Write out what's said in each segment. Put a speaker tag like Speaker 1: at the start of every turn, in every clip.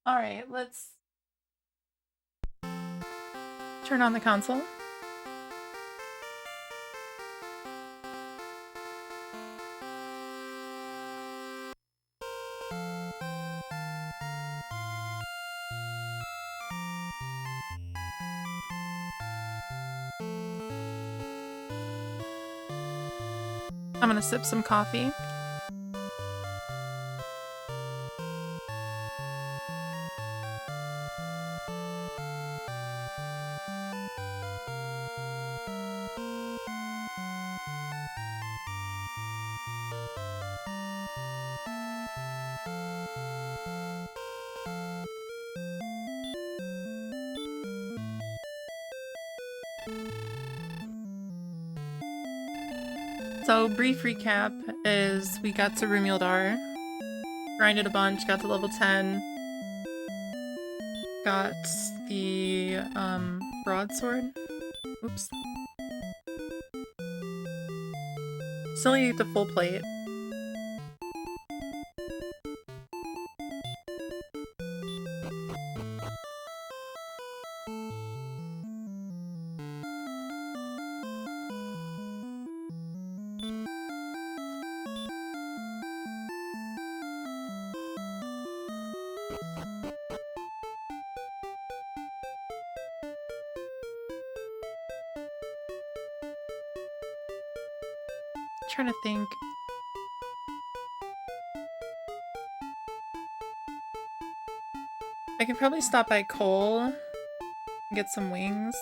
Speaker 1: Alright, let's turn on the console. I'm gonna sip some coffee. So, brief recap is we got to Rumildar, grinded a bunch, got to level 10, got the broadsword. Oops. Still need the full plate. Trying to think. I could probably stop by Cole and get some wings.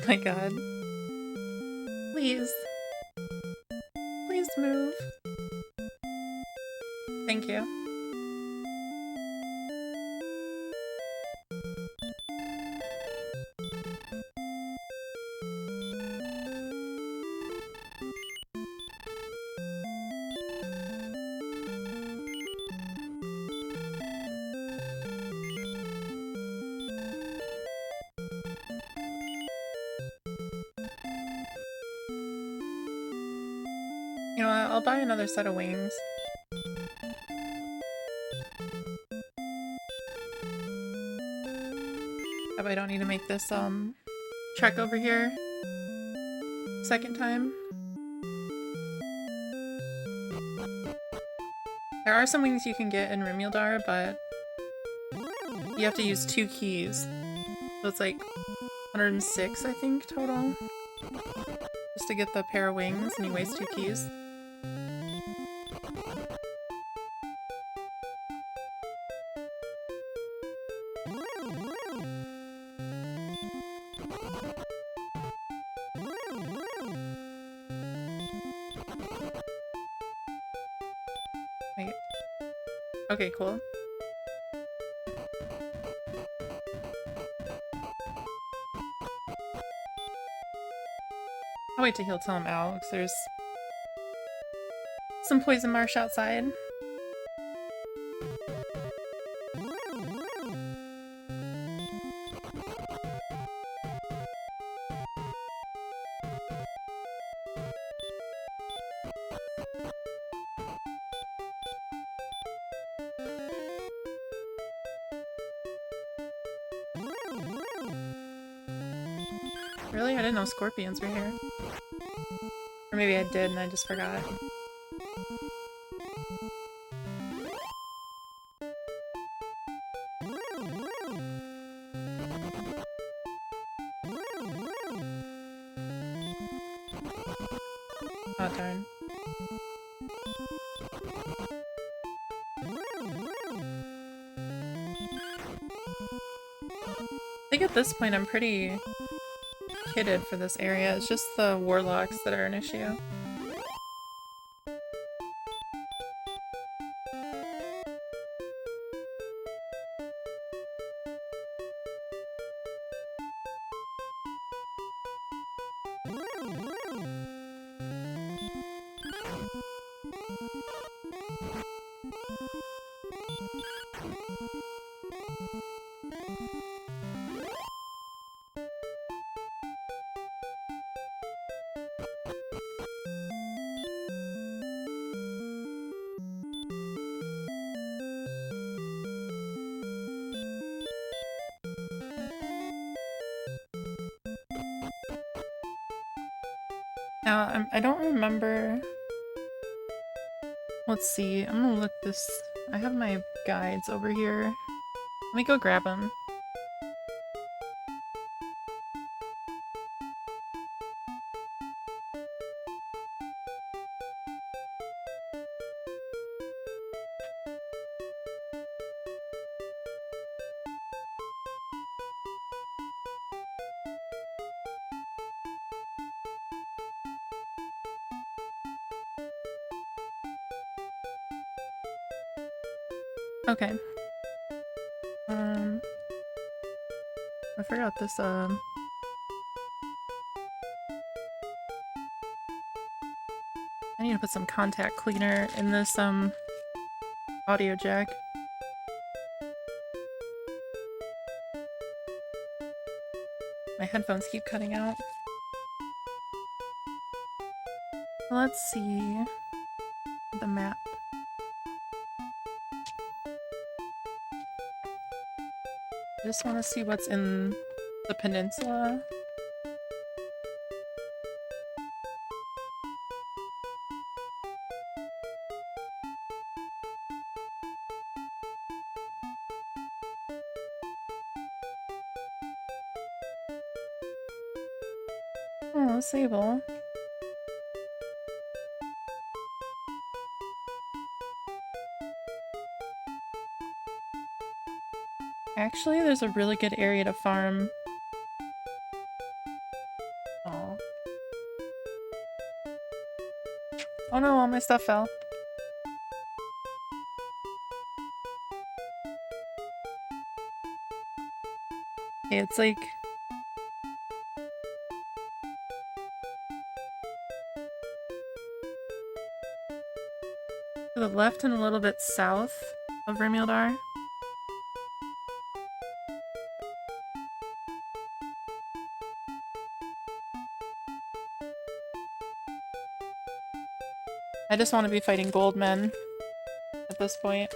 Speaker 1: My god. Please. Please move. Thank you. You know what? I'll buy another set of wings. Hope I don't need to make this trek over here second time. There are some wings you can get in Rumildar, but you have to use 2 keys. So it's like 106, I think, total. Just to get the pair of wings, and you waste 2 keys. Wait. Okay, cool. I'll wait till he'll tell him out, because there's some poison marsh outside. Really? I didn't know scorpions were here. Or maybe I did and I just forgot. Oh darn. I think at this point I'm pretty kitted for this area. It's just the warlocks that are an issue. Now, I don't remember. Let's see, I'm gonna look this. I have my guides over here. Let me go grab them. Okay. I forgot this, I need to put some contact cleaner in this, audio jack. My headphones keep cutting out. Let's see the map. I just want to see what's in the peninsula. Oh, Sable. Actually, there's a really good area to farm. Oh. Oh no, all my stuff fell. Okay, it's like... to the left and a little bit south of Rimildar. I just want to be fighting gold men at this point.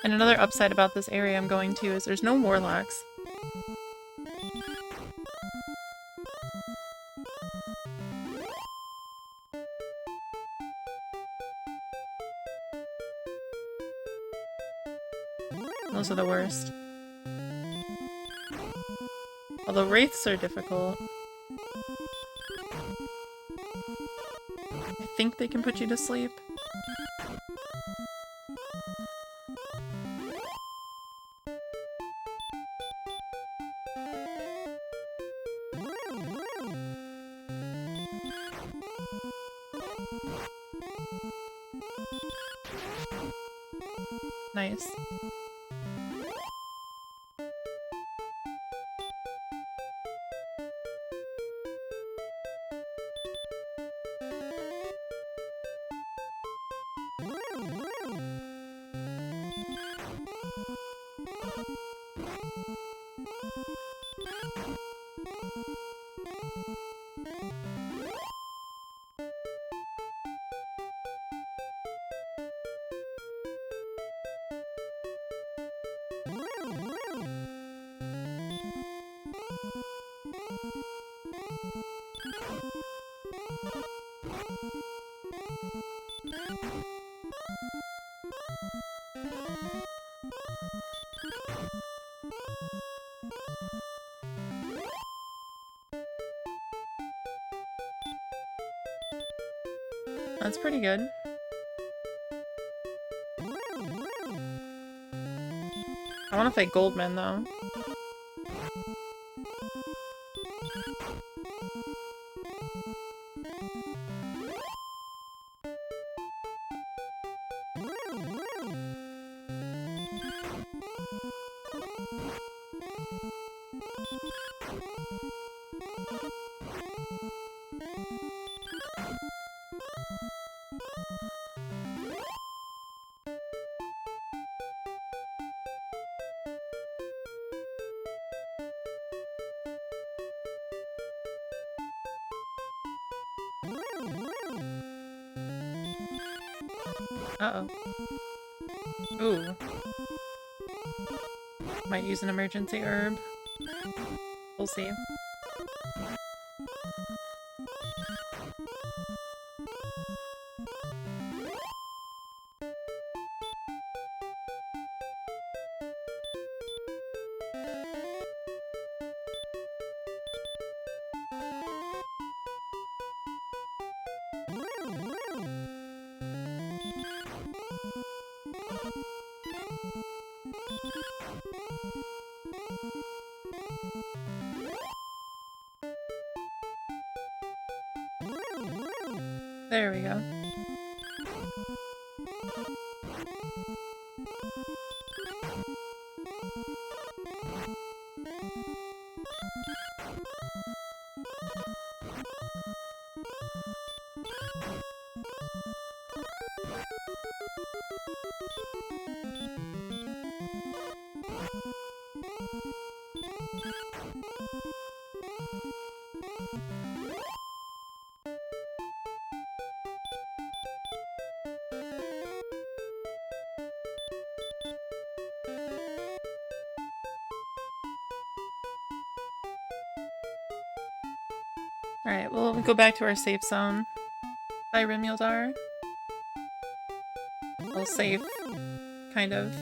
Speaker 1: And another upside about this area I'm going to is there's no warlocks. Those are the worst. Although wraiths are difficult. think they can put you to sleep. Nice. That's pretty good. I want to fight Goldman, though. Uh-oh. Ooh. Might use an emergency herb. We'll see. There we go. Alright, we'll go back to our safe zone by Rimildar. We'll save, kind of.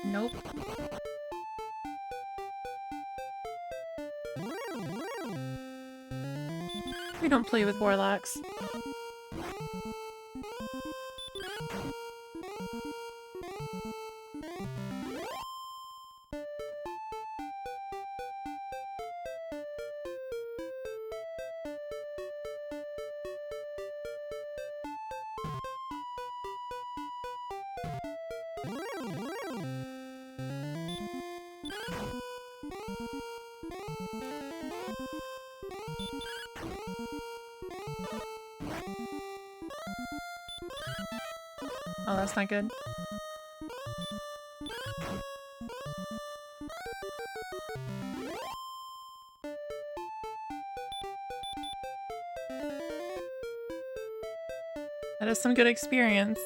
Speaker 1: Nope. We don't play with warlocks. Oh, that's not good. That is some good experience.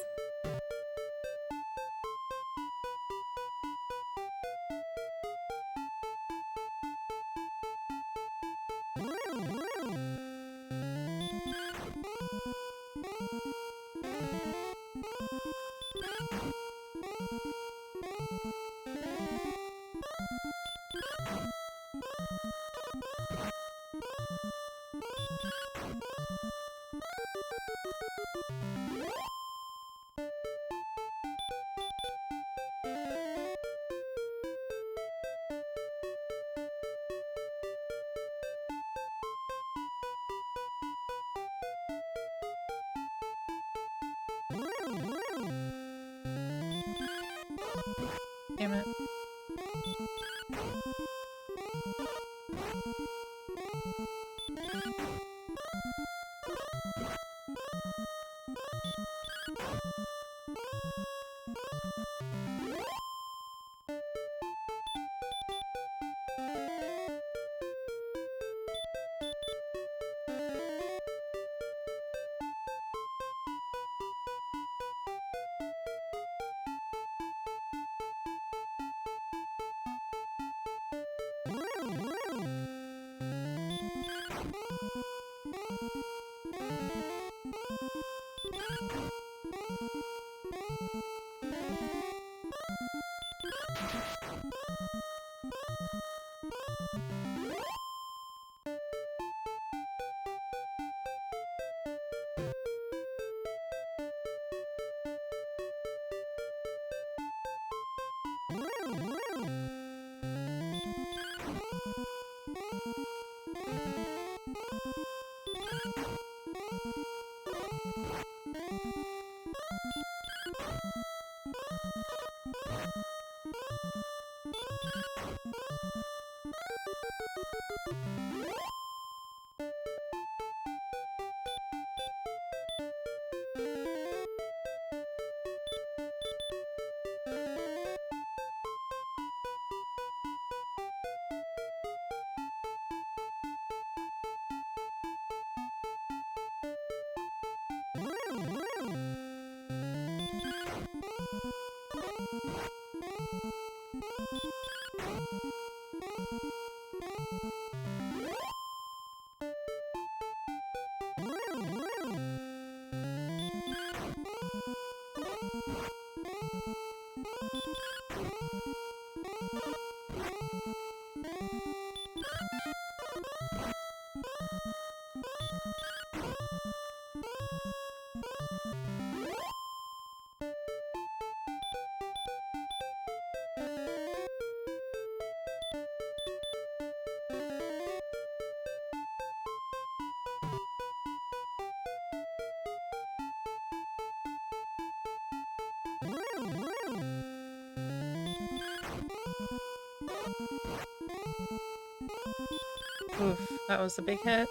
Speaker 1: Damn it. Oof, that was a big hit.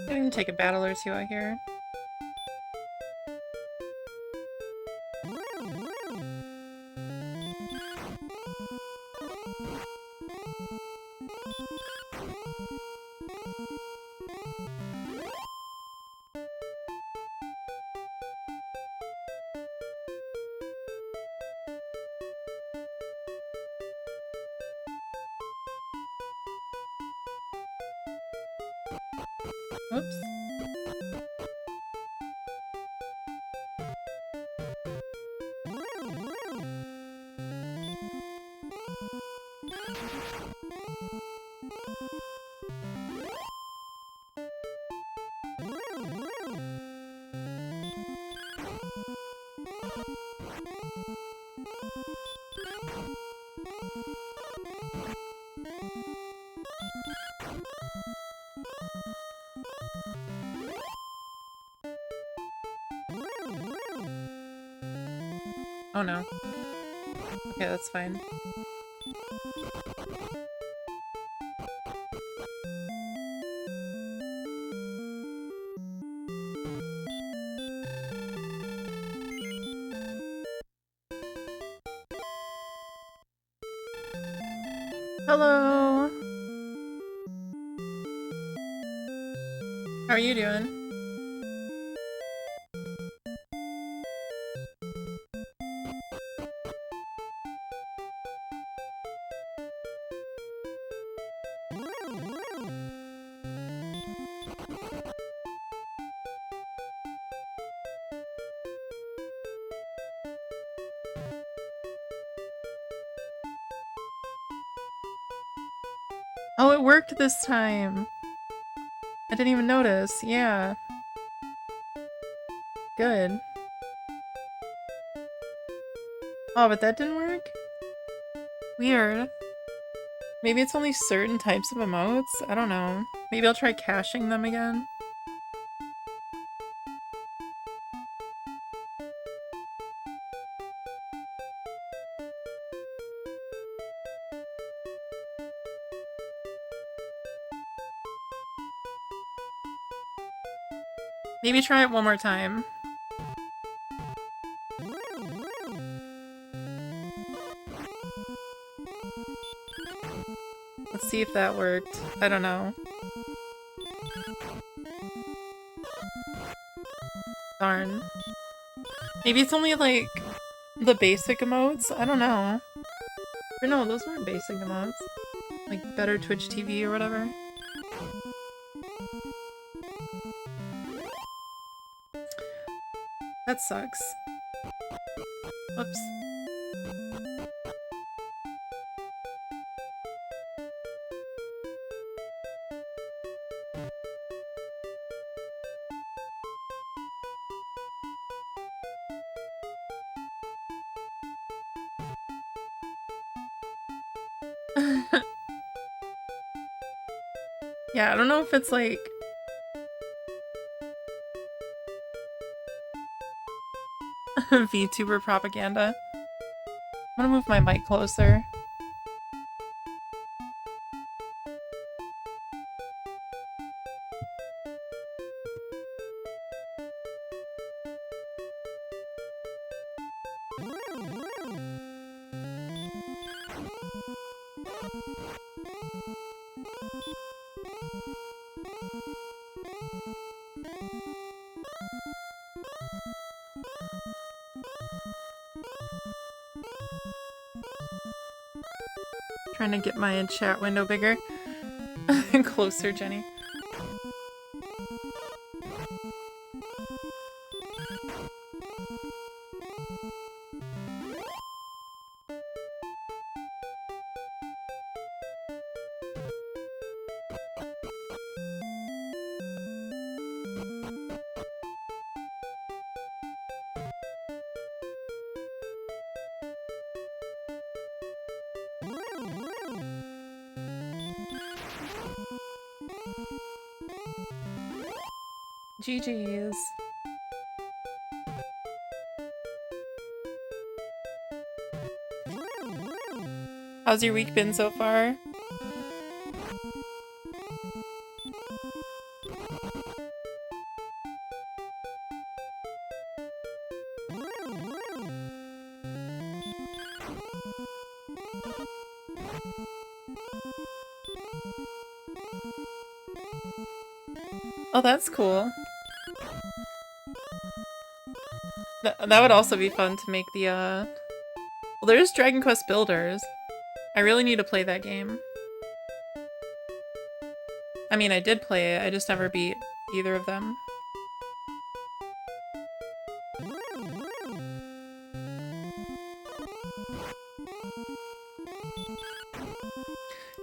Speaker 1: I can take a battle or two out here. Whoops. Oh no. Okay, that's fine. Hello! How are you doing? Oh, it worked this time! I didn't even notice, yeah. Good. Oh, but that didn't work? Weird. Maybe it's only certain types of emotes? I don't know. Maybe I'll try caching them again. Maybe try it one more time. Let's see if that worked. I don't know. Darn. Maybe it's only like the basic emotes? I don't know. Or no, those weren't basic emotes. Like better Twitch TV or whatever. That sucks. Whoops. Yeah, I don't know if it's like... VTuber propaganda. I'm gonna move my mic closer. Trying to get my chat window bigger. Closer, Jenny. GG's. How's your week been so far? Oh, that's cool. That would also be fun to make the, Well, there's Dragon Quest Builders. I really need to play that game. mean, I did play it, I just never beat either of them.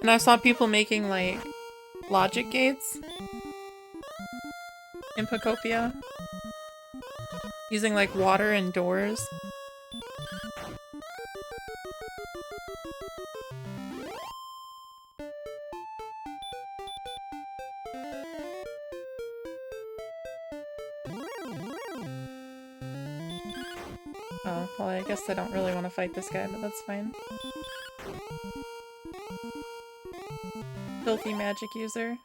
Speaker 1: And I saw people making, like, logic gates in Pocopia. Using, like, water and doors. Oh, well, I guess I don't really want to fight this guy, but that's fine. Filthy magic user.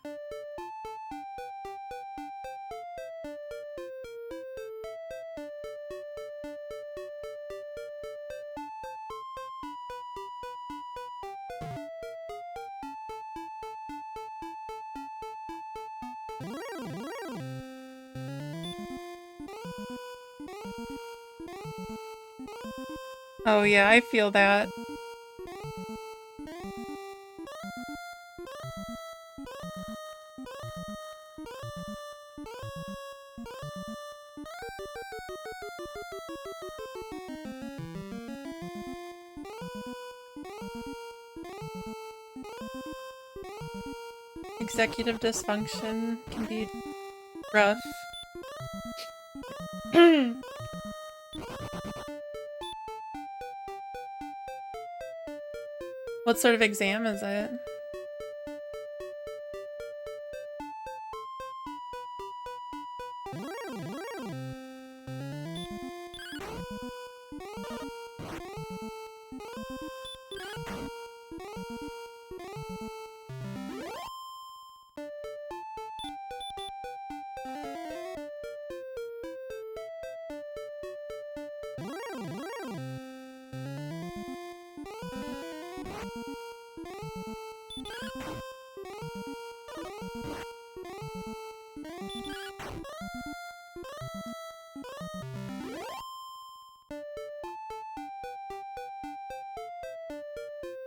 Speaker 1: Oh yeah, I feel that. Executive dysfunction can be rough. What sort of exam is it?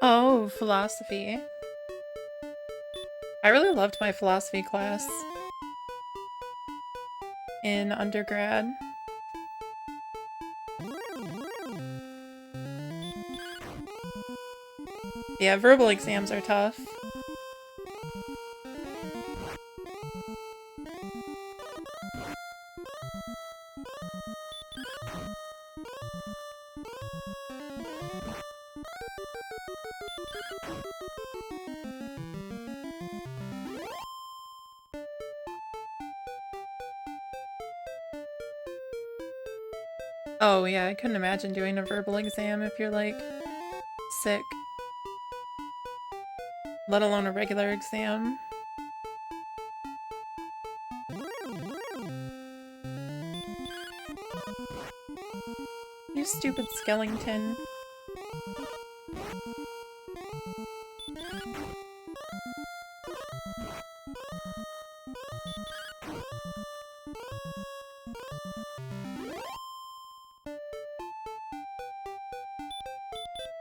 Speaker 1: Oh, philosophy. I really loved my philosophy class in undergrad. Yeah, verbal exams are tough. Oh yeah, I couldn't imagine doing a verbal exam if you're like sick. Let alone a regular exam. You stupid skeleton.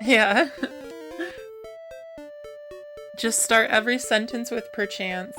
Speaker 1: Yeah. Just start every sentence with perchance.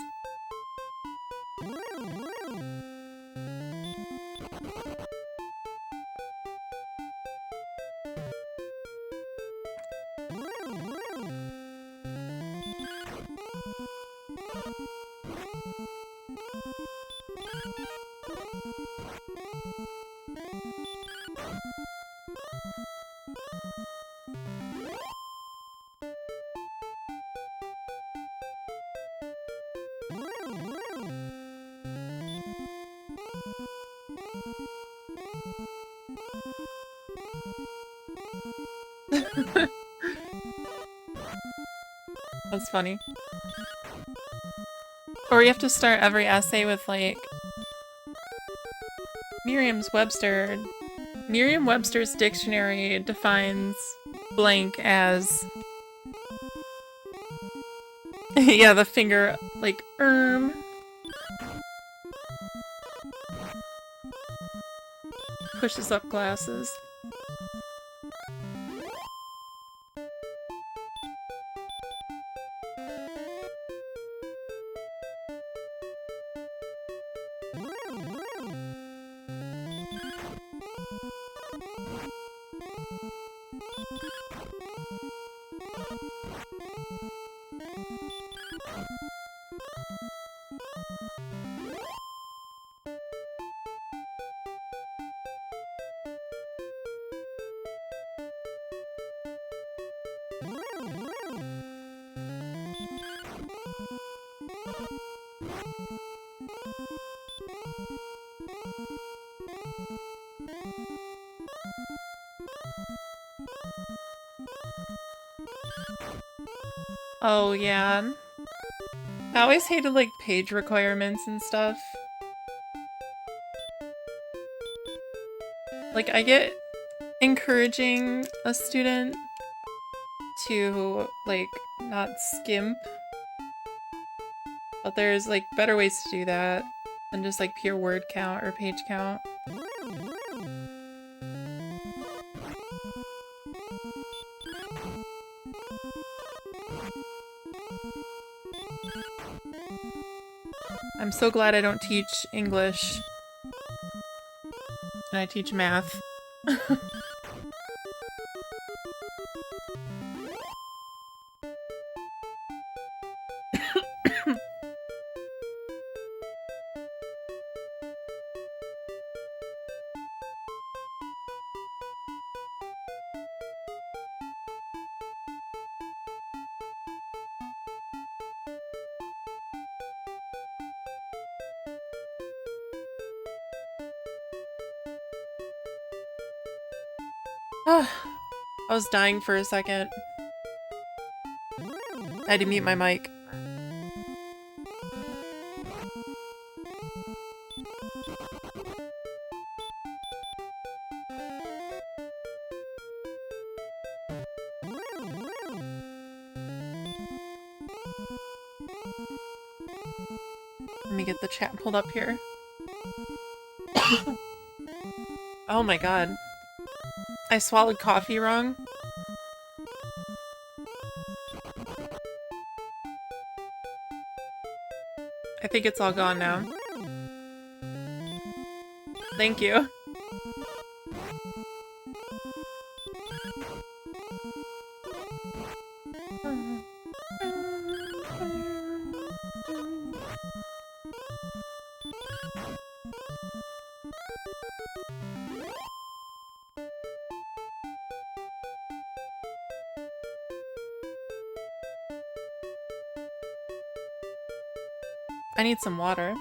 Speaker 1: That's funny. Or you have to start every essay with like Merriam-Webster's dictionary defines blank as yeah, the finger like pushes up glasses. Oh, yeah. I always hated, like, page requirements and stuff. Like, I get encouraging a student to, like, not skimp. But there's, like, better ways to do that than just, like, pure word count or page count. I'm so glad I don't teach English. And I teach math. I was dying for a second. I had to mute my mic. Let me get the chat pulled up here. Oh my god. I swallowed coffee wrong. I think it's all gone now. Thank you. I need some water.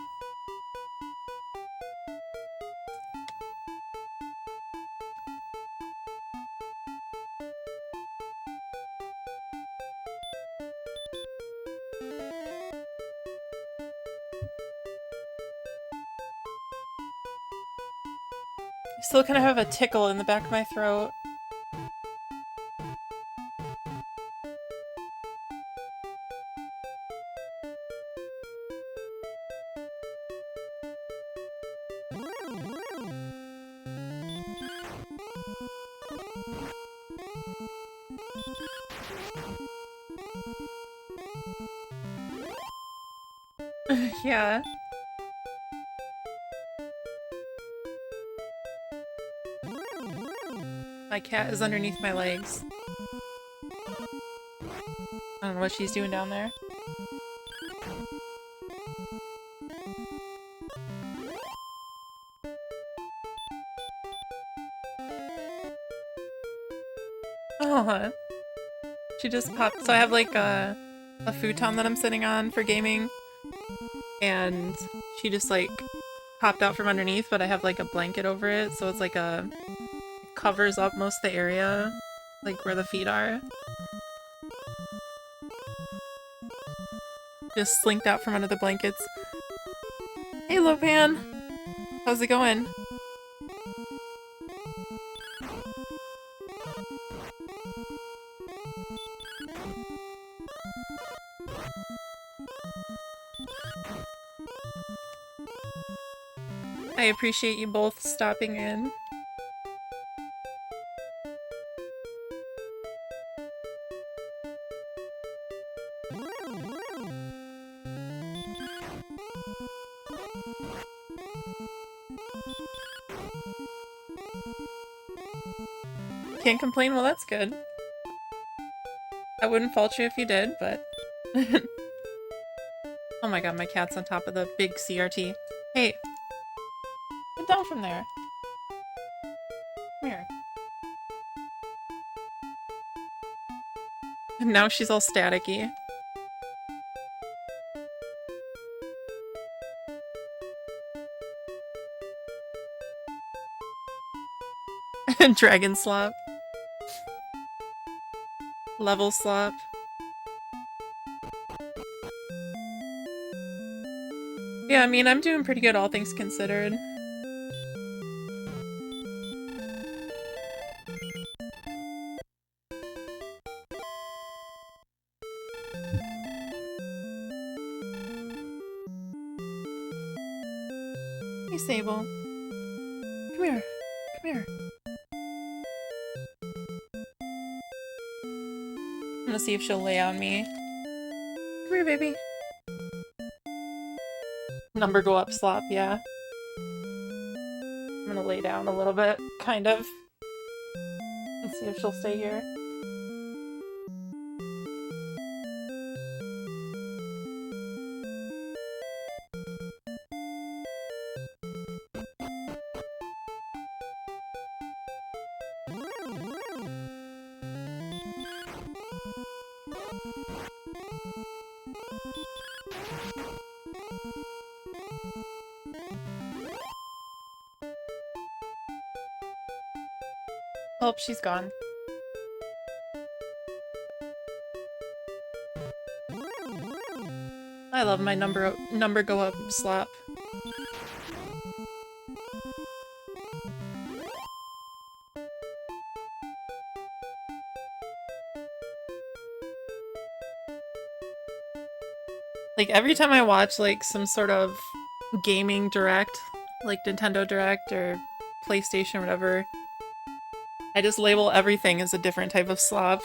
Speaker 1: I still kind of have a tickle in the back of my throat. Yeah. My cat is underneath my legs. I don't know what she's doing down there. Oh, she just popped. So I have like a futon that I'm sitting on for gaming, and she just like popped out from underneath, but I have like a blanket over it, so it's like it covers up most of the area, like where the feet are. Just slinked out from under the blankets. Hey Lopan! How's it going? I appreciate you both stopping in. Can't complain, well that's good. I wouldn't fault you if you did, but... Oh my god, my cat's on top of the big CRT. Hey! Get down from there. Come here. And now she's all staticky. Dragon slop. Level slop. Yeah, I mean, I'm doing pretty good, all things considered. Hey, Sable. Come here. Come here. I'm gonna see if she'll lay on me. Come here, baby. Number go up slop, yeah. I'm gonna lay down a little bit, kind of. And see if she'll stay here. Oh, she's gone. I love my number go up slop. Like every time I watch like some sort of gaming direct, like Nintendo Direct or PlayStation or whatever, I just label everything as a different type of slop.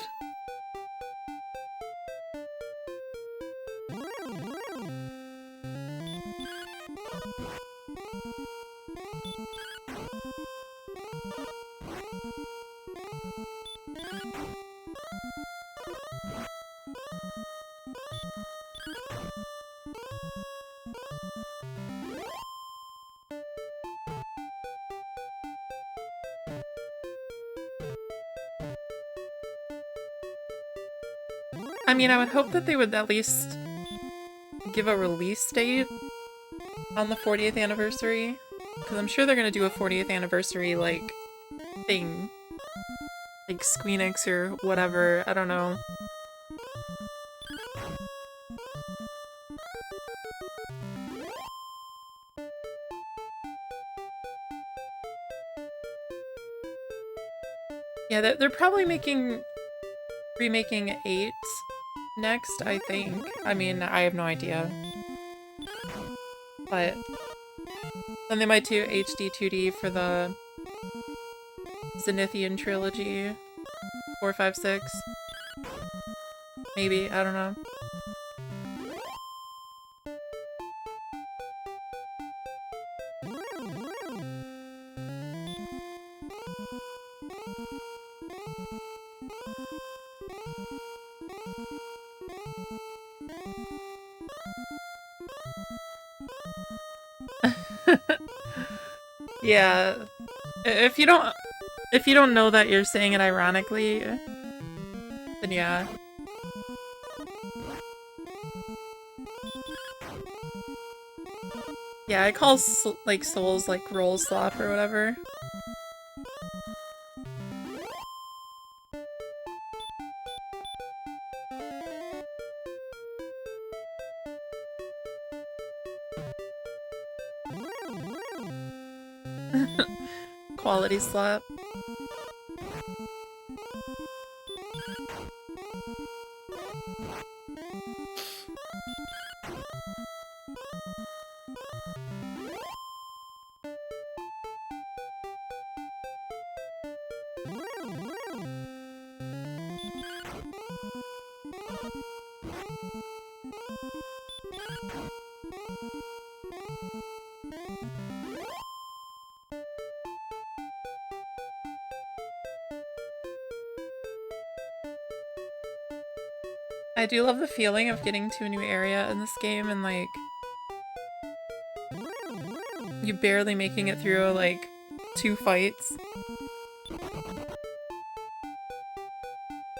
Speaker 1: I mean, I would hope that they would at least give a release date on the 40th anniversary, because I'm sure they're gonna do a 40th anniversary, like, thing. Like Squeenix or whatever, I don't know. Yeah, they're probably remaking 8 next, I think. I mean, I have no idea. But then they might do HD 2D for the Zenithian trilogy 4, 5, 6. Maybe, I don't know. Yeah, if you don't know that you're saying it ironically, then yeah. Yeah, I call like Souls like roll slop or whatever. Quality slap. I do love the feeling of getting to a new area in this game and like you barely making it through like 2 fights.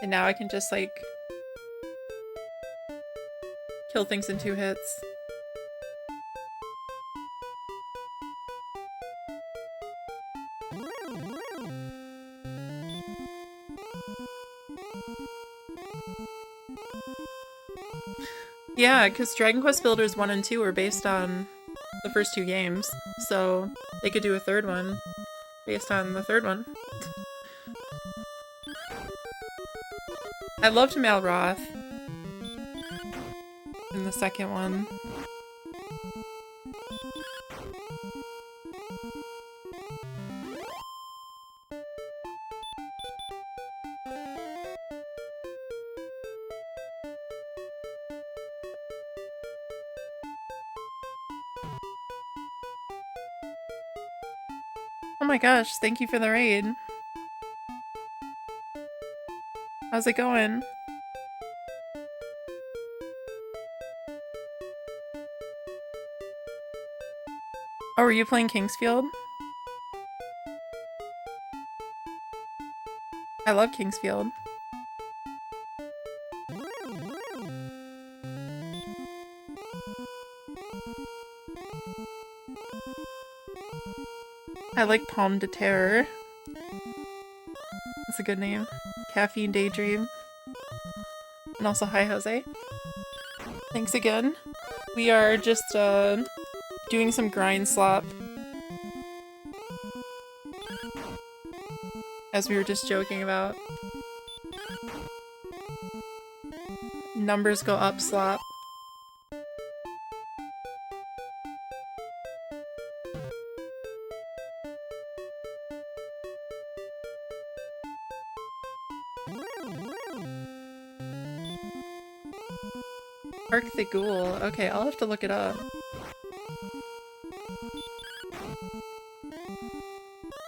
Speaker 1: And now I can just like kill things in 2 hits. Yeah, because Dragon Quest Builders 1 and 2 were based on the first 2 games, so they could do a 3rd one based on the 3rd one. I loved Malroth in the 2nd one. Oh my gosh, thank you for the raid. How's it going? Oh, were you playing Kingsfield? I love Kingsfield. I like Pomme de Terror. That's a good name. Caffeine Daydream. And also, hi Jose. Thanks again. We are just doing some grind slop. As we were just joking about. Numbers go up slop. Park the Ghoul. Okay, I'll have to look it up.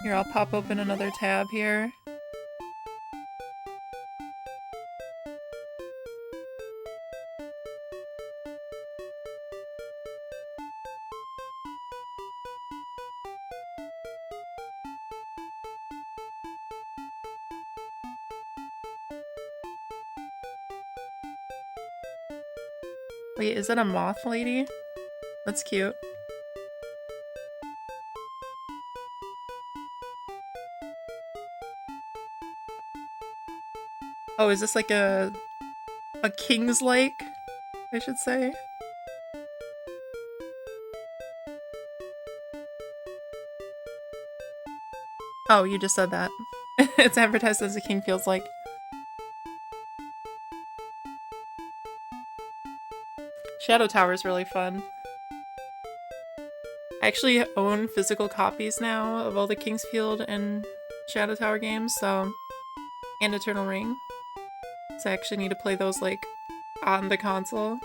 Speaker 1: Here, I'll pop open another tab here. Wait, is that a moth lady? That's cute. Oh, is this like a king's lake, I should say? Oh, you just said that. It's advertised as a king feels like. Shadow Tower is really fun. I actually own physical copies now of all the Kingsfield and Shadow Tower games, so... and Eternal Ring. So I actually need to play those, like, on the console.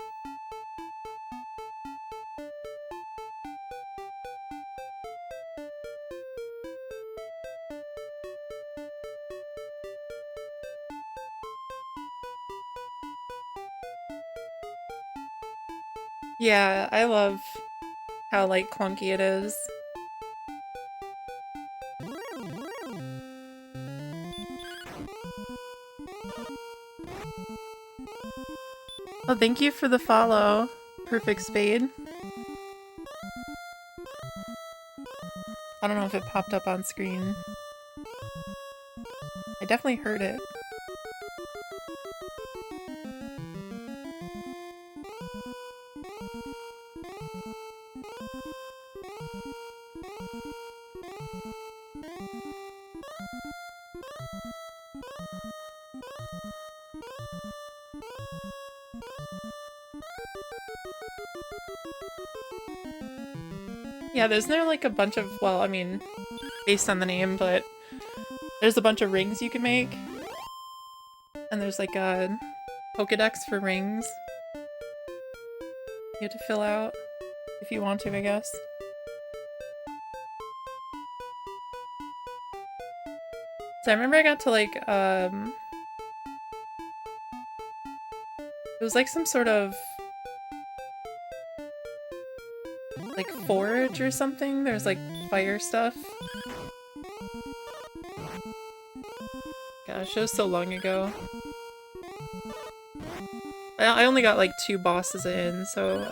Speaker 1: Yeah, I love how, like, clunky it is. Oh, thank you for the follow, Perfect Spade. I don't know if it popped up on screen. I definitely heard it. Yeah, there's there like a bunch of, well, I mean, based on the name, but there's a bunch of rings you can make. And there's like a Pokedex for rings. You have to fill out if you want to, I guess. So I remember I got to like, it was like some sort of like forge or something. There's like fire stuff. Gosh, it was so long ago. I only got like 2 bosses in, so...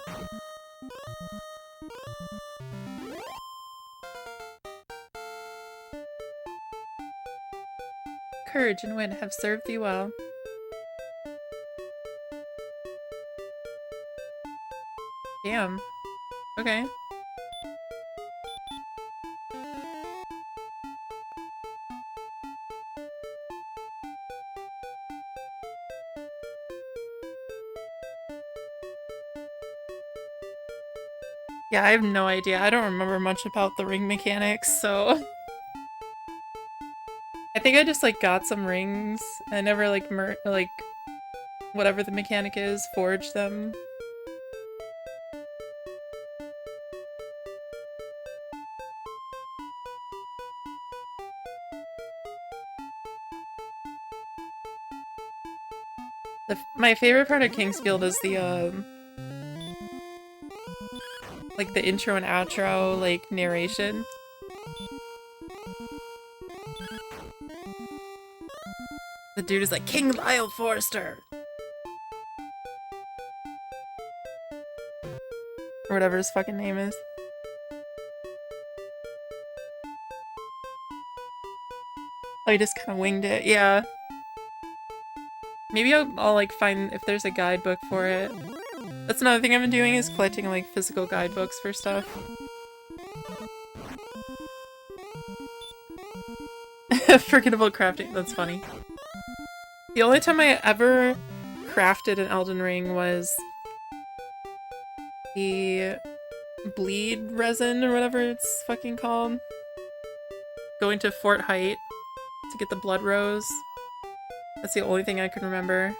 Speaker 1: Courage and wit have served thee well. Damn. Okay. Yeah, I have no idea. I don't remember much about the ring mechanics, so... I think I just, like, got some rings. I never, like, whatever the mechanic is, forged them. My favorite part of Kingsfield is the, like, the intro and outro, like, narration. The dude is like, King Lyle Forrester! Or whatever his fucking name is. Oh, he just kind of winged it, yeah. Maybe I'll like find if there's a guidebook for it. That's another thing I've been doing, is collecting like physical guidebooks for stuff. Forgettable crafting, that's funny. The only time I ever crafted an Elden Ring was the bleed resin or whatever it's fucking called. Going to Fort Height to get the blood rose. That's the only thing I can remember.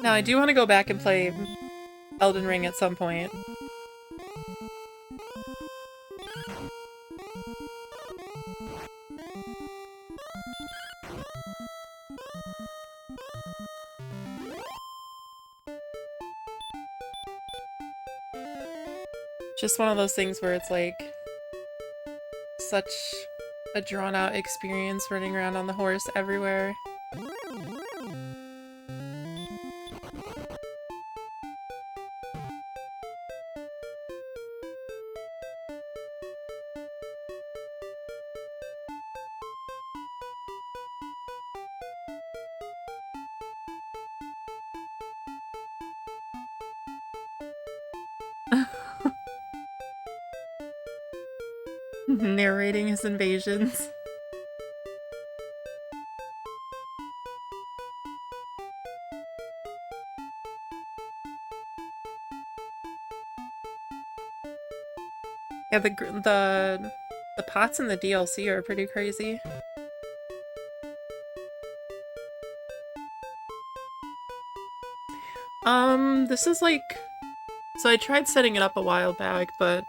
Speaker 1: Now, I do want to go back and play Elden Ring at some point. Just one of those things where it's like such a drawn-out experience running around on the horse everywhere. Narrating his invasions. Yeah, the pots in the DLC are pretty crazy. This is like... So I tried setting it up a while back, but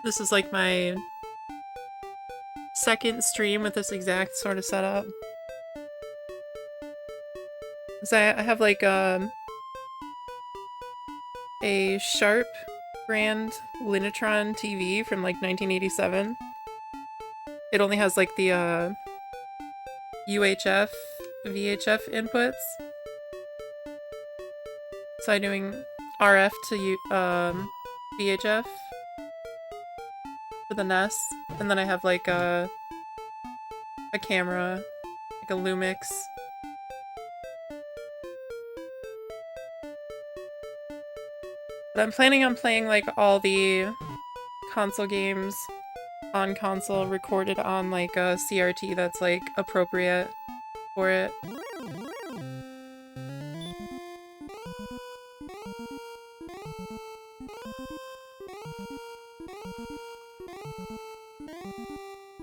Speaker 1: this is like my second stream with this exact sort of setup. So I have like a Sharp brand Linytron TV from like 1987. It only has like the UHF, VHF inputs. So I'm doing RF to VHF for the NES, and then I have like a camera, like a Lumix. But I'm planning on playing like all the console games on console recorded on like a CRT that's like appropriate for it.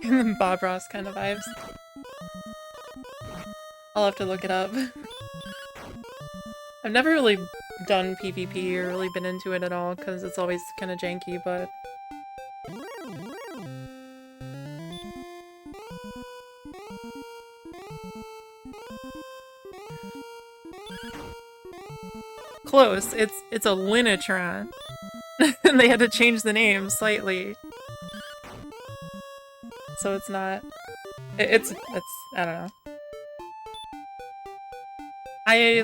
Speaker 1: And then Bob Ross kind of vibes. I'll have to look it up. I've never really done PvP or really been into it at all because it's always kind of janky, but... Close. It's a Linytron. And they had to change the name slightly. So it's not... It's I don't know. I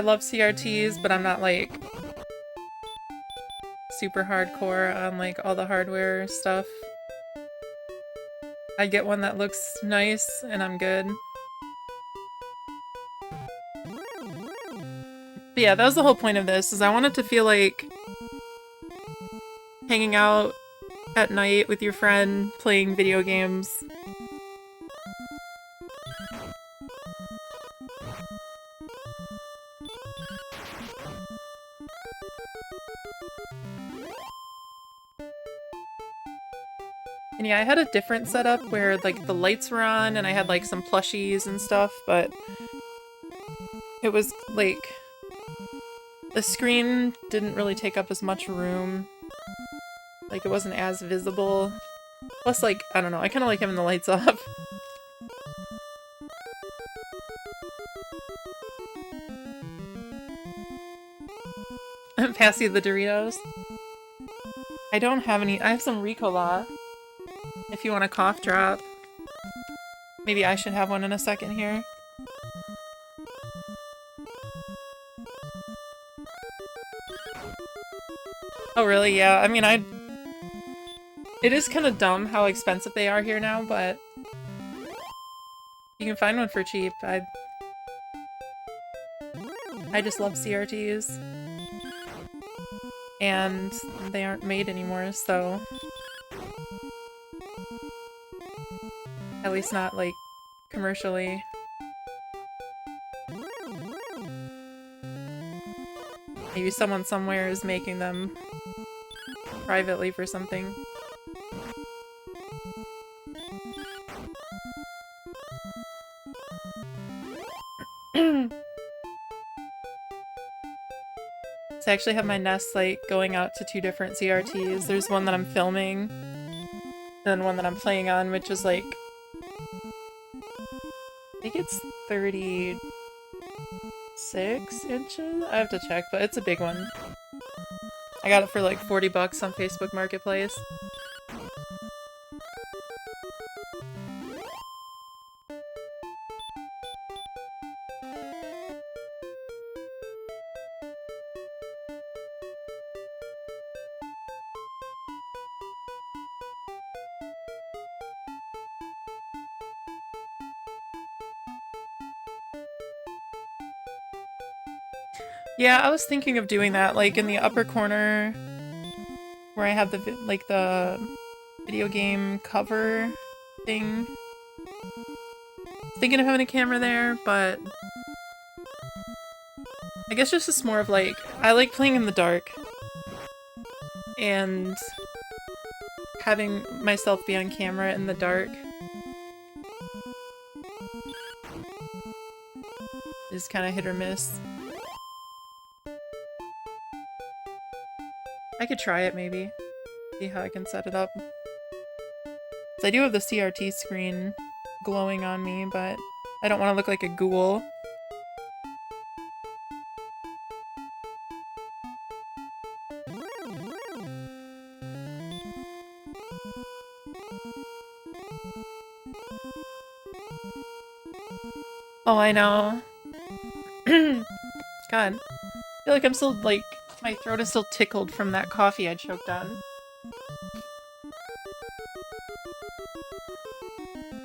Speaker 1: love CRTs, but I'm not, like, super hardcore on, like, all the hardware stuff. I get one that looks nice, and I'm good. But yeah, that was the whole point of this, is I wanted to feel like hanging out at night with your friend, playing video games. And yeah, I had a different setup where, like, the lights were on and I had, like, some plushies and stuff, but it was, like, the screen didn't really take up as much room. Like, it wasn't as visible. Plus, like, I don't know, I kind of like having the lights off. Passy the Doritos. I don't have any. I have some Ricola. If you want a cough drop. Maybe I should have one in a second here. Oh really? Yeah, I mean it is kind of dumb how expensive they are here now, but you can find one for cheap. I just love CRTs. And they aren't made anymore, so... At least not, like, commercially. Maybe someone somewhere is making them privately for something. So I actually have my NES, like, going out to 2 different CRTs. There's one that I'm filming, and then one that I'm playing on, which is, like... I think it's 36 inches? I have to check, but it's a big one. I got it for, like, 40 bucks on Facebook Marketplace. Yeah, I was thinking of doing that, like, in the upper corner where I have the, like, the video game cover thing. Thinking of having a camera there, but I guess just more of, like, I like playing in the dark and having myself be on camera in the dark is kind of hit or miss. I could try it, maybe. See how I can set it up. 'Cause I do have the CRT screen glowing on me, but I don't want to look like a ghoul. Oh, I know. God. I feel like I'm still, like, my throat is still tickled from that coffee I choked on.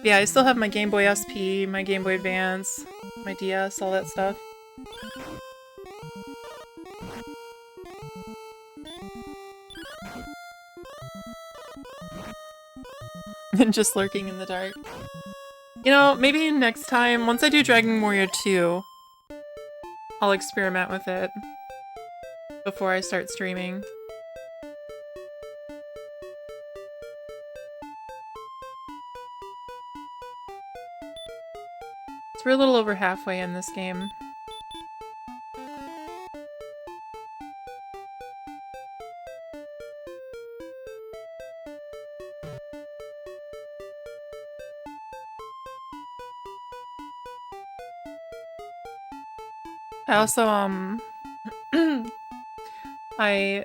Speaker 1: Yeah, I still have my Game Boy SP, my Game Boy Advance, my DS, all that stuff. And just lurking in the dark. You know, maybe next time, once I do Dragon Warrior 2, I'll experiment with it before I start streaming. So we're a little over halfway in this game. I also, oh, I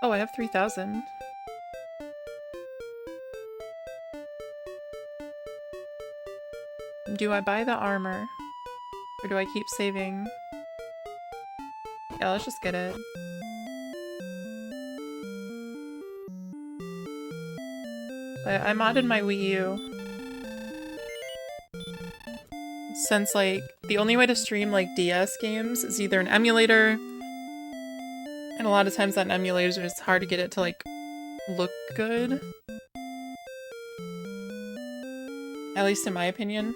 Speaker 1: have 3,000. Do I buy the armor? Or do I keep saving? Yeah, let's just get it. I modded my Wii U. Since, like, the only way to stream, like, DS games is either an emulator, and a lot of times on emulators it's hard to get it to, like, look good. At least in my opinion.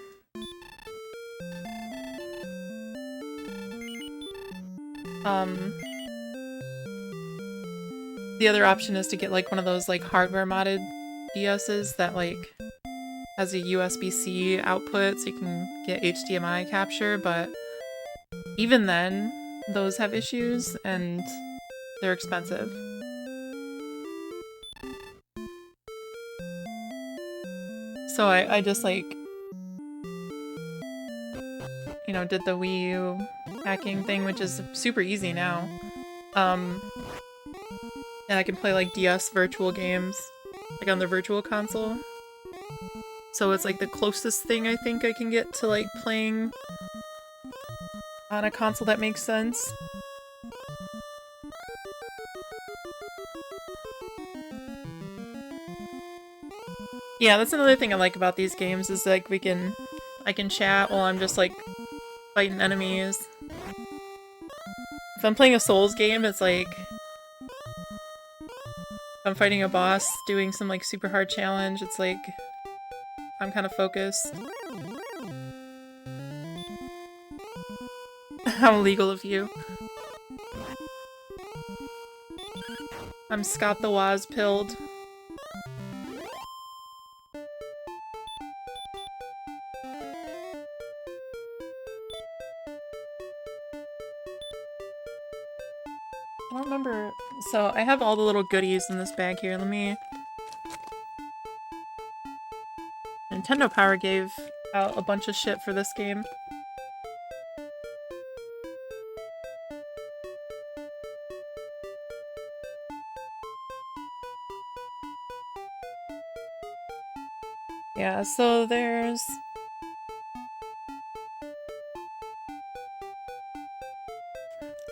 Speaker 1: The other option is to get, like, one of those, like, hardware modded DS's that, like, has a USB-C output so you can get HDMI capture, but even then, those have issues and they're expensive. So I just, like, you know, did the Wii U hacking thing, which is super easy now. And I can play, like, DS virtual games, like, on the virtual console. So it's, like, the closest thing I think I can get to, like, playing on a console that makes sense. Yeah, that's another thing I like about these games is, like, I can chat while I'm just, like, fighting enemies. If I'm playing a Souls game, it's like if I'm fighting a boss, doing some, like, super hard challenge, it's like I'm kind of focused. How illegal of you. I'm Scott the Woz pilled. I don't remember. So I have all the little goodies in this bag here. Let me... Nintendo Power gave out a bunch of shit for this game. Yeah, so there's...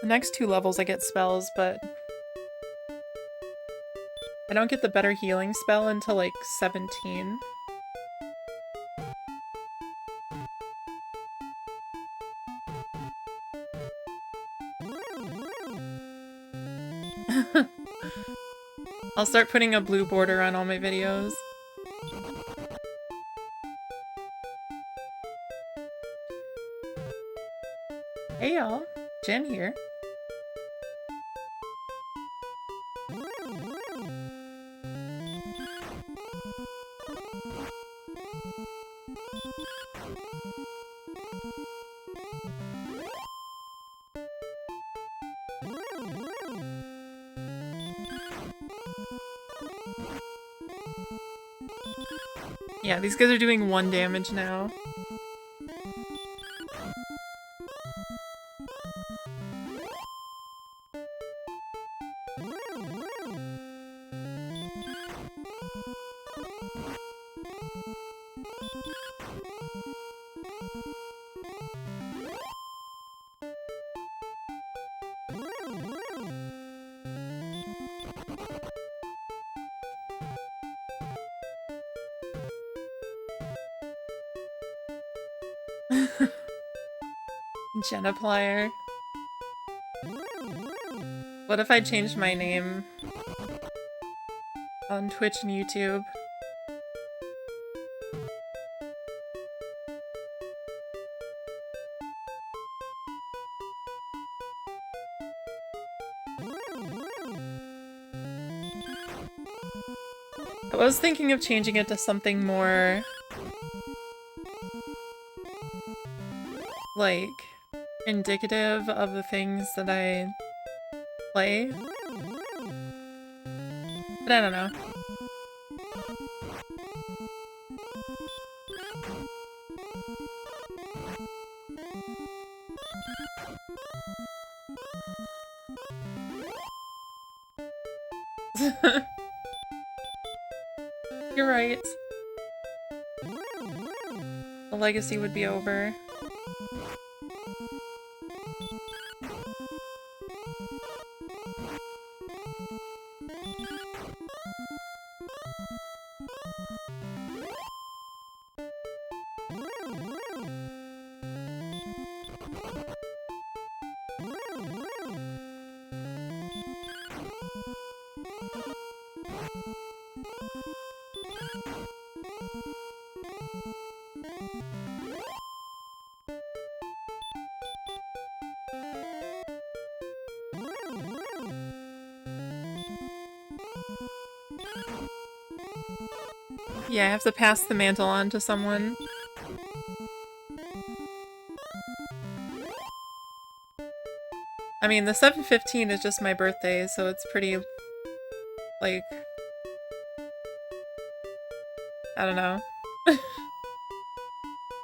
Speaker 1: The next two levels I get spells, but I don't get the better healing spell until, like, 17. I'll start putting a blue border on all my videos. Hey y'all, Jen here. Yeah, these guys are doing 1 damage now. Geniplier. What if I changed my name on Twitch and YouTube? I was thinking of changing it to something more like, indicative of the things that I play. But I don't know. You're right. The legacy would be over. Yeah, I have to pass the mantle on to someone. I mean, the 7/15 is just my birthday, so it's pretty, like, I don't know.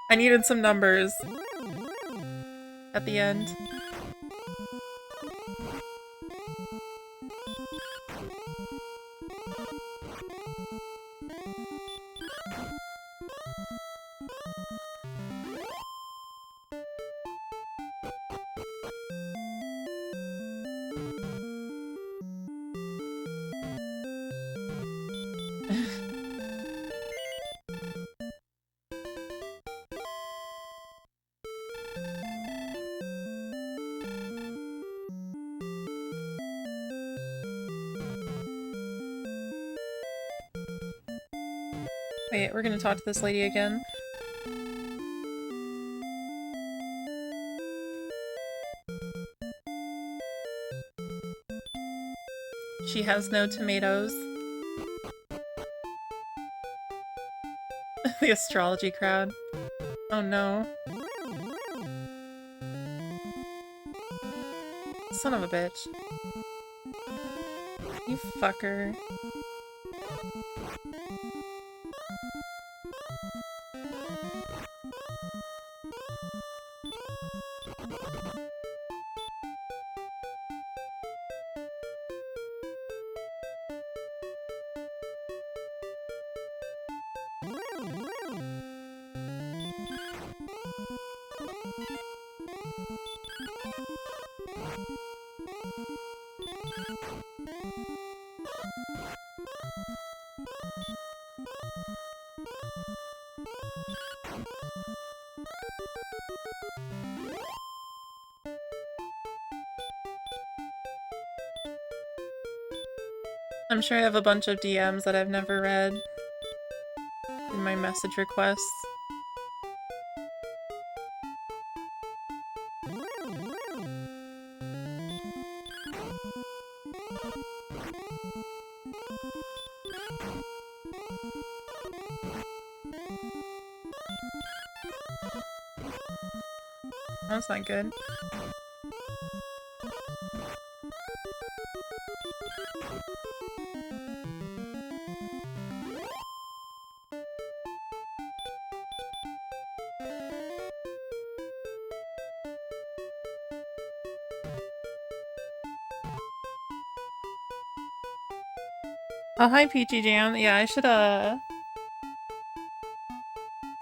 Speaker 1: I needed some numbers at the end. Wait, we're gonna talk to this lady again. She has no tomatoes. The astrology crowd. Oh no. Son of a bitch. You fucker. I'm sure I have a bunch of DMs that I've never read in my message requests. That's not good. Oh, hi, Peachy Jam. Yeah, I should,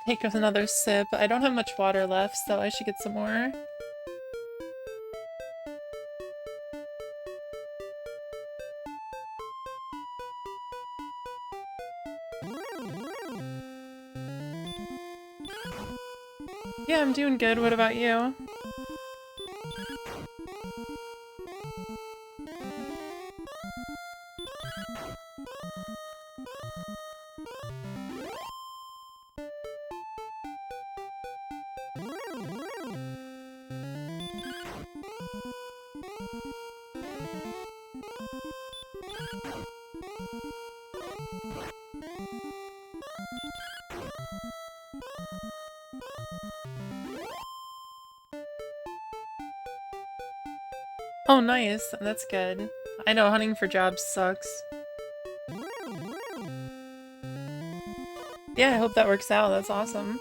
Speaker 1: take another sip. I don't have much water left, so I should get some more. Yeah, I'm doing good. What about you? Oh, nice. That's good. I know hunting for jobs sucks. Yeah, I hope that works out. That's awesome.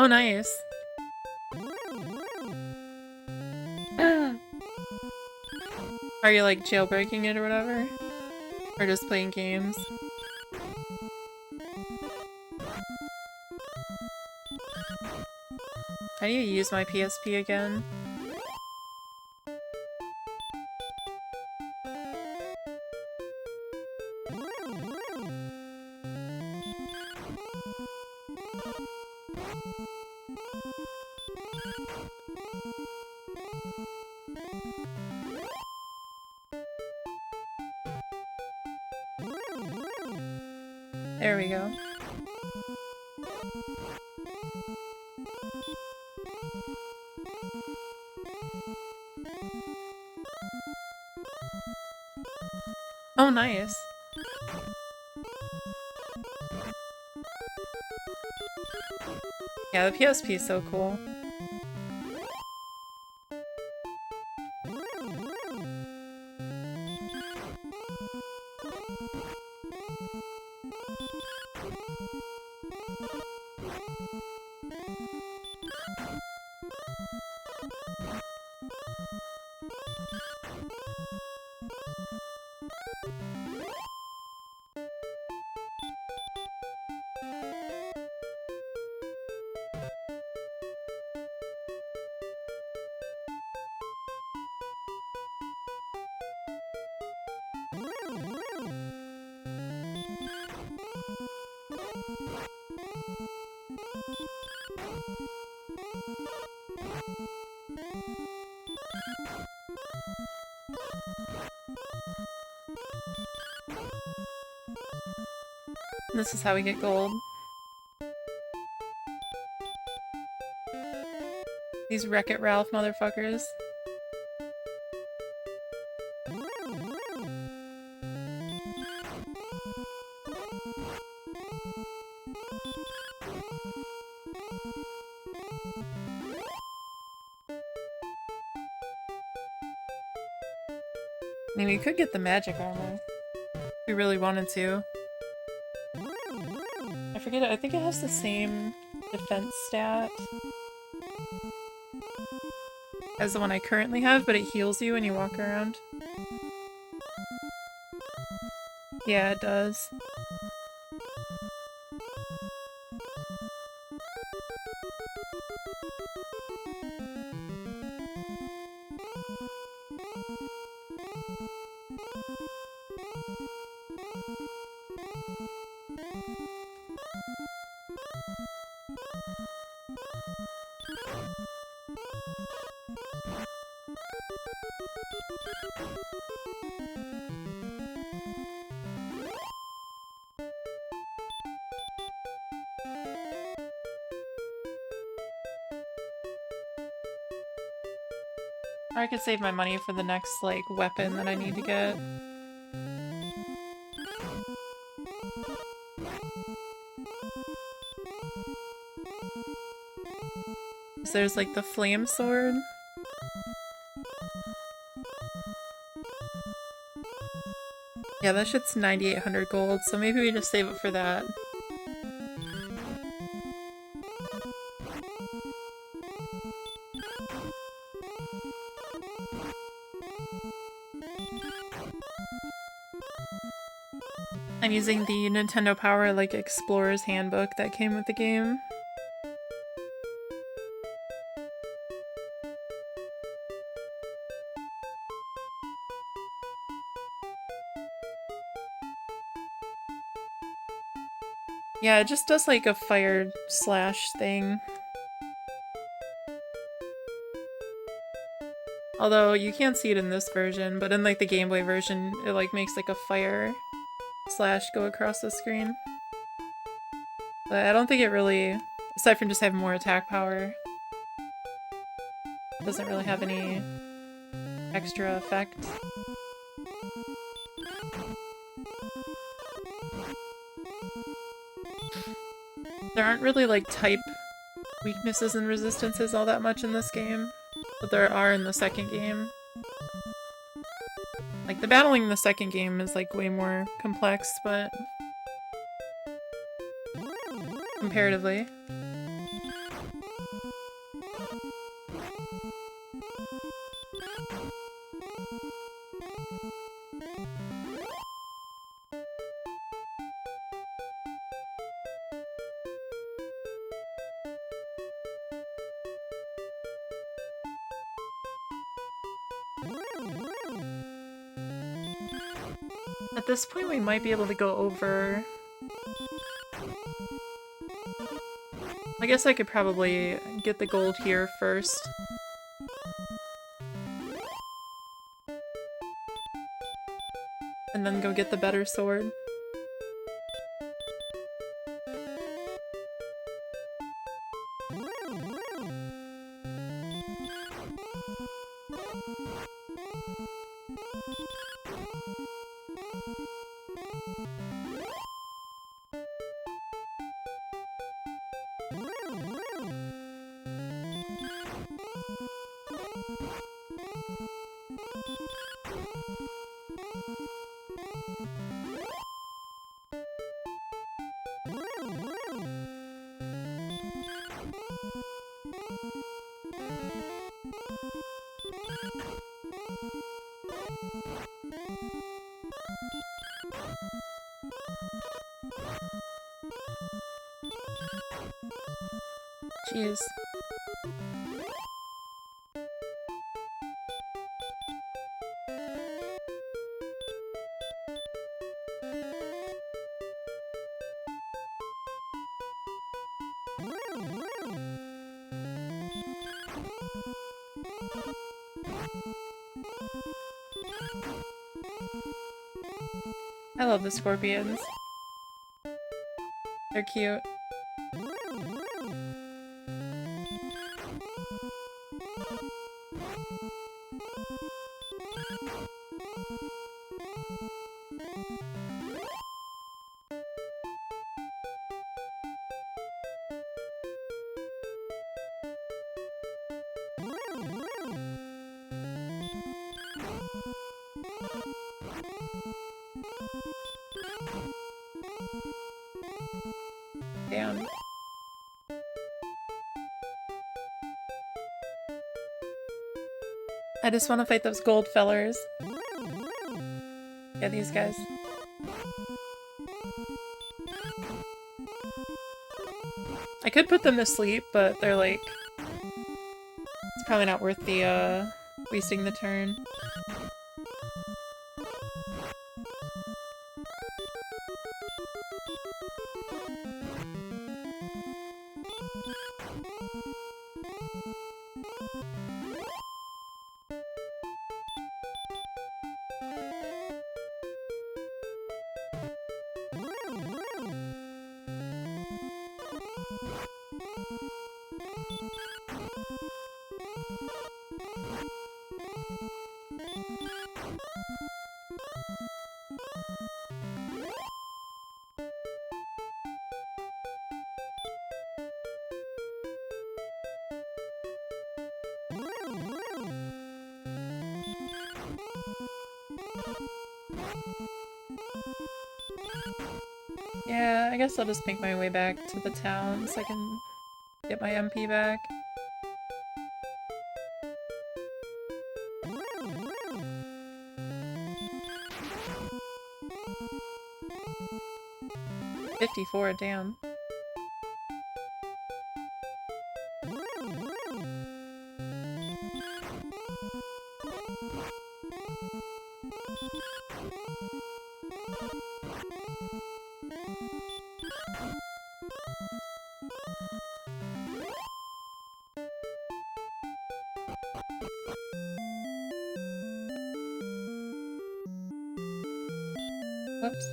Speaker 1: Oh, nice. Are you like jailbreaking it or whatever? Or just playing games? How do you use my PSP again? There we go. Oh, nice. Yeah, the PSP is so cool. This is how we get gold. These Wreck-It Ralph motherfuckers. I mean, we could get the magic armor. If we really wanted to. I forget it. I think it has the same defense stat as the one I currently have, but it heals you when you walk around. Yeah, it does. Or I could save my money for the next, like, weapon that I need to get. So there's, like, the flame sword. Yeah, that shit's 9,800 gold, so maybe we just save it for that. I'm using the Nintendo Power, like, Explorer's Handbook that came with the game. Yeah, it just does, like, a fire slash thing. Although, you can't see it in this version, but in, like, the Game Boy version, it, like, makes, like, a fire slash go across the screen. But I don't think it really, aside from just having more attack power, doesn't really have any extra effect. There aren't really like type weaknesses and resistances all that much in this game, but there are in the second game. Like, the battling in the second game is like way more complex, but comparatively. At this point, we might be able to go over... I guess I could probably get the gold here first. And then go get the better sword. Jeez. I love the scorpions. They're cute. Damn. I just want to fight those gold fellers. Yeah, these guys. I could put them to sleep, but they're like... It's probably not worth the, wasting the turn. Yeah, I guess I'll just make my way back to the town so I can get my MP back. $54, damn. Whoops.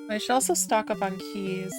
Speaker 1: I should also stock up on keys.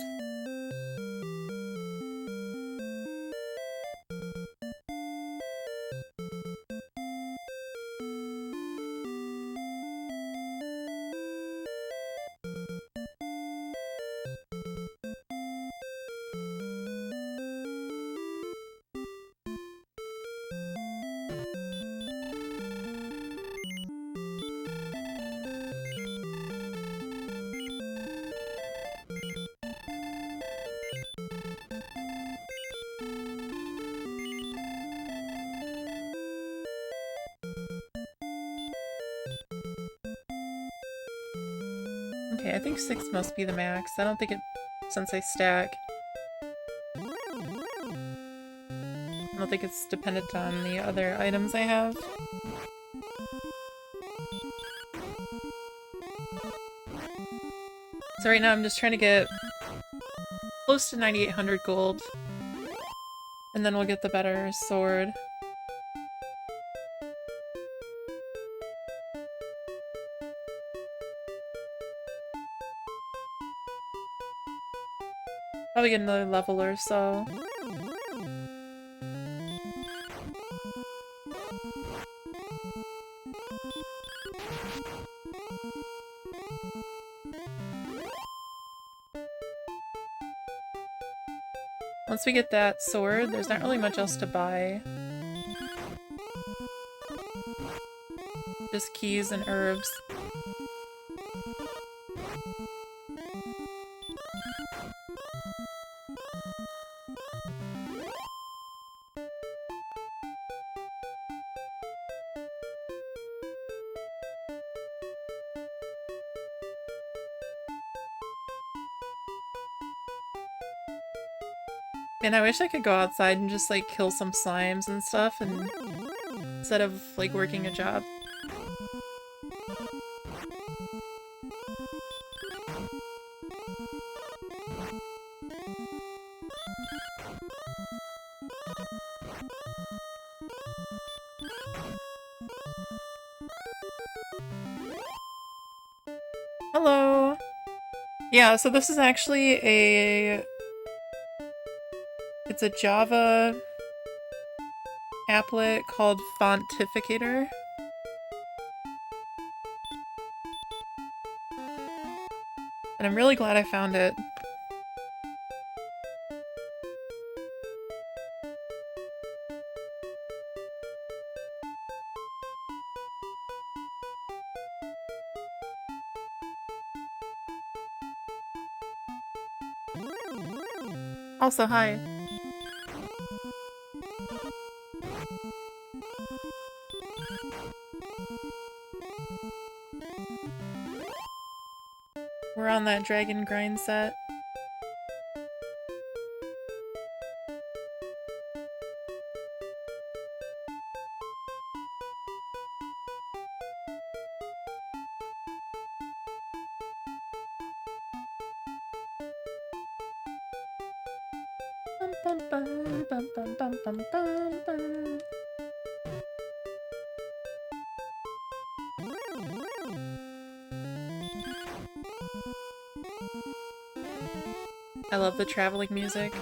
Speaker 1: Okay, I think 6 must be the max. I don't think it... since I stack. I don't think it's dependent on the other items I have. So right now I'm just trying to get close to 9,800 gold. And then we'll get the better sword. Probably get another level or so. Once we get that sword, there's not really much else to buy. Just keys and herbs. And I wish I could go outside and just like kill some slimes and stuff and instead of like working a job. Hello! Yeah, so this is actually it's a Java applet called Fontificator. And I'm really glad I found it. Also, hi. We're on that dragon grind set. Bum, bum, bum, bum, bum, bum, bum, bum. I love the traveling music.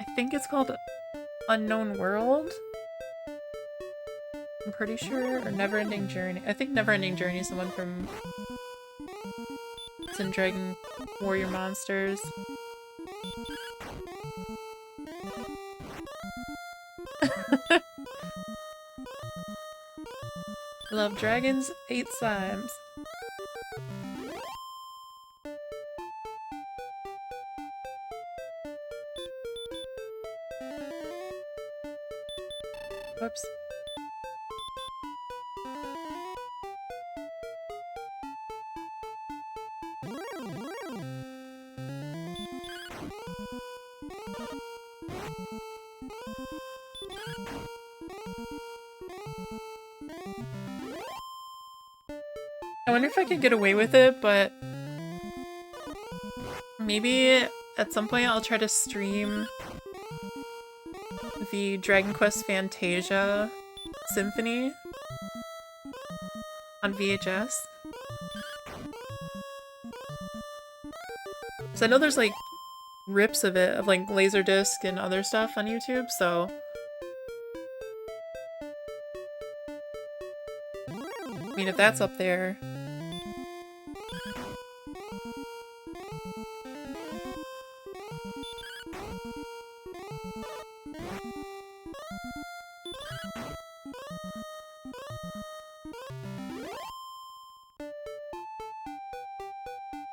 Speaker 1: I think it's called Unknown World? I'm pretty sure, or Never-Ending Journey. I think Never-Ending Journey is the one from... It's in Dragon Warrior Monsters. Love dragons, ate slimes. Whoops. I wonder if I could get away with it, but maybe at some point I'll try to stream the Dragon Quest Fantasia Symphony on VHS. So I know there's like rips of it, of like Laserdisc and other stuff on YouTube, so I mean, if that's up there.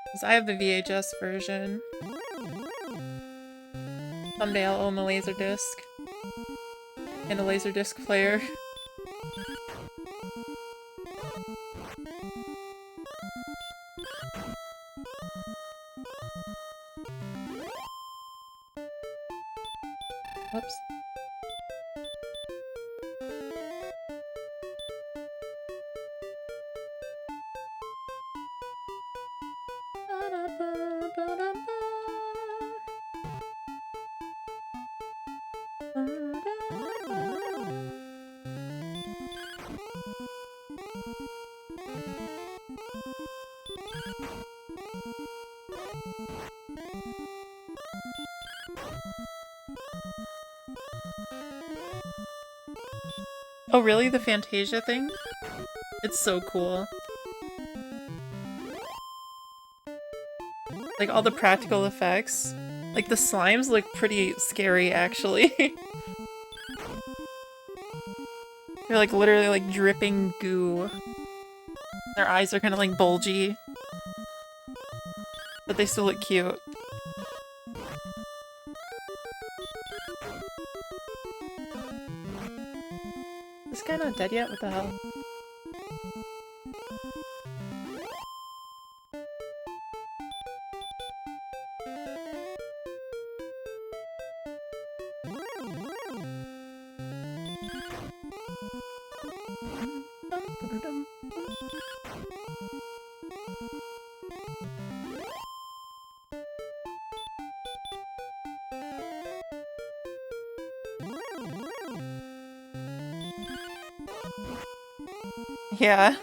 Speaker 1: Because I have the VHS version. Someday I'll own a Laserdisc. And a Laserdisc player. Oops. Oh really? The Fantasia thing? It's so cool. Like all the practical effects. Like the slimes look pretty scary actually. They're like literally like dripping goo. Their eyes are kind of like bulgy. But they still look cute. This guy not dead yet? What the hell? Yeah.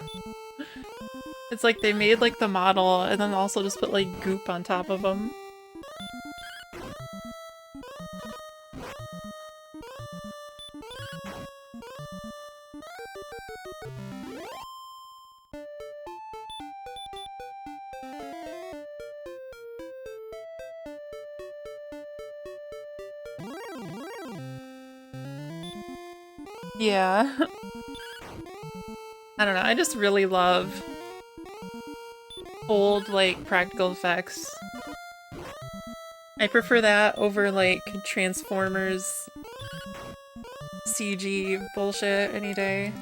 Speaker 1: It's like they made like the model and then also just put like goop on top of them. Yeah. I don't know, I just really love old, like, practical effects. I prefer that over, like, Transformers CG bullshit any day.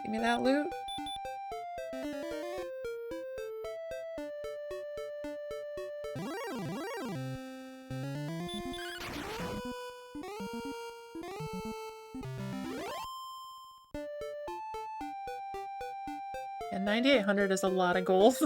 Speaker 1: Give me that loot. And 9,800 is a lot of gold.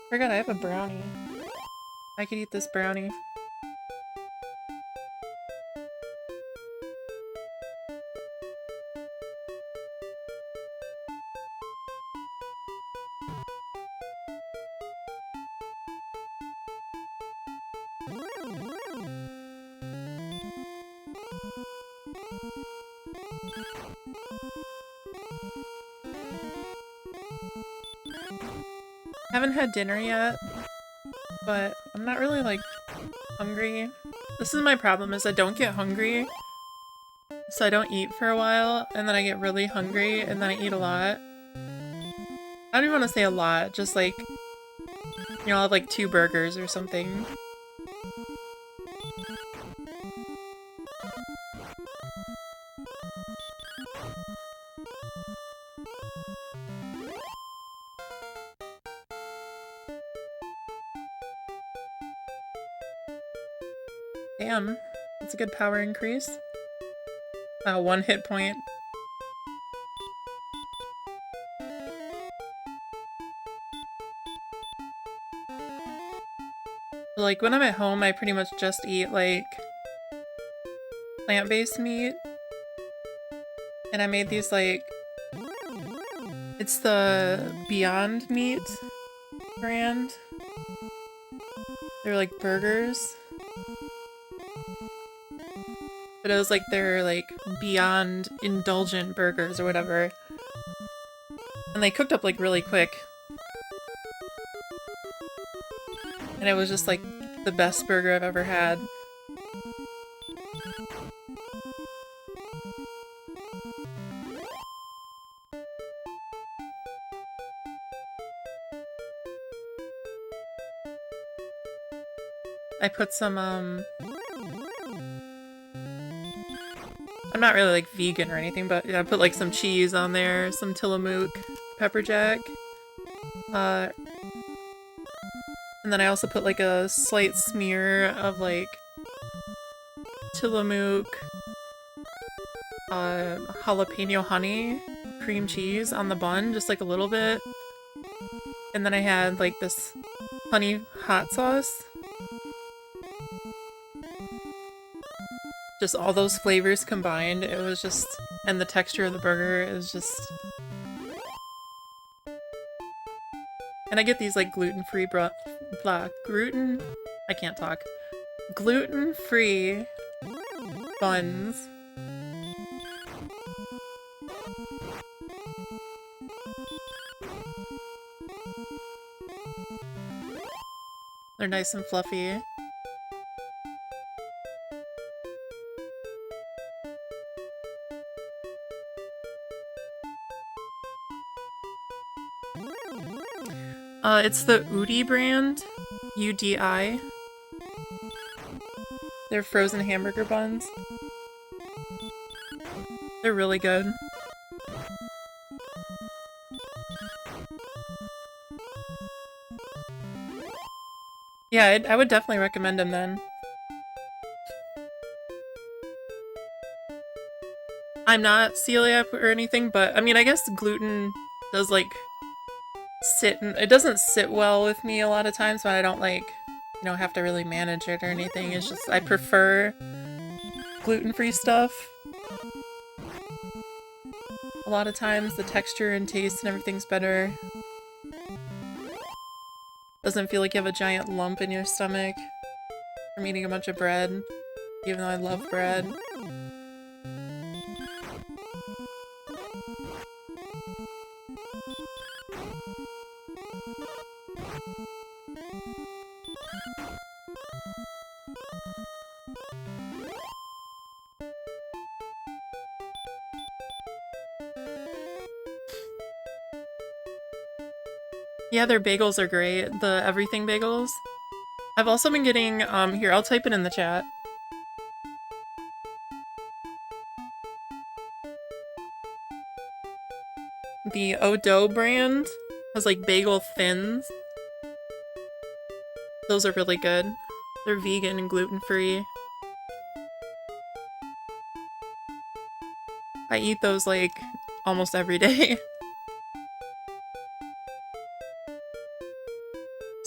Speaker 1: Forgot I have a brownie. I could eat this brownie. Haven't had dinner yet, but I'm not really, like, hungry. This is my problem, is I don't get hungry, so I don't eat for a while, and then I get really hungry, and then I eat a lot. I don't even want to say a lot, just like, you know, I'll have like 2 burgers or something. Damn, that's a good power increase. 1 hit point. Like, when I'm at home, I pretty much just eat, like, plant-based meat. And I made these, like, it's the Beyond Meat brand. They're, like, burgers. But it was, like, they're, like, Beyond Indulgent burgers or whatever. And they cooked up, like, really quick. And it was just, like, the best burger I've ever had. I put some, I'm not really, like, vegan or anything, but yeah, I put, like, some cheese on there, some Tillamook pepper jack. And then I also put, like, a slight smear of, like, Tillamook jalapeno honey cream cheese on the bun, just, like, a little bit. And then I had, like, this honey hot sauce. Just all those flavors combined, it was just... And the texture of the burger is just... And I get these, like, gluten-free I can't talk. Gluten-free buns. They're nice and fluffy. It's the Udi brand. UDI. They're frozen hamburger buns. They're really good. Yeah, I would definitely recommend them then. I'm not celiac or anything, but I mean, I guess gluten does, like, it doesn't sit well with me a lot of times, but I don't, like, you know, have to really manage it or anything. It's just, I prefer gluten-free stuff. A lot of times the texture and taste and everything's better. Doesn't feel like you have a giant lump in your stomach from eating a bunch of bread, even though I love bread. Yeah, their bagels are great. The everything bagels. I've also been getting, here, I'll type it in the chat. The Odo brand has, like, bagel thins. Those are really good. They're vegan and gluten-free. I eat those, like, almost every day.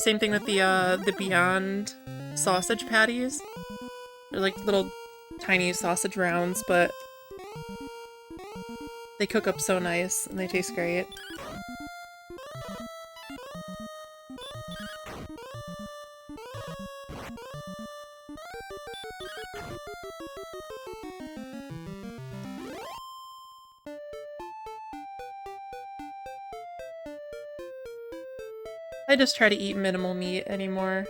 Speaker 1: Same thing with the Beyond sausage patties. They're like little tiny sausage rounds, but they cook up so nice and they taste great. I just try to eat minimal meat anymore.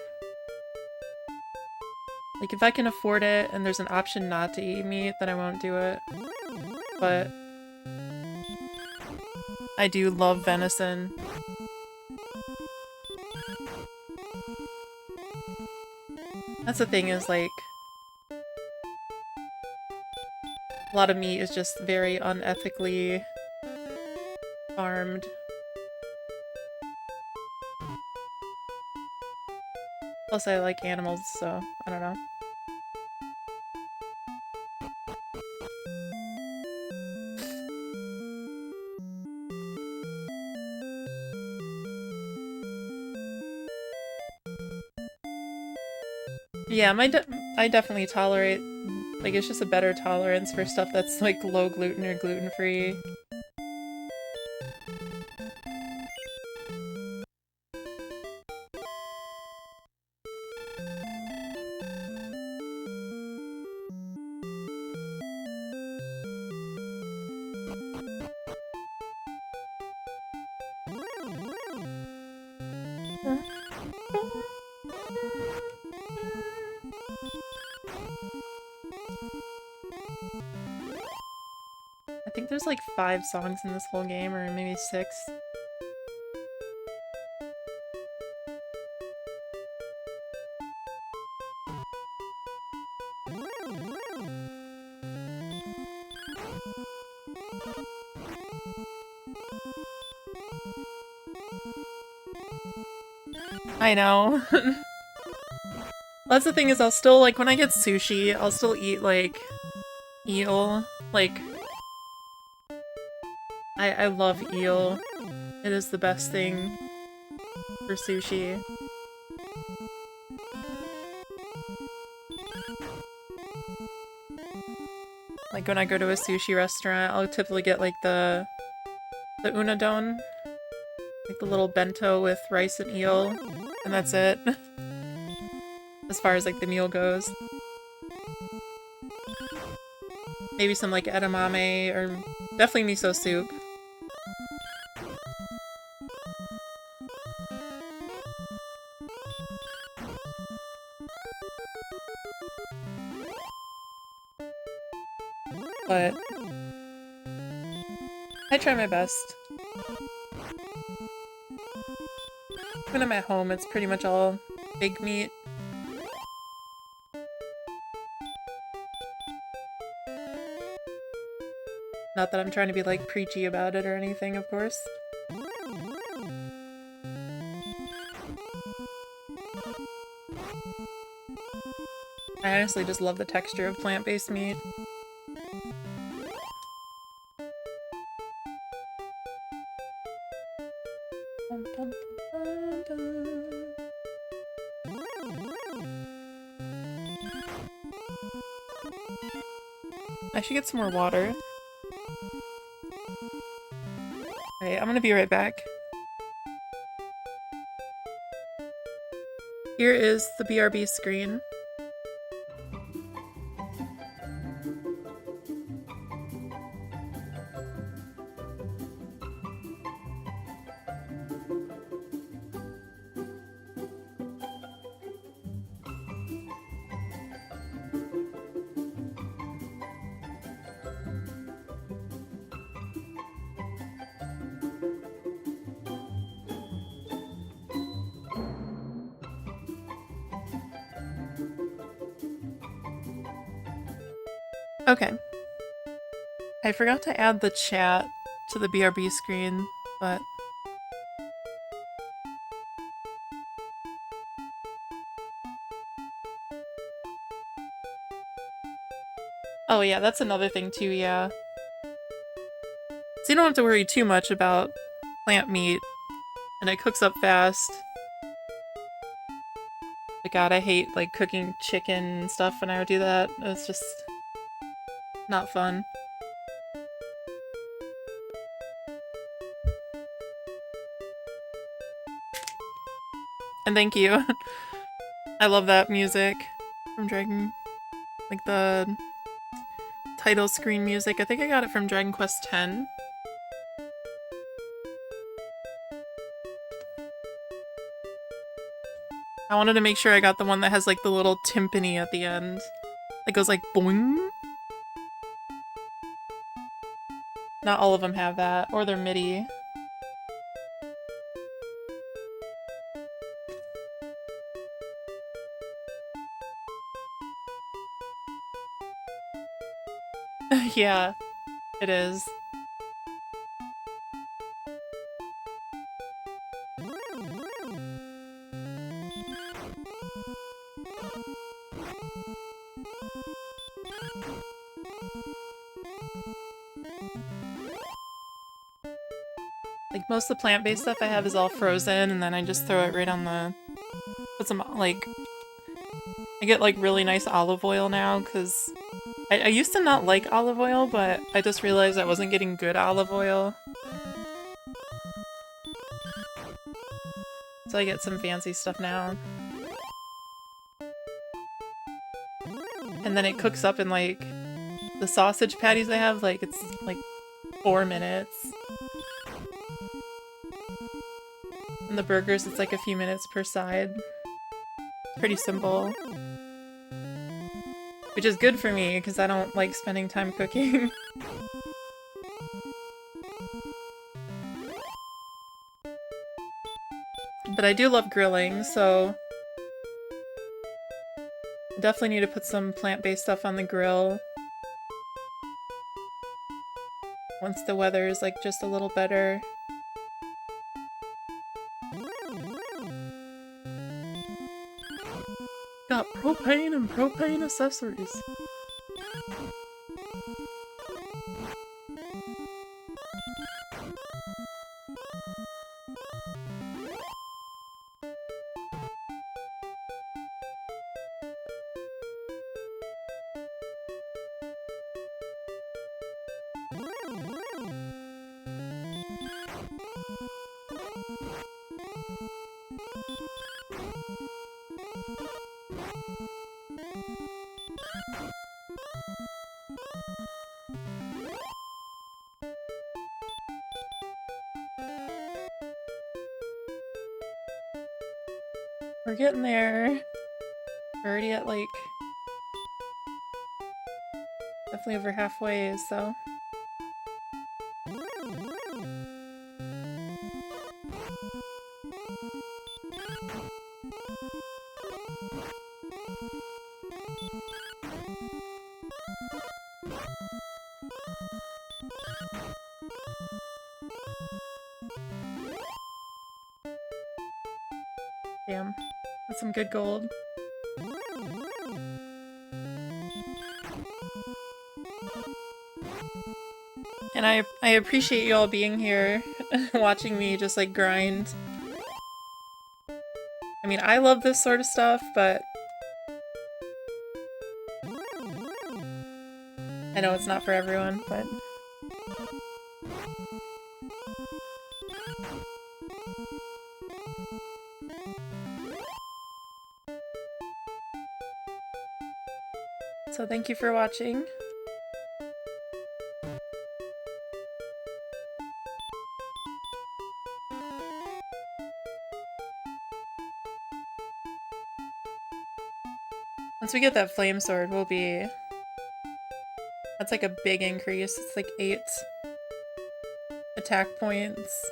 Speaker 1: Like, if I can afford it and there's an option not to eat meat, then I won't do it. But I do love venison. That's the thing is, like, a lot of meat is just very unethically farmed. Plus I like animals, so I don't know. Yeah, I definitely tolerate, like, it's just a better tolerance for stuff that's, like, low gluten or gluten-free. I think there's like 5 songs in this whole game, or maybe 6. I know. That's the thing is I'll still, like, when I get sushi, I'll still eat, like, eel. Like, I love eel. It is the best thing for sushi. Like, when I go to a sushi restaurant, I'll typically get, like, the unadon. Like, the little bento with rice and eel. And that's it. As far as, like, the meal goes. Maybe some, like, edamame, or definitely miso soup. But I try my best. When I'm at home, it's pretty much all big meat. Not that I'm trying to be, like, preachy about it or anything, of course. I honestly just love the texture of plant-based meat. I should get some more water. Alright, I'm gonna be right back. Here is the BRB screen. Okay. I forgot to add the chat to the BRB screen, but... Oh yeah, that's another thing too, yeah. So you don't have to worry too much about plant meat, and it cooks up fast. But god, I hate, like, cooking chicken and stuff when I would do that. It's just... not fun. And thank you. I love that music from Dragon... like, the title screen music. I think I got it from Dragon Quest X. I wanted to make sure I got the one that has like the little timpani at the end. It goes like boing. Not all of them have that, or they're MIDI. Yeah, it is. Like, most of the plant-based stuff I have is all frozen, and then I just throw it right on the... Put some, like... I get, like, really nice olive oil now, because... I used to not like olive oil, but I just realized I wasn't getting good olive oil. So I get some fancy stuff now. And then it cooks up in, like... The sausage patties I have, like, it's, like, 4 minutes. And the burgers, it's like a few minutes per side. Pretty simple. Which is good for me, because I don't like spending time cooking. But I do love grilling, so... Definitely need to put some plant-based stuff on the grill. Once the weather is, like, just a little better. Got propane and propane accessories. We're getting there. We're already at, like, definitely over halfway, so. Damn, that's some good gold. And I appreciate you all being here, watching me just like grind. I mean, I love this sort of stuff, but I know it's not for everyone, but... So thank you for watching. Once we get that flame sword, we'll be... That's like a big increase. It's like 8 attack points.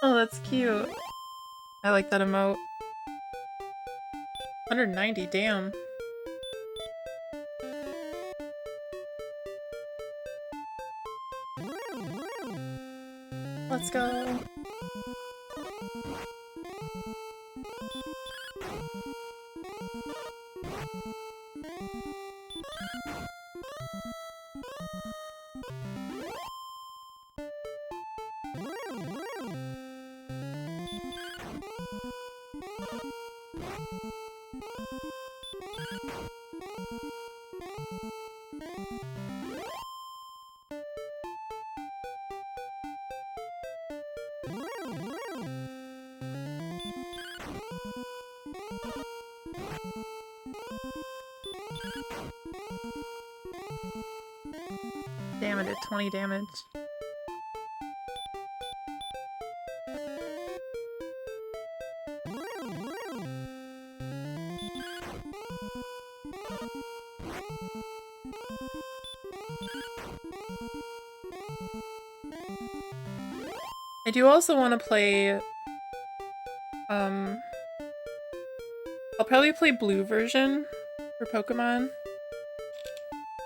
Speaker 1: Oh, that's cute. I like that emote. 190, damn. Let's go. Damn, it did 20 damage. I do also want to play, I'll probably play blue version for Pokemon.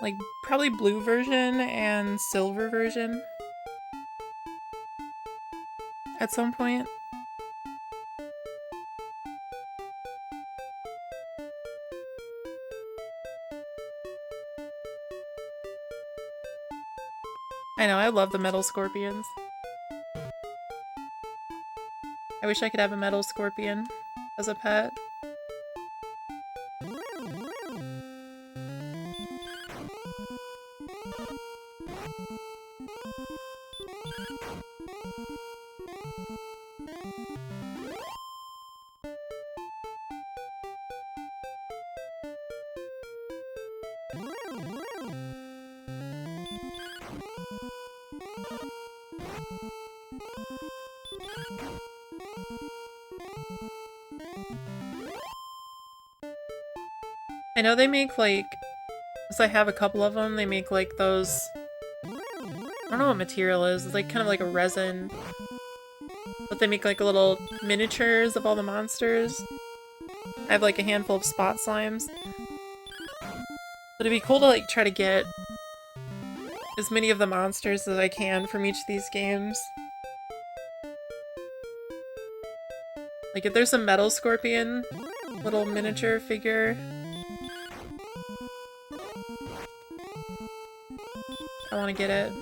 Speaker 1: Like, probably blue version and silver version at some point. I know, I love the metal scorpions. I wish I could have a metal scorpion as a pet. I know they make, like, because I have a couple of them, they make, like, those... I don't know what material it is. It's, like, kind of like a resin. But they make, like, little miniatures of all the monsters. I have, like, a handful of spot slimes. But it'd be cool to, like, try to get as many of the monsters as I can from each of these games. Like, if there's a metal scorpion little miniature figure, I want to get it.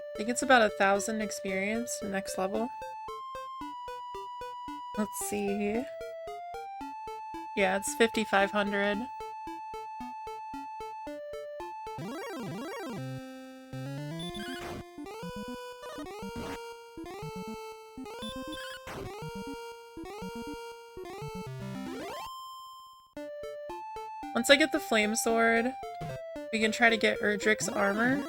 Speaker 1: I think it's about 1,000 experience, the next level. Let's see. Yeah, it's 5,500. Once I get the flame sword, we can try to get Erdrick's armor.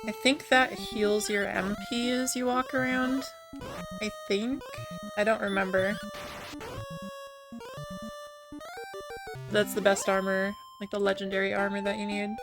Speaker 1: I think that heals your MP as you walk around. I think? I don't remember. That's the best armor, like the legendary armor that you need.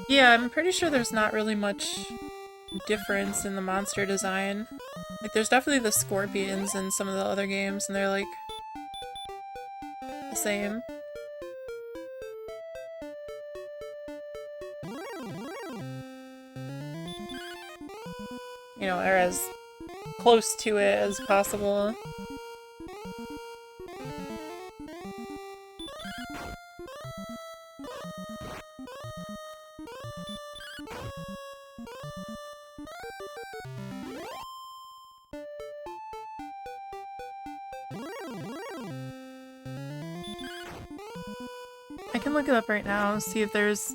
Speaker 1: Yeah, I'm pretty sure there's not really much difference in the monster design. Like, there's definitely the scorpions in some of the other games, and they're, like, the same. You know, or as close to it as possible. I can look it up right now, see if there's,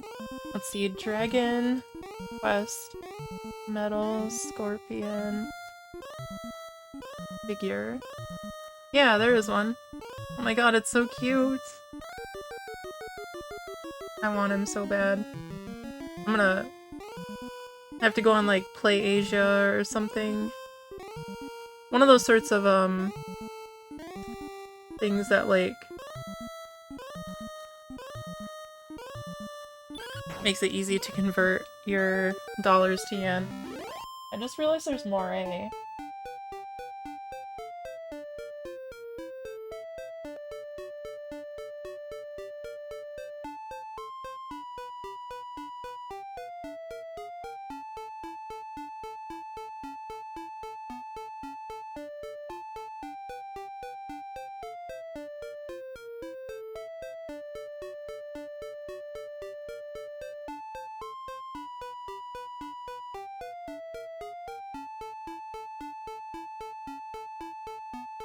Speaker 1: let's see, Dragon Quest, Metal scorpion figure. Yeah, there is one. Oh my god, it's so cute. I want him so bad. I'm gonna have to go on like Play Asia or something. One of those sorts of things that like makes it easy to convert your dollars to yen. I just realized there's more, eh?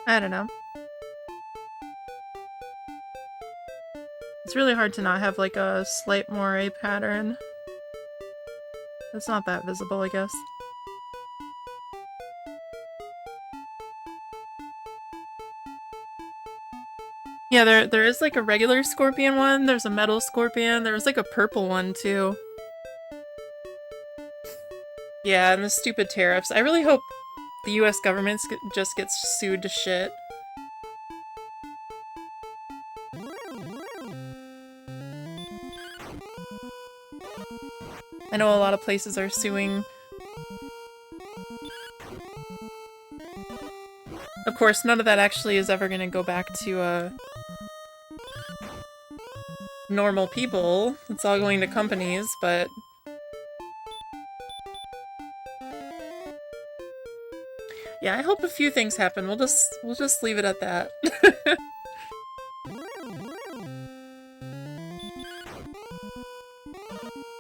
Speaker 1: I don't know. It's really hard to not have like a slight moire pattern. It's not that visible, I guess. Yeah, there is like a regular scorpion one, there's a metal scorpion, there was like a purple one too. Yeah, and the stupid tariffs. I really hope the US government just gets sued to shit. I know a lot of places are suing. Of course, none of that actually is ever gonna go back to, normal people. It's all going to companies, but... yeah, I hope a few things happen. We'll just leave it at that.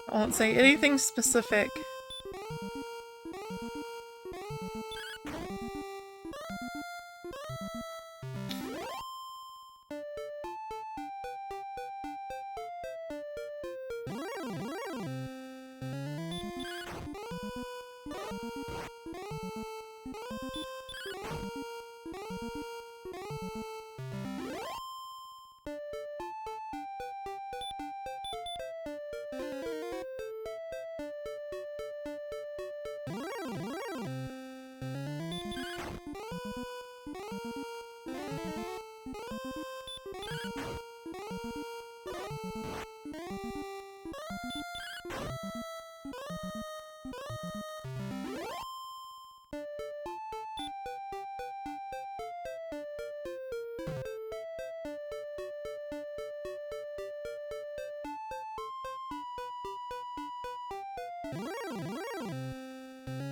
Speaker 1: I won't say anything specific.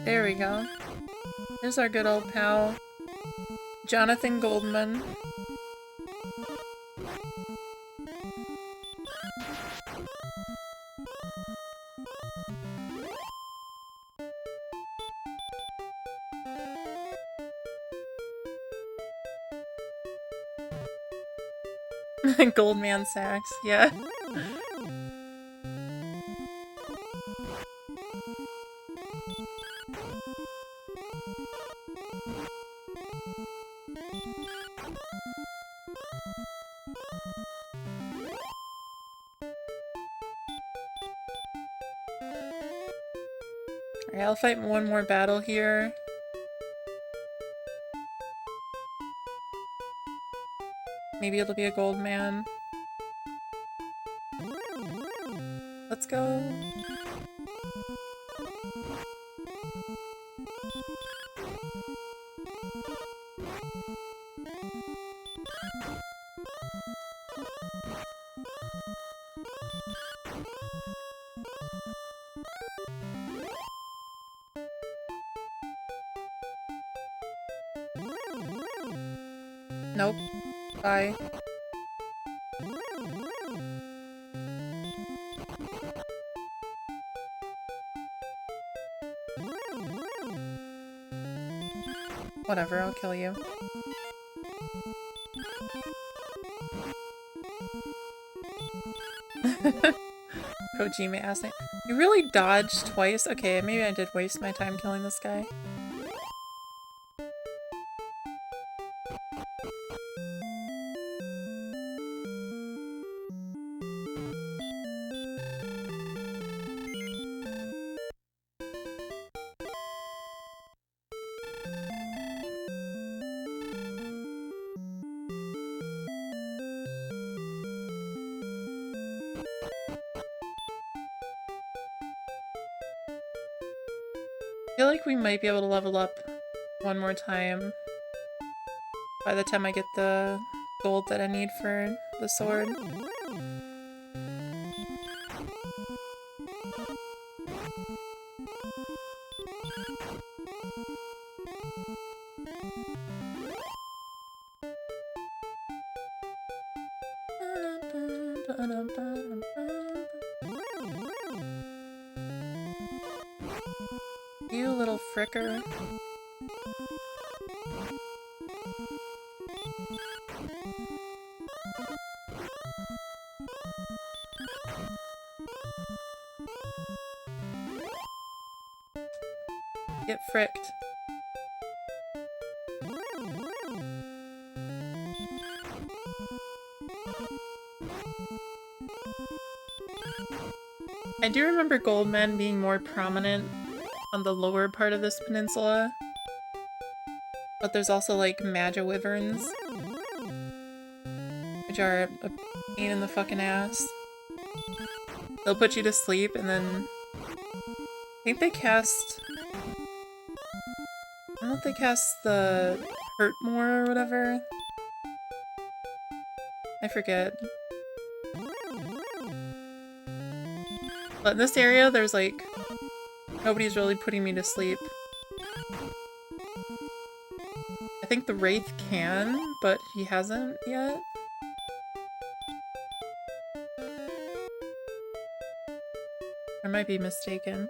Speaker 1: There we go. There's our good old pal, Jonathan Goldman. Goldman Sachs, yeah. Alright, I'll fight one more battle here. Maybe it'll be a gold man. Let's go. Nope. Bye. Whatever, I'll kill you. Kojima ass name. You really dodged twice? Okay, maybe I did waste my time killing this guy. I feel like we might be able to level up one more time by the time I get the gold that I need for the sword. You little fricker. Get fricked. I do remember goldmen being more prominent on the lower part of this peninsula, but there's also like Maja Wyverns, which are a pain in the fucking ass. They'll put you to sleep and then I think they cast, I don't know if they cast the hurt more or whatever. I forget. But in this area, there's like, nobody's really putting me to sleep. I think the Wraith can, but he hasn't yet. I might be mistaken.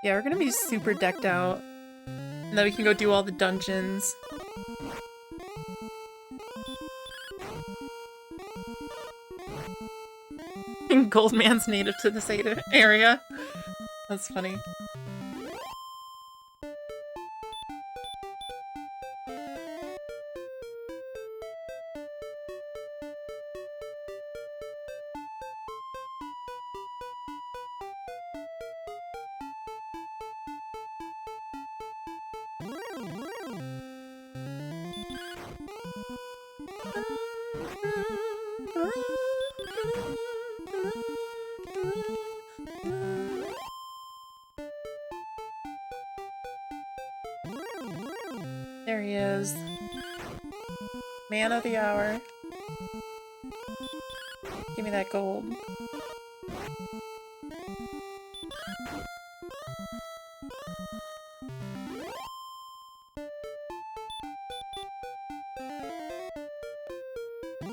Speaker 1: Yeah, we're gonna be super decked out. And then we can go do all the dungeons. Goldman's native to this area. That's funny. There he is. Man of the hour. Give me that gold.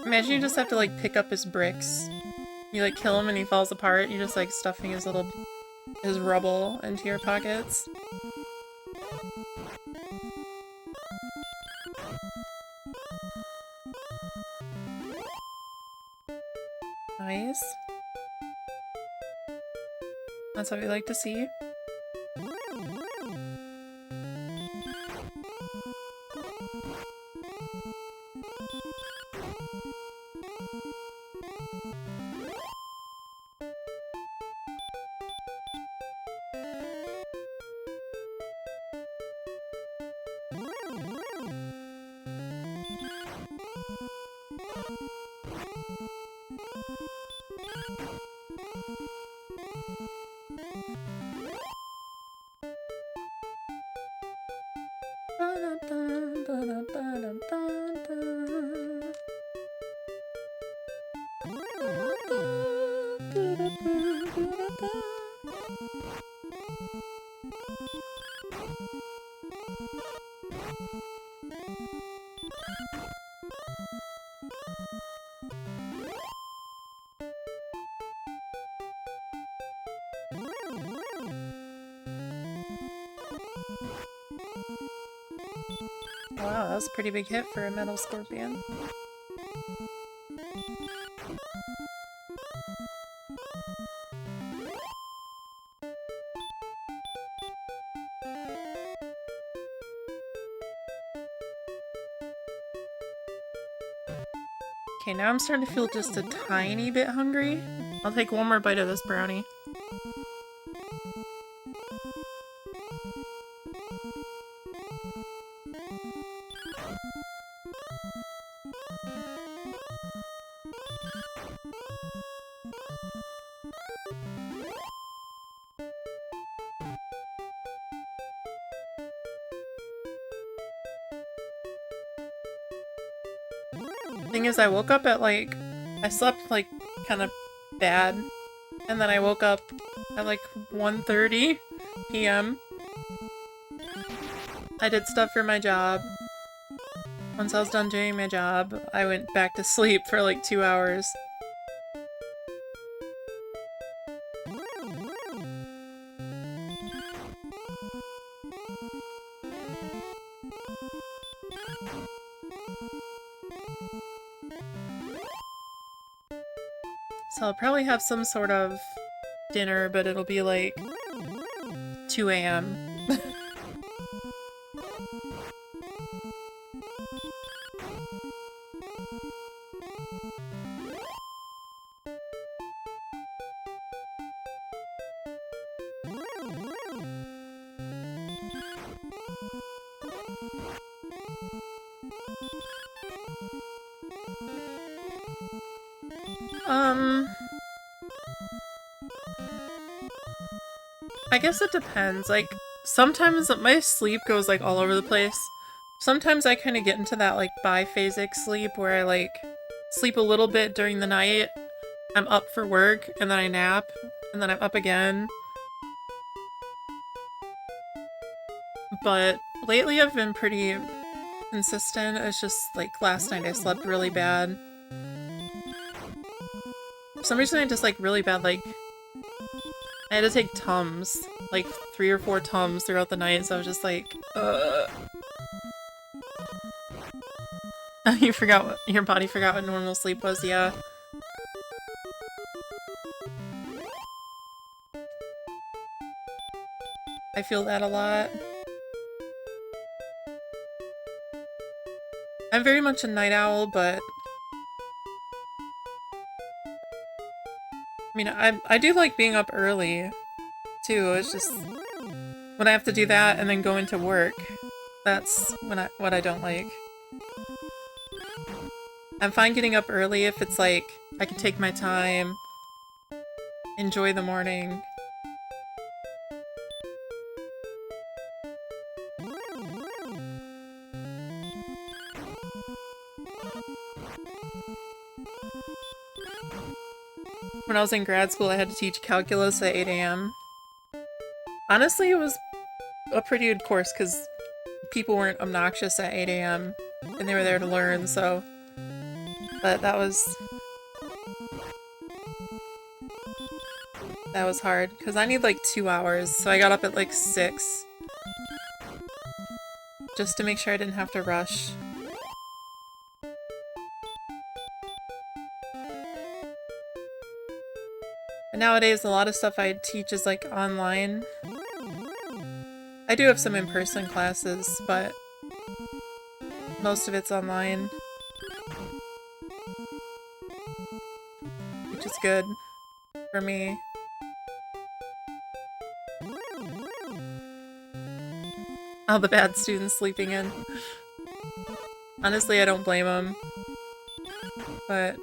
Speaker 1: Imagine you just have to like pick up his bricks. You like kill him and he falls apart, and you're just like stuffing his rubble into your pockets. Nice. That's what we like to see. Wow, that was a pretty big hit for a metal scorpion. Okay, now I'm starting to feel just a tiny bit hungry. I'll take one more bite of this brownie. Thing is, I woke up at like, I slept like kind of bad, and then I woke up at like 1:30 p.m. I did stuff for my job. Once I was done doing my job, I went back to sleep for like 2 hours. So I'll probably have some sort of dinner, but it'll be like 2 a.m. I guess it depends. Like, sometimes my sleep goes like all over the place. Sometimes I kind of get into that like biphasic sleep where I like sleep a little bit during the night, I'm up for work, and then I nap, and then I'm up again. But lately I've been pretty consistent. It's just like last night I slept really bad. For some reason I just like really bad, like I had to take Tums, like 3 or 4 Tums throughout the night, so I was just like, You forgot what- your body forgot what normal sleep was, yeah. I feel that a lot. I'm very much a night owl, but I mean, I do like being up early, too. It's just when I have to do that and then go into work, that's what I don't like. I'm fine getting up early if it's like, I can take my time, enjoy the morning. When I was in grad school, I had to teach calculus at 8 a.m. Honestly, it was a pretty good course because people weren't obnoxious at 8 a.m. and they were there to learn, so... But that was hard, because I need like 2 hours, so I got up at like 6. Just to make sure I didn't have to rush. But nowadays, a lot of stuff I teach is like online. I do have some in-person classes, but most of it's online. Which is good for me. All the bad students sleeping in. Honestly, I don't blame them. But...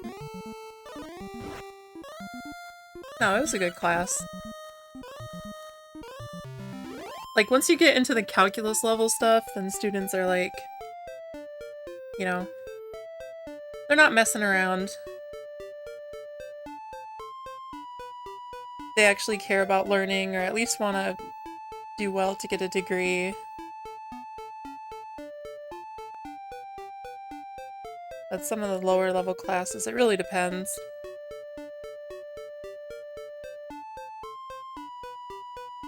Speaker 1: no, it was a good class. Like, once you get into the calculus level stuff, then students are like... you know... they're not messing around. They actually care about learning, or at least want to do well to get a degree. But some of the lower level classes, it really depends.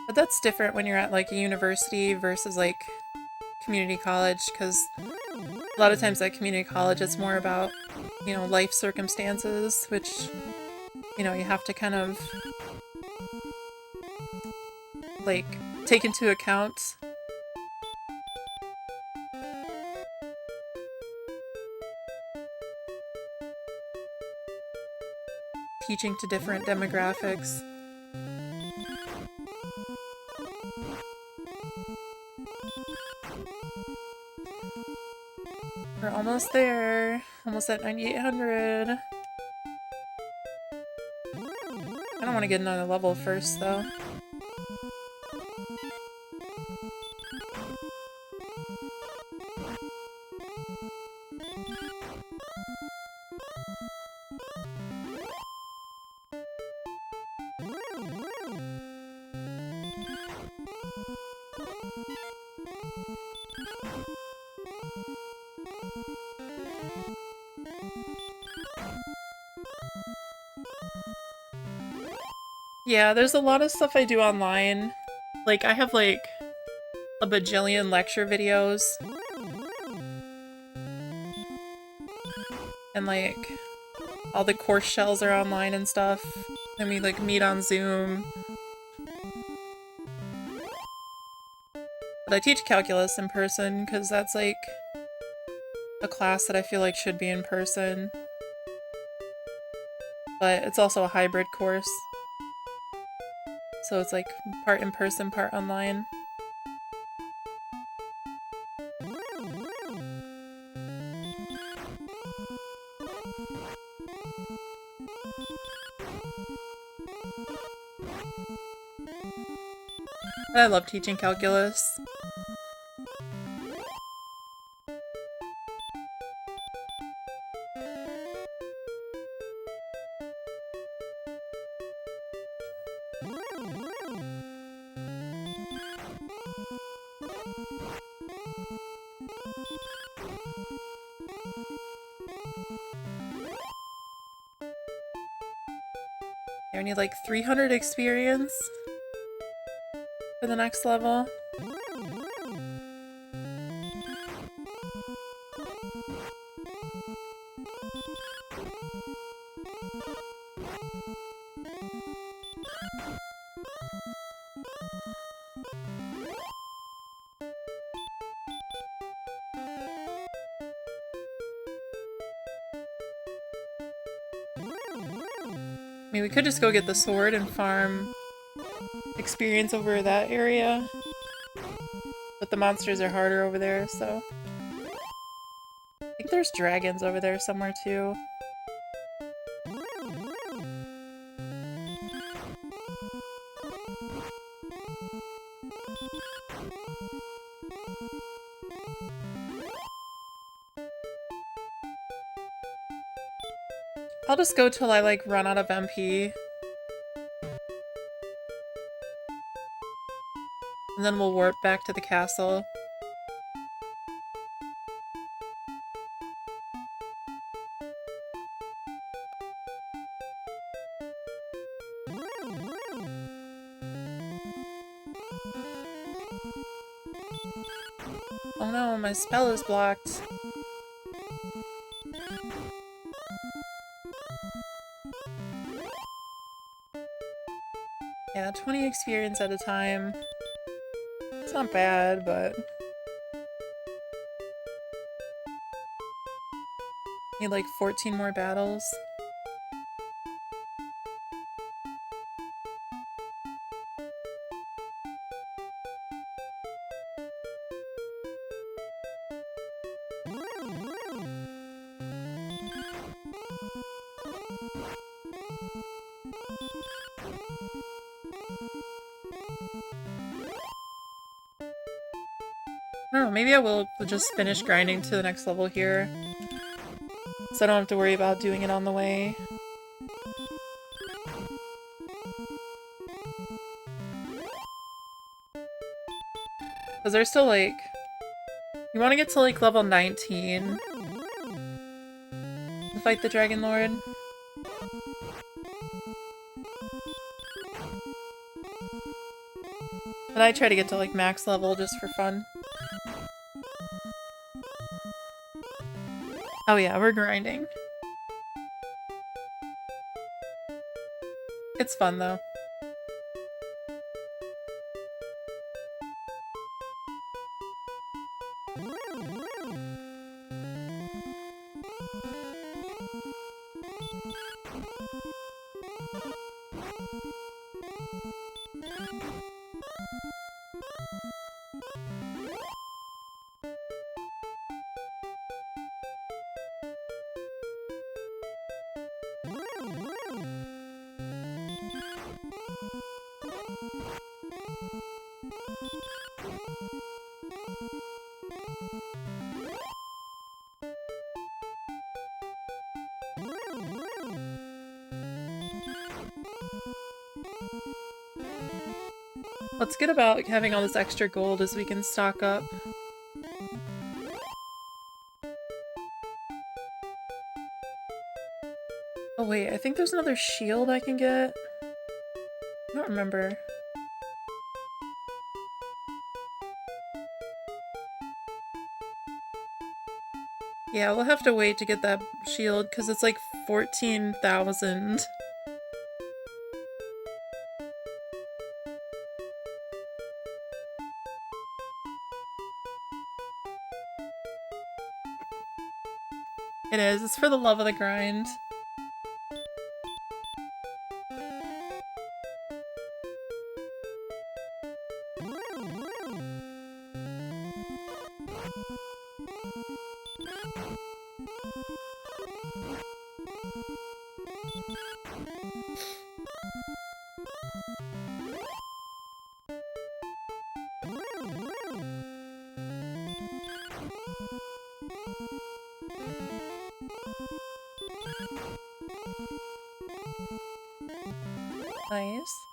Speaker 1: But that's different when you're at like a university versus like community college, because A lot of times at community college it's more about, you know, life circumstances, which, you know, you have to kind of, like, take into account. Teaching to different demographics. We're almost there. Almost at 9,800. I don't want to get another level first, though. Yeah, there's a lot of stuff I do online. Like, I have, like, a bajillion lecture videos. And, like, all the course shells are online and stuff. And we, like, meet on Zoom. But I teach calculus in person, because that's, like, a class that I feel like should be in person. But it's also a hybrid course. So it's like part in person, part online. I love teaching calculus. I need like 300 experience for the next level. I mean, we could just go get the sword and farm experience over that area. But the monsters are harder over there, so... I think there's dragons over there somewhere, too. I'll just go till I, like, run out of MP. And then we'll warp back to the castle. Oh no, my spell is blocked. Yeah, 20 experience at a time. It's not bad, but... Need like 14 more battles. I don't know, maybe I will just finish grinding to the next level here. So I don't have to worry about doing it on the way. Because there's still like... You want to get to like level 19 to fight the Dragon Lord. And I try to get to like max level just for fun. Oh yeah, we're grinding. It's fun though. What's good about having all this extra gold is we can stock up. Oh wait, I think there's another shield I can get. I don't remember. Yeah, we'll have to wait to get that shield because it's like 14,000. It is. It's for the love of the grind. Nice.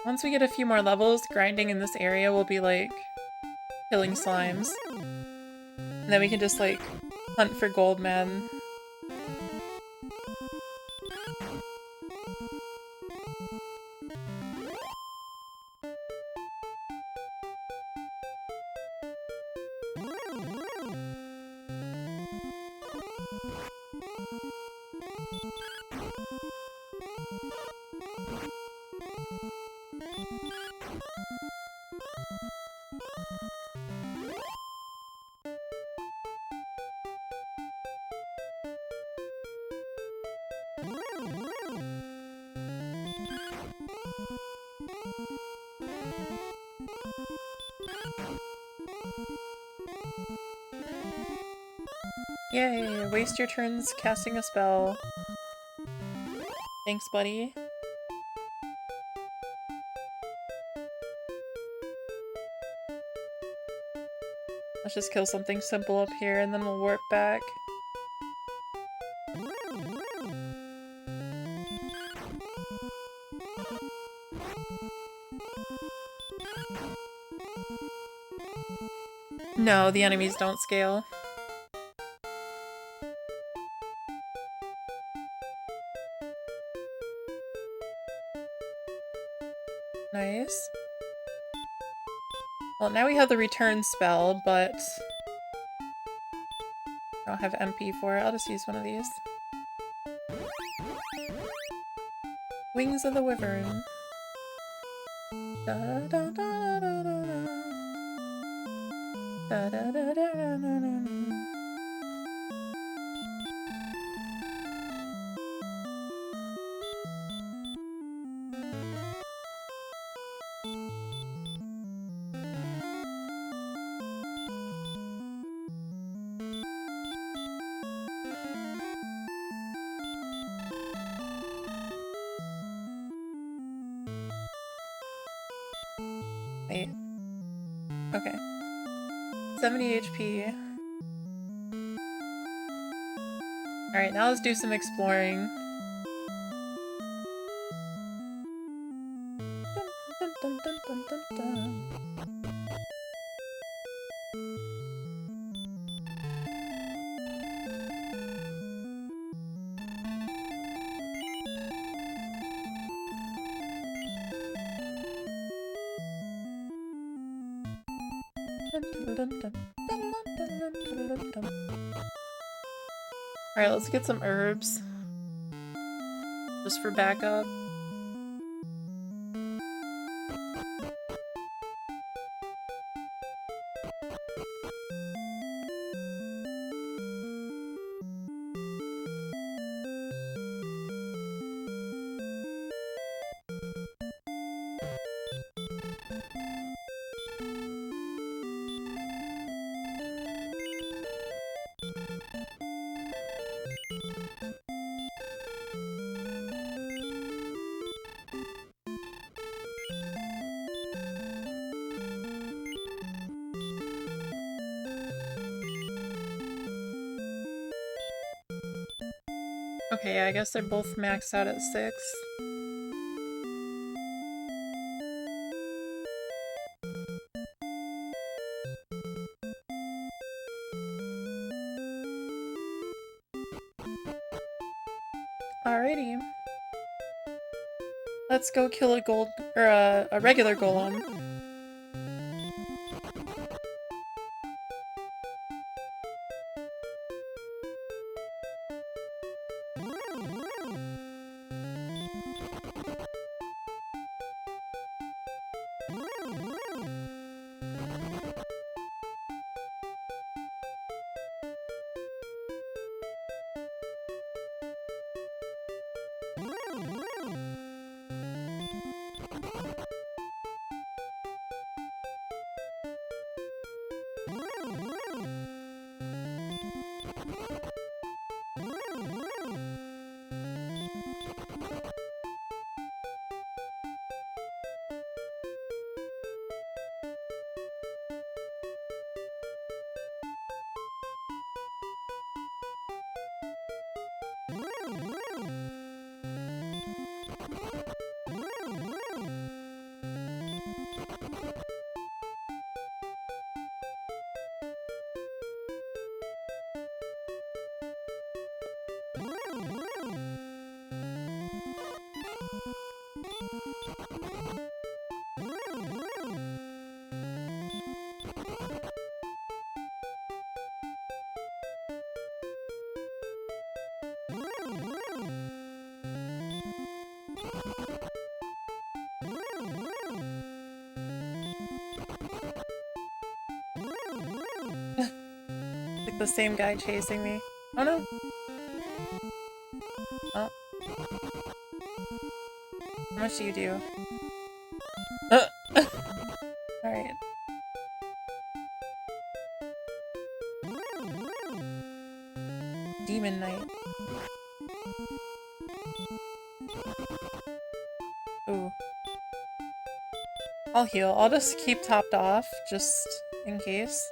Speaker 1: Once we get a few more levels, grinding in this area will be like killing slimes. And then we can just like hunt for gold men. Yay! Waste your turns casting a spell. Thanks, buddy. Let's just kill something simple up here and then we'll warp back. No, the enemies don't scale. Nice. Well, now we have the return spell, but I don't have MP for it. I'll just use one of these. Wings of the Wyvern. Da da da da da da da da da da da da. Wait. Okay. 70 HP. Alright, now let's do some exploring. Dun, dun, dun, dun, dun, dun. Alright, let's get some herbs. Just for backup. Okay, yeah, I guess they're both maxed out at 6. Alrighty. Let's go kill a gold, or a regular golem. Like the same guy chasing me. Oh no! Oh. How much do you do? Alright. Demon Knight. Ooh. I'll heal. I'll just keep topped off, just in case.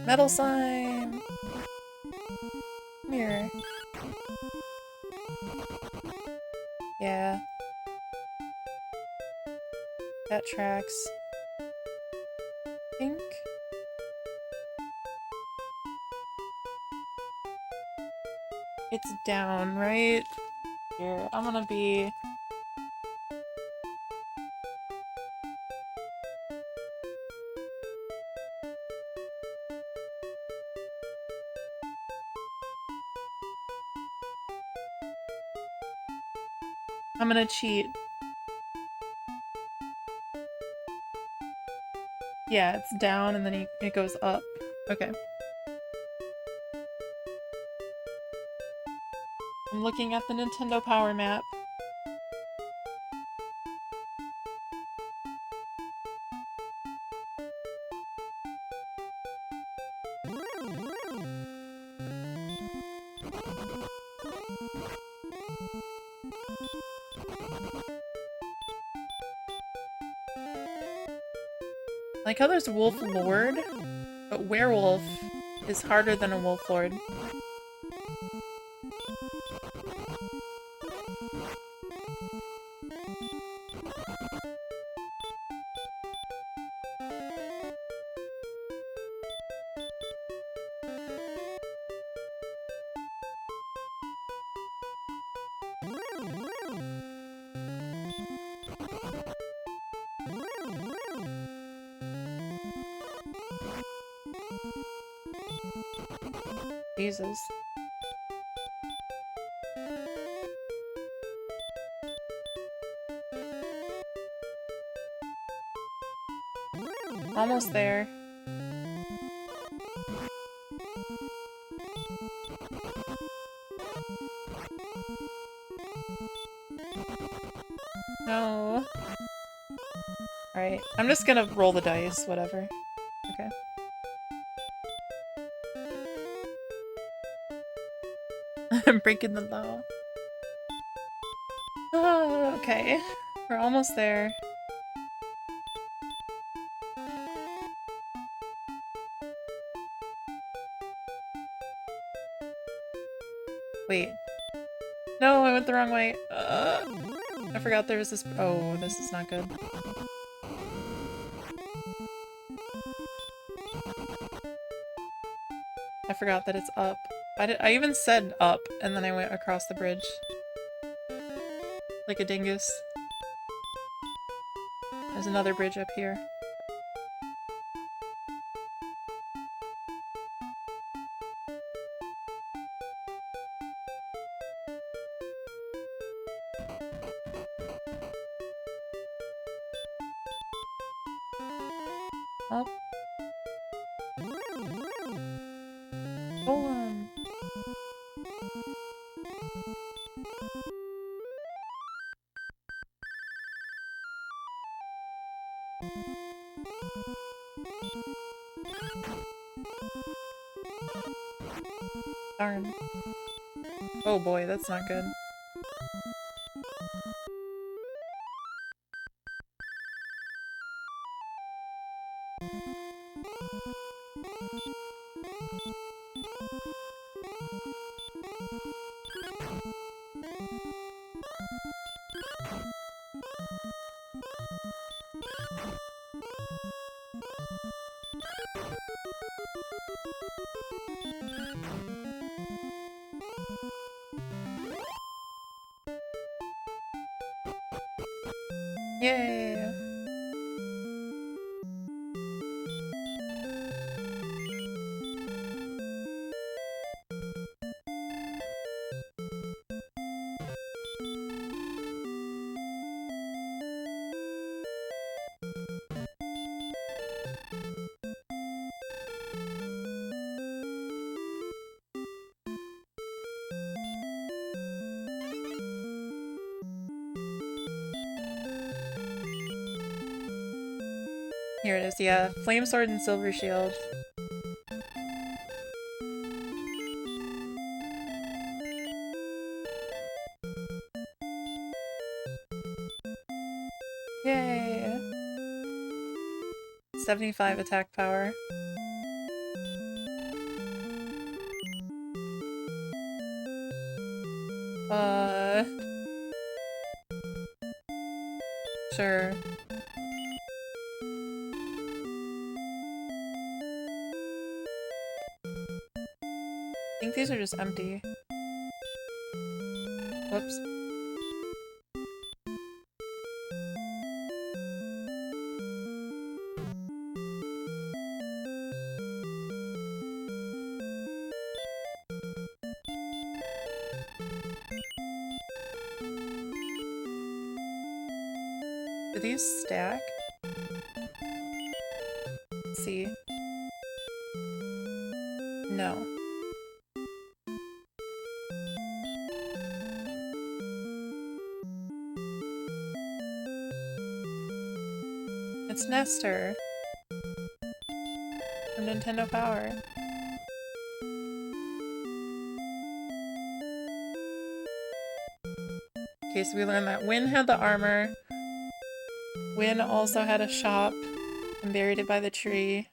Speaker 1: Metal slime! Come here. Yeah. That tracks. Pink. It's down, right? Here, I'm gonna be... I'm gonna cheat. Yeah, it's down and then it goes up. Okay. I'm looking at the Nintendo Power Map. Like how there's Wolf Lord, but Werewolf is harder than a Wolf Lord. Jesus. Almost there. No. Alright, I'm just gonna roll the dice, whatever. Okay. I'm breaking the law. Oh, okay. We're almost there. Wait. No, I went the wrong way. I forgot there was this- oh, this is not good. I forgot that it's up. I even said up, and then I went across the bridge. Like a dingus. There's another bridge up here. Up. Hold on. Darn. Oh boy, that's not good. Yay! Here it is, yeah. Flame Sword and Silver Shield. Yay! 75 attack power. Sure. I think these are just empty. Whoops. Do these stack? Let's see. No. It's Nestor from Nintendo Power. Okay, so we learned that Wynn had the armor. Wynn also had a shop and buried it by the tree.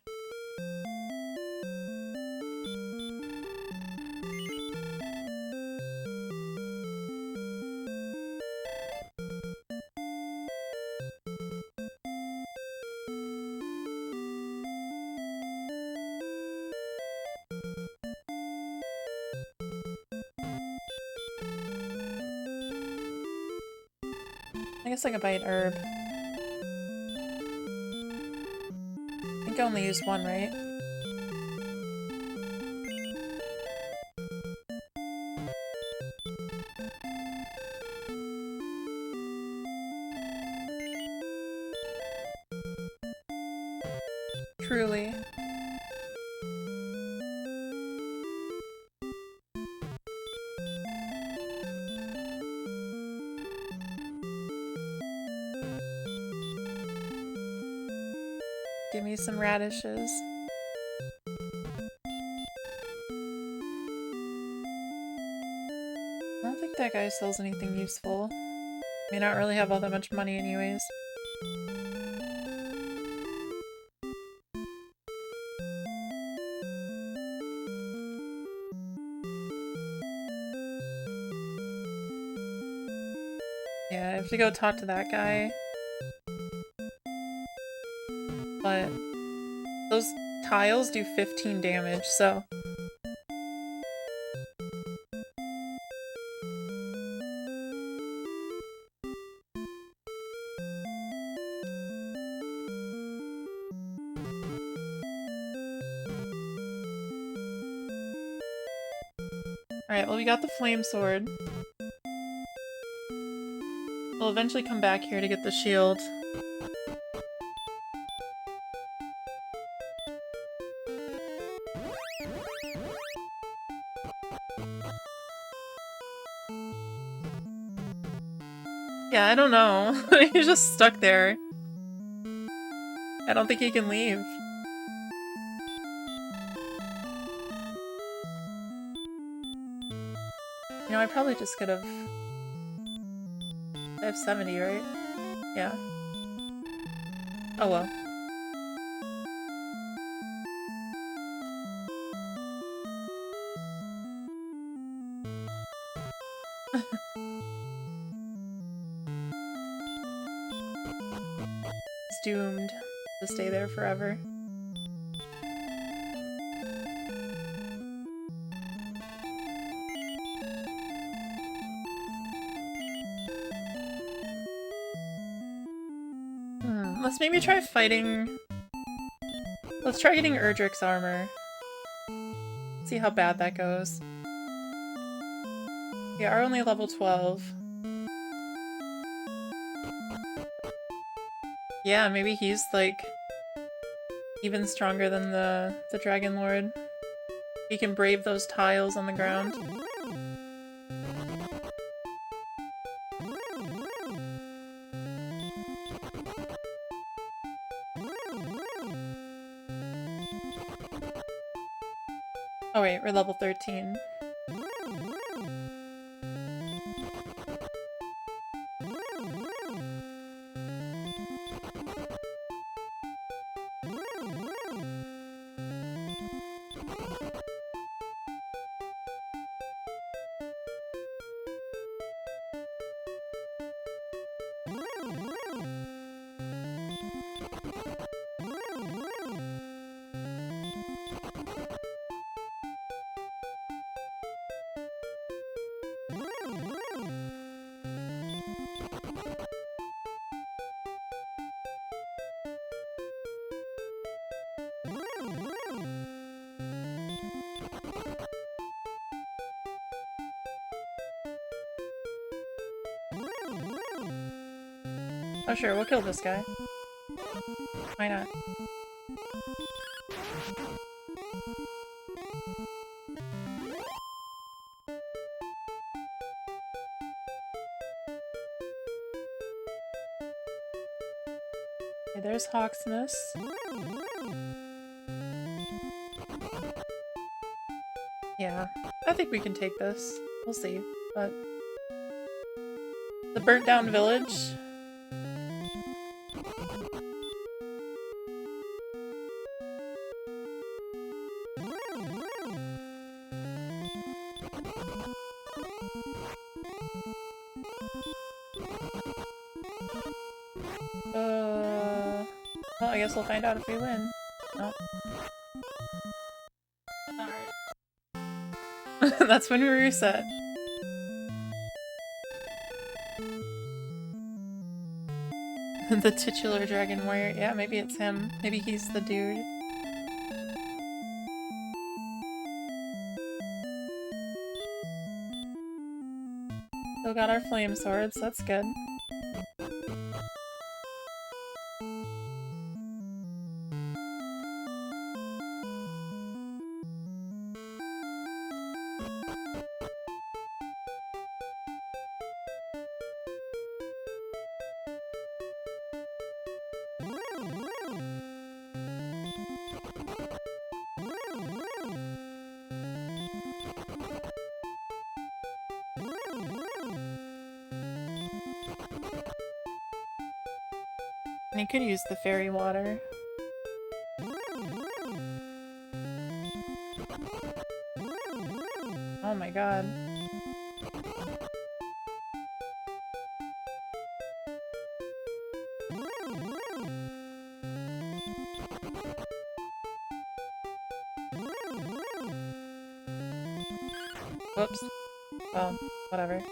Speaker 1: I guess I could buy an herb. I think I only used one, right? Truly. Give me some radishes. I don't think that guy sells anything useful. May not really have all that much money anyways. Yeah, I have to go talk to that guy. But those tiles do 15 damage, so... Alright, well we got the flame sword. We'll eventually come back here to get the shield. Yeah, I don't know. He's just stuck there. I don't think he can leave. You know, I probably just could have... I have 70, right? Yeah. Oh well. It's doomed to stay there forever. Let's maybe try fighting... Let's try getting Erdrick's armor. See how bad that goes. We are only level 12. Yeah, maybe he's like even stronger than the Dragon Lord. He can brave those tiles on the ground. Oh wait, we're level 13. Oh sure, we'll kill this guy. Why not? Okay, there's Hawksness. Yeah, I think we can take this. We'll see, but... The burnt down village? Well, I guess we'll find out if we win. Oh. Alright. That's when we reset. The titular dragon warrior. Yeah, maybe it's him. Maybe he's the dude. Still got our flame swords, that's good. And you could use the fairy water. Oh my god. Whoops. Oh, whatever.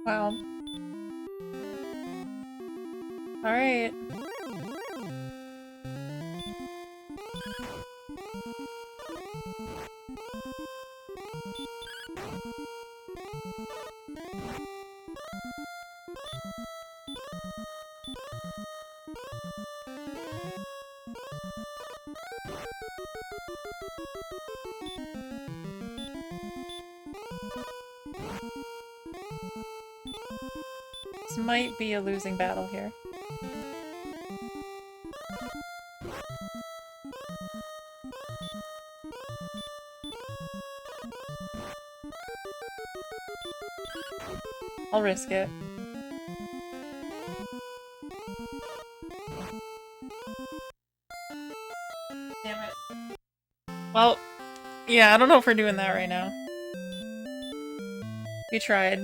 Speaker 1: Wow. Alright. This might be a losing battle here. I'll risk it. Damn it. Well, yeah, I don't know if we're doing that right now. We tried.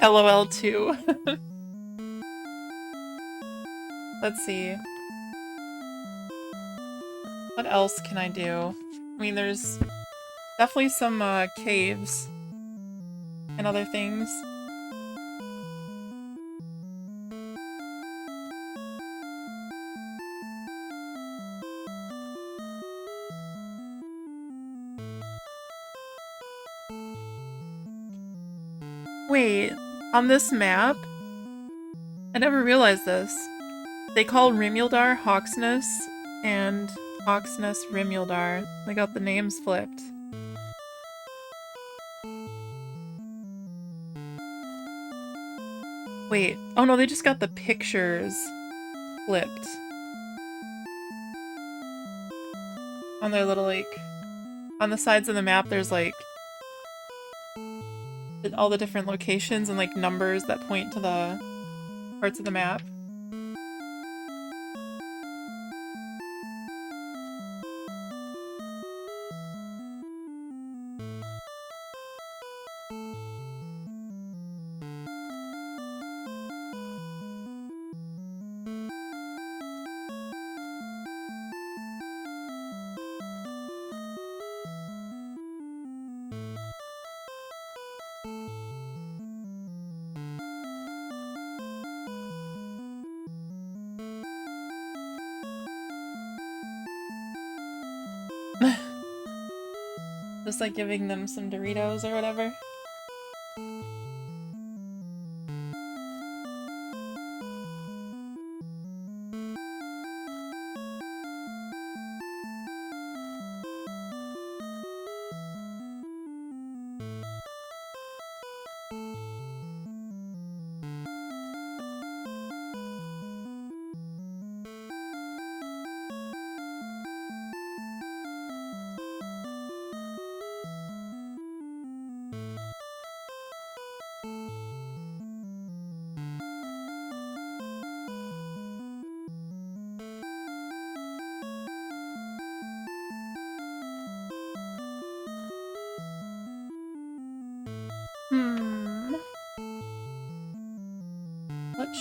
Speaker 1: LOL 2. Let's see. What else can I do? I mean, there's definitely some caves and other things. Wait, on this map? I never realized this. They call Rimuldar Hawksness and Hawksness Rimuldar. They got the names flipped. Wait, oh no, they just got the pictures flipped. On their little, like, on the sides of the map there's like all the different locations and like numbers that point to the parts of the map. Just like giving them some Doritos or whatever.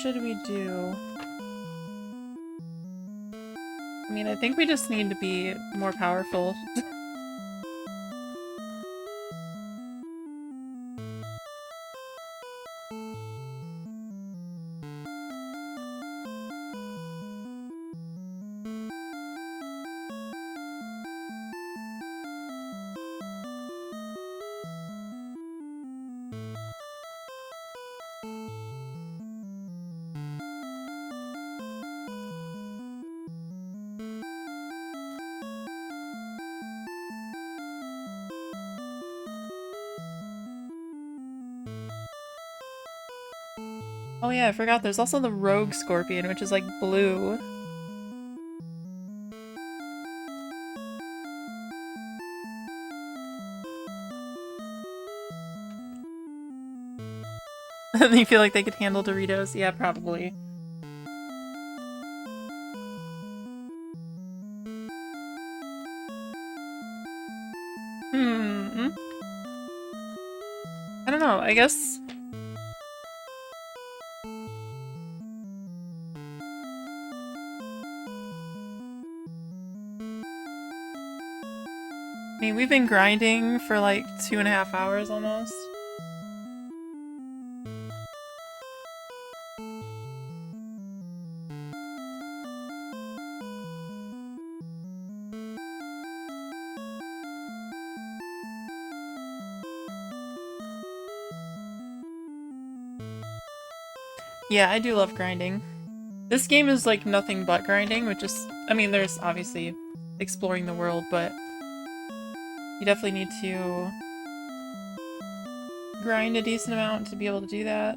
Speaker 1: should we do? I mean, I think we just need to be more powerful. Oh yeah, I forgot there's also the rogue scorpion, which is like blue. You feel like they could handle Doritos? Yeah, probably. I don't know, I guess... I mean, we've been grinding for like 2.5 hours almost. Yeah, I do love grinding. This game is like nothing but grinding, which is... I mean, there's obviously exploring the world, but you definitely need to grind a decent amount to be able to do that.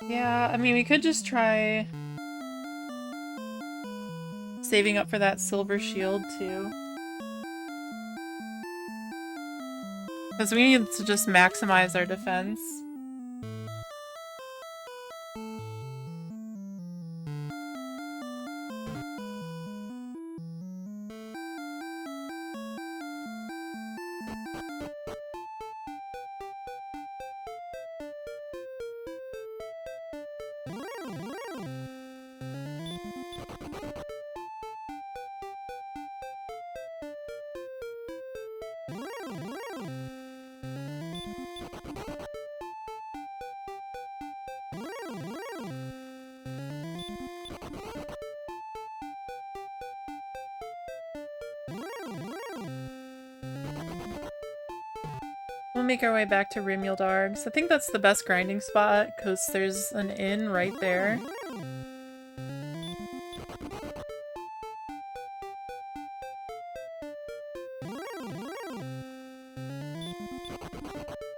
Speaker 1: Yeah, I mean, we could just try saving up for that silver shield, too. Because we need to just maximize our defense. We'll make our way back to Rimuldargs. I think that's the best grinding spot, because there's an inn right there.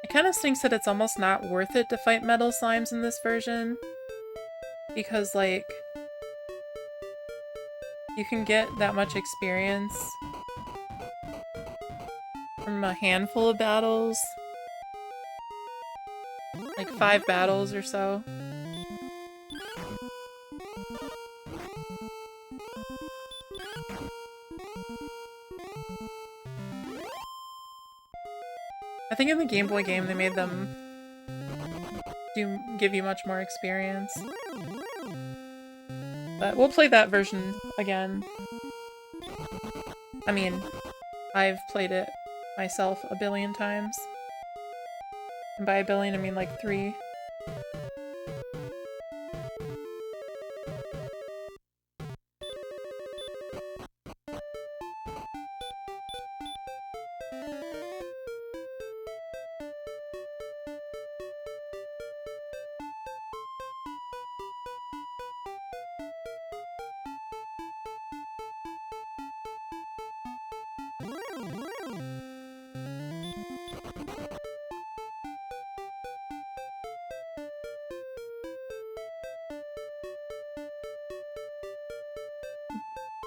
Speaker 1: It kind of stinks that it's almost not worth it to fight metal slimes in this version. Because, like, you can get that much experience from a handful of battles. Like 5 battles or so. I think in the Game Boy game they made them give you much more experience. But we'll play that version again. I mean, I've played it myself a billion times. And by a billion, I mean like 3.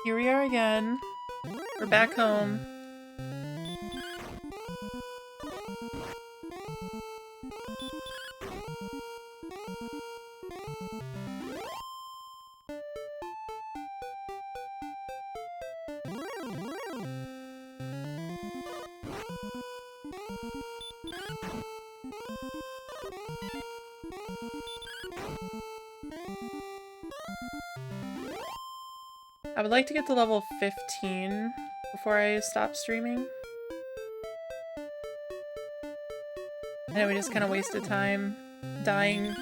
Speaker 1: Here we are again. We're back home. I would like to get to level 15 before I stop streaming. I know we just kind of wasted time dying.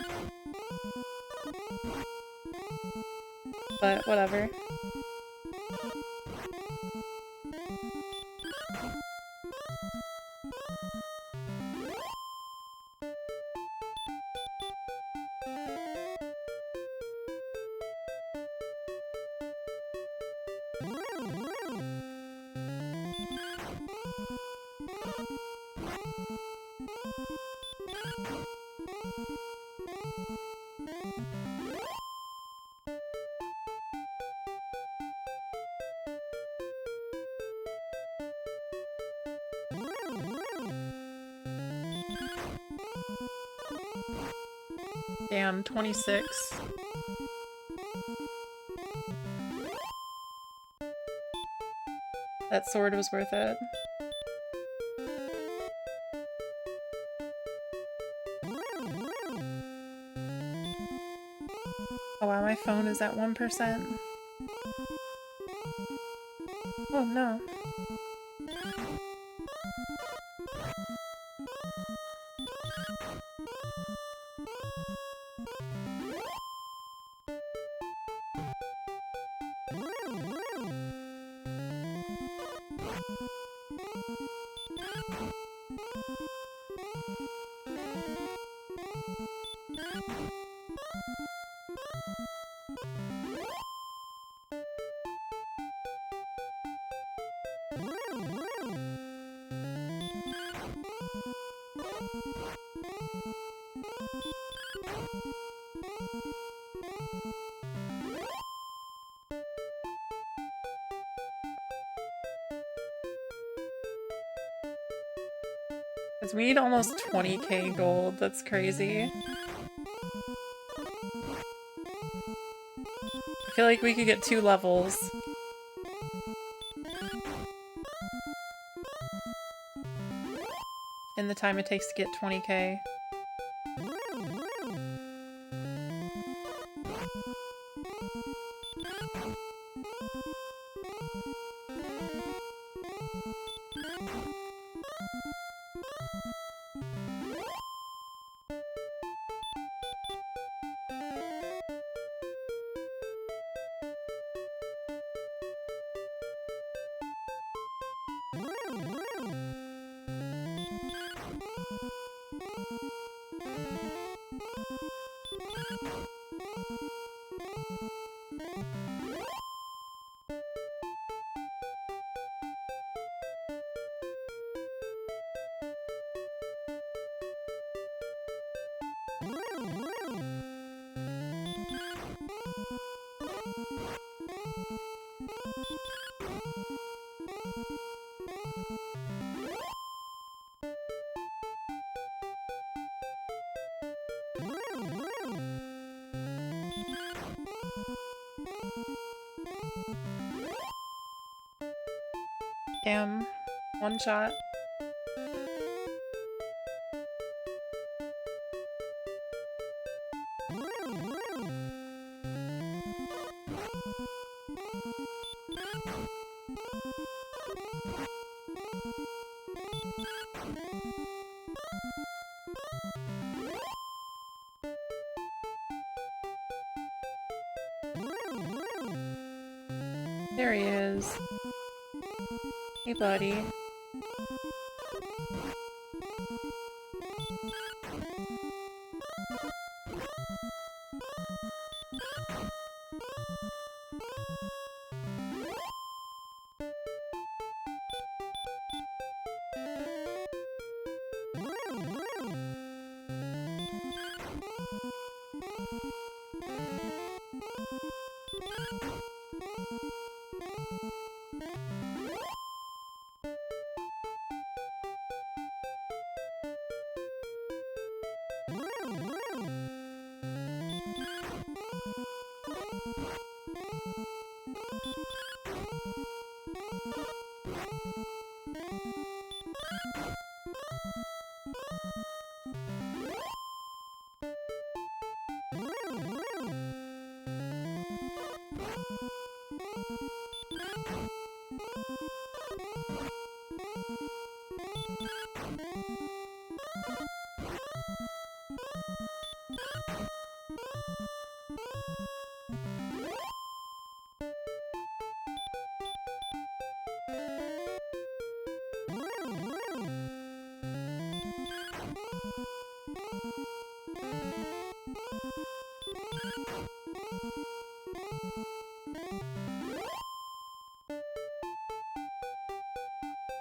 Speaker 1: But whatever. Damn, 26. That sword was worth it. Oh wow, my phone is at 1%. Oh no. Because we need almost 20k gold, that's crazy. I feel like we could get 2 levels. In the time it takes to get 20k. Damn. One shot. There he is. Hey, buddy.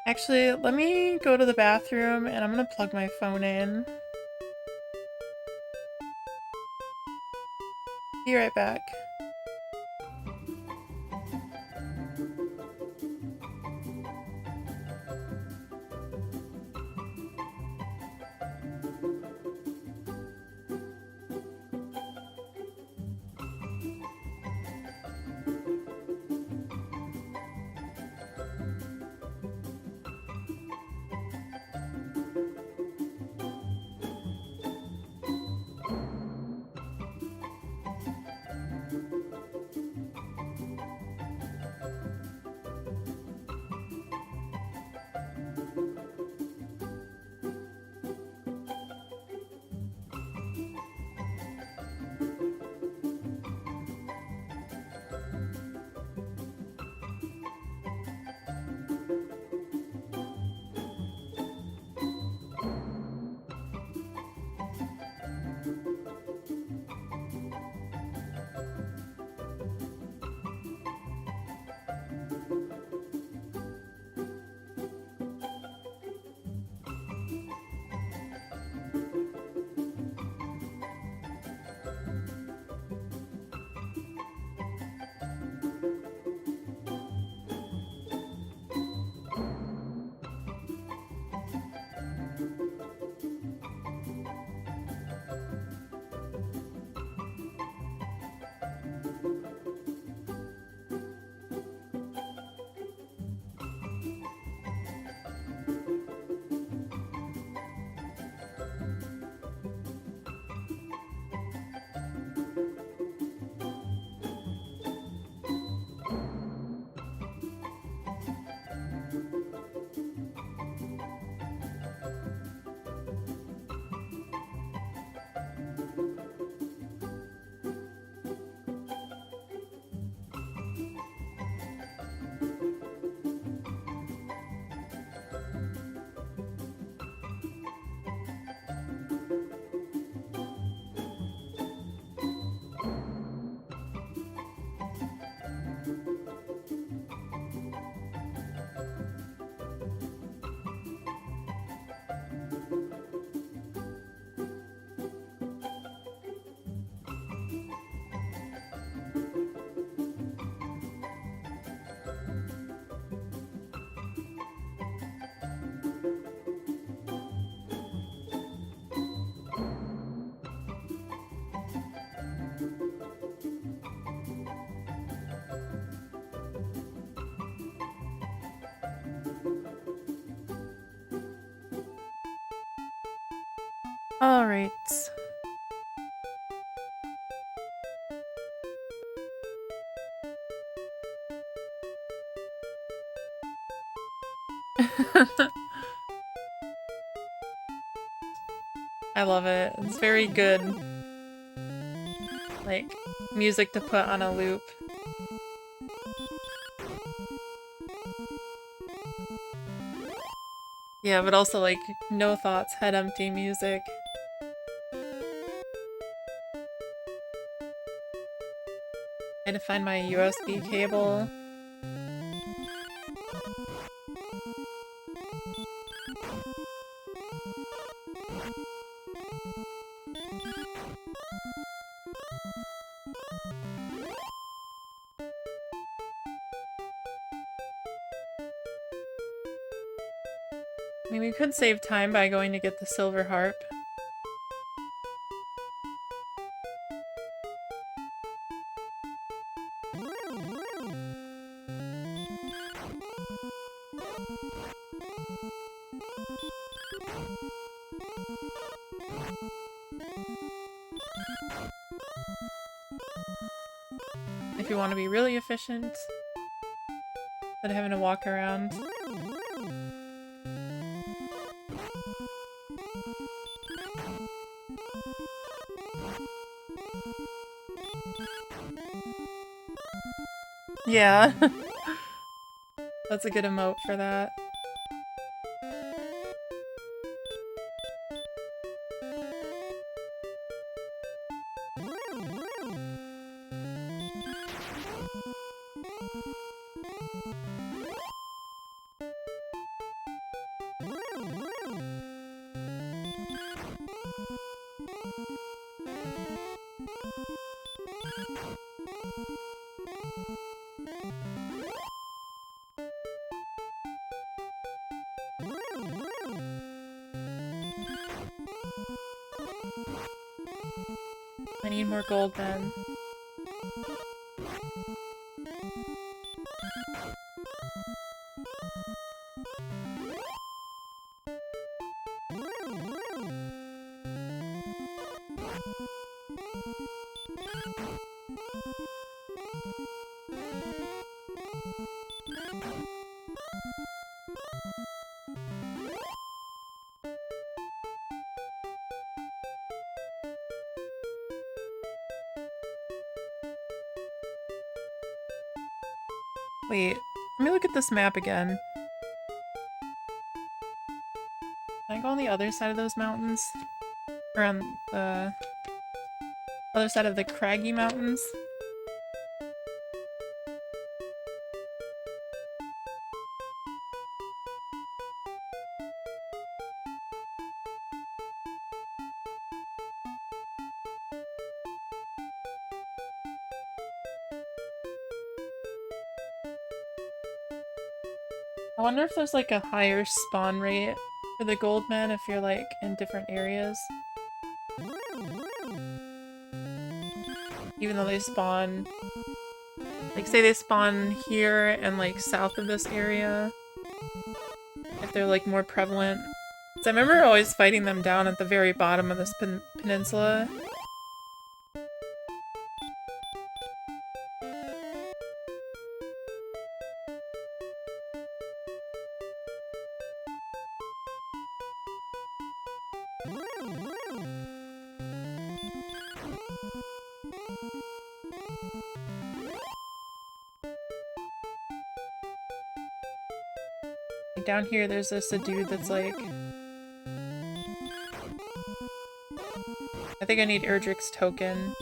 Speaker 1: Actually, let me go to the bathroom and I'm gonna plug my phone in. Be right back. All right. I love it. It's very good. Like, music to put on a loop. Yeah, but also like, no thoughts, head empty music. I had to find my USB cable. I mean, we could save time by going to get the silver harp. If you want to be really efficient, instead of having to walk around. Yeah. That's a good emote for that. I need more gold then. Wait, let me look at this map again. Can I go on the other side of those mountains? Or on the other side of the craggy mountains? I wonder if there's like a higher spawn rate for the gold men if you're like in different areas. Even though they spawn, like say they spawn here and like south of this area, if they're like more prevalent. So I remember always fighting them down at the very bottom of this peninsula. Down here there's this a dude that's like... I think I need Erdrick's token.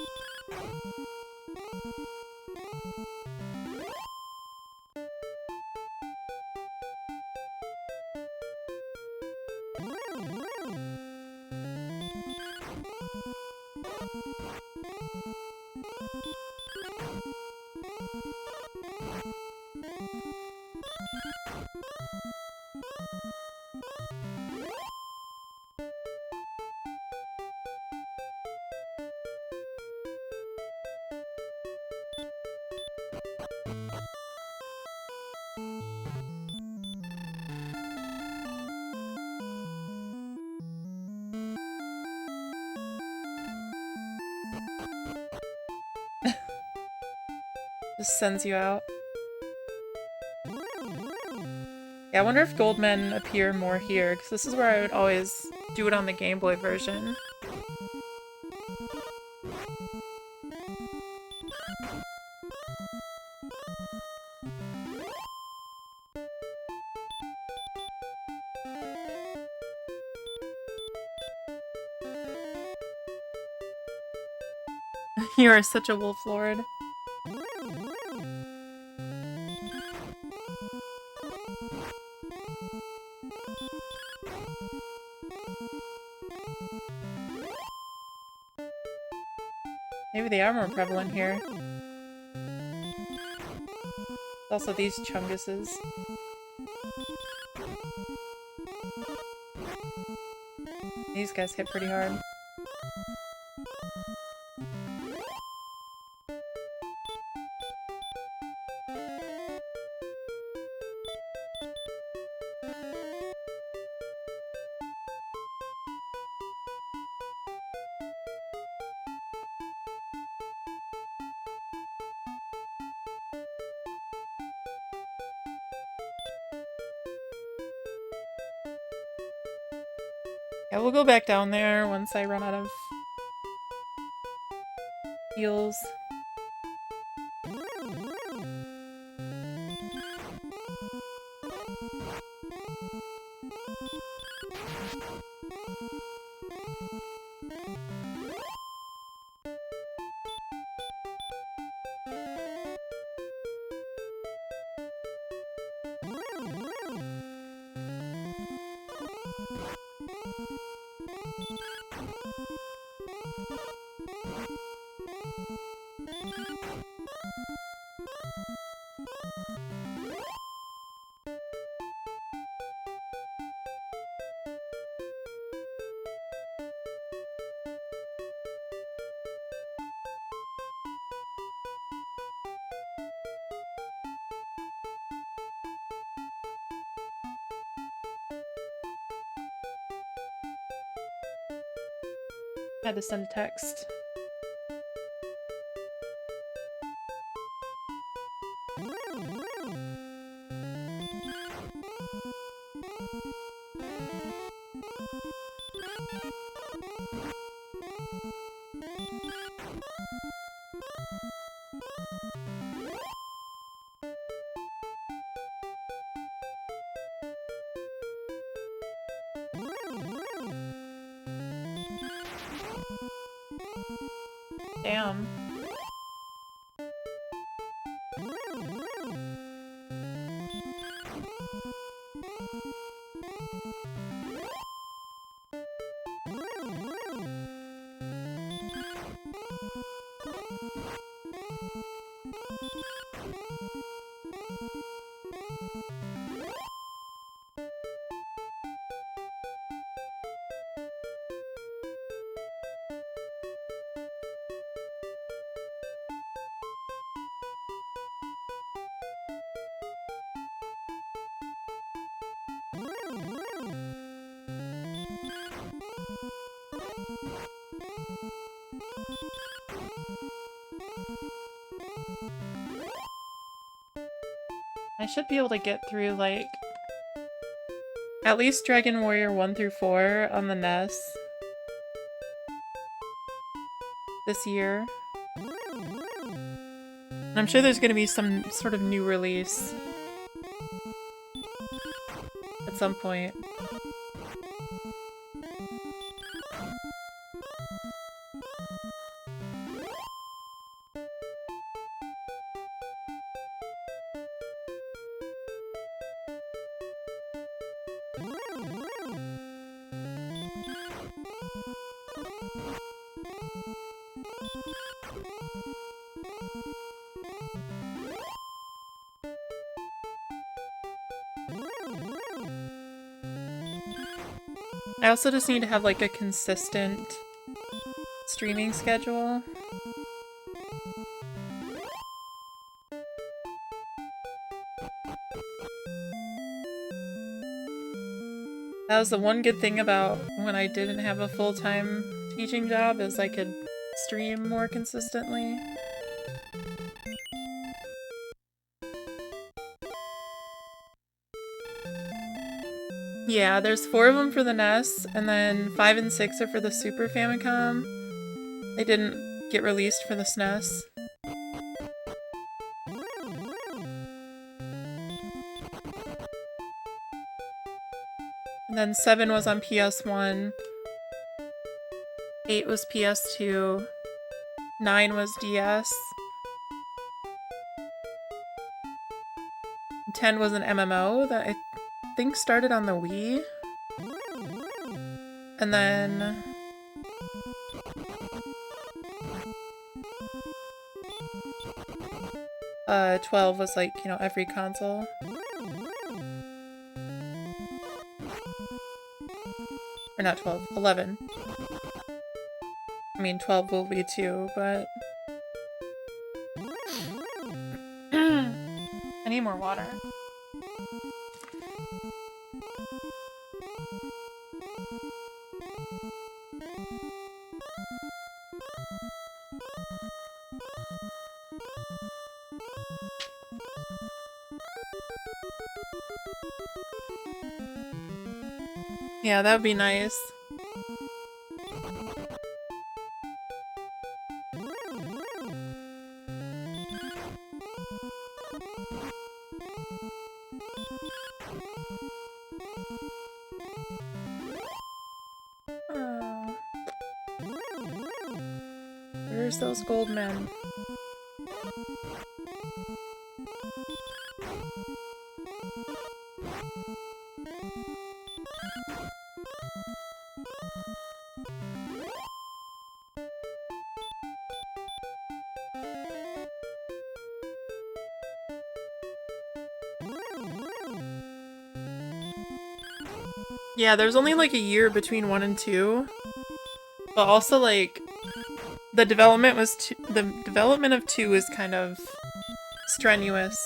Speaker 1: Just sends you out. Yeah, I wonder if Goldmen appear more here, because this is where I would always do it on the Game Boy version. You are such a wolf lord. Maybe they are more prevalent here. Also these chunguses. These guys hit pretty hard. Yeah, we'll go back down there once I run out of heals. Had to send a text. Damn. I should be able to get through, like, at least Dragon Warrior 1 through 4 on the NES this year. And I'm sure there's gonna be some sort of new release at some point. I also just need to have, like, a consistent streaming schedule. That was the one good thing about when I didn't have a full-time teaching job, is I could stream more consistently. Yeah, there's 4 of them for the NES, and then 5 and 6 are for the Super Famicom. They didn't get released for the SNES. And then 7 was on PS1, 8 was PS2, 9 was DS, 10 was an MMO that I think started on the Wii, and then 12 was, like, you know, every console. Or not 12, 11. I mean, 12 will be too, but... I need more water. Yeah, that would be nice. Oh. Where's those gold men? Yeah, there's only like a year between 1 and 2. But also like the development of 2 is kind of strenuous.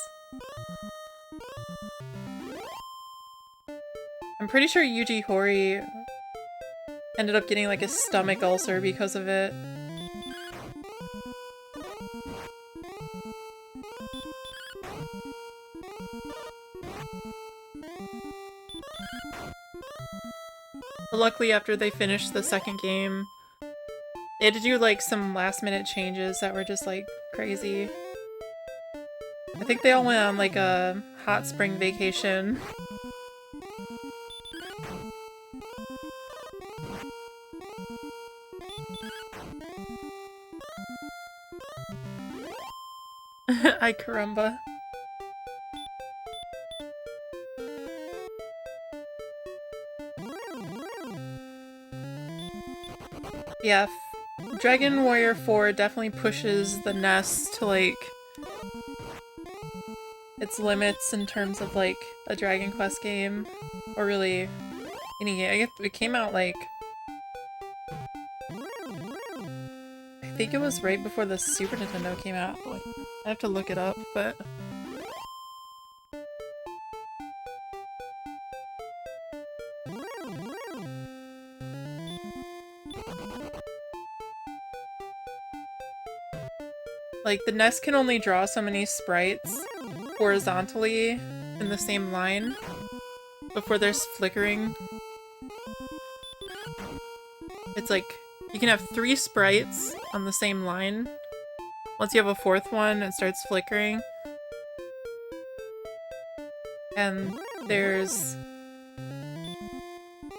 Speaker 1: I'm pretty sure Yuji Horii ended up getting like a stomach ulcer because of it. But luckily after they finished the second game, they had to do like some last minute changes that were just like crazy. I think they all went on like a hot spring vacation. Ay caramba. Yeah, Dragon Warrior 4 definitely pushes the NES to like its limits in terms of like a Dragon Quest game, or really any game. I guess it came out like, I think it was right before the Super Nintendo came out. Like, I have to look it up, but like the NES can only draw so many sprites horizontally in the same line before there's flickering. It's like you can have 3 sprites on the same line. Once you have a 4th one, it starts flickering. And there's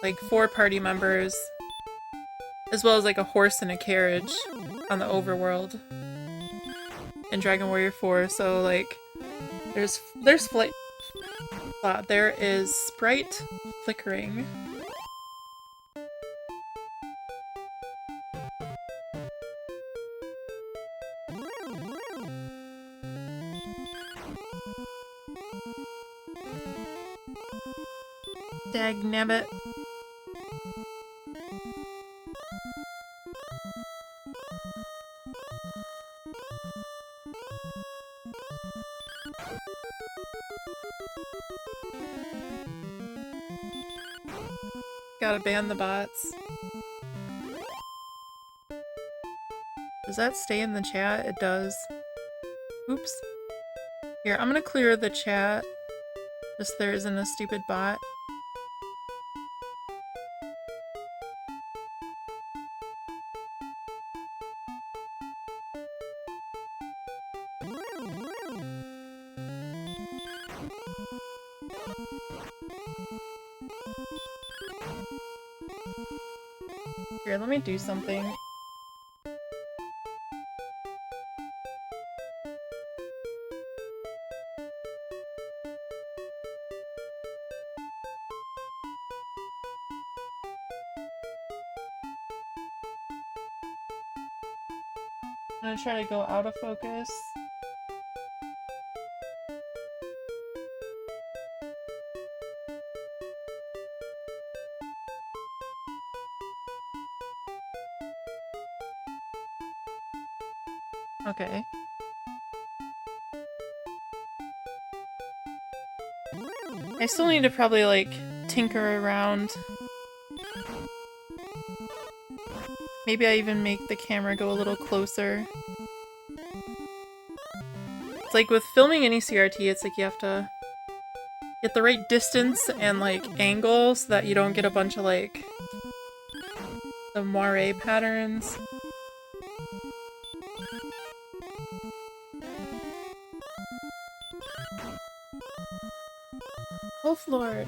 Speaker 1: like 4 party members, as well as like a horse and a carriage on the overworld in Dragon Warrior 4. So like there's flight. There is sprite flickering. Dagnabbit. Gotta ban the bots. Does that stay in the chat? It does. Oops. Here, I'm gonna clear the chat. Just there isn't a stupid bot. Here, let me do something. I'm gonna try to go out of focus. Okay. I still need to probably, like, tinker around. Maybe I even make the camera go a little closer. It's like with filming any CRT, it's like you have to get the right distance and, like, angle so that you don't get a bunch of, like, the moire patterns. Wolf Lord.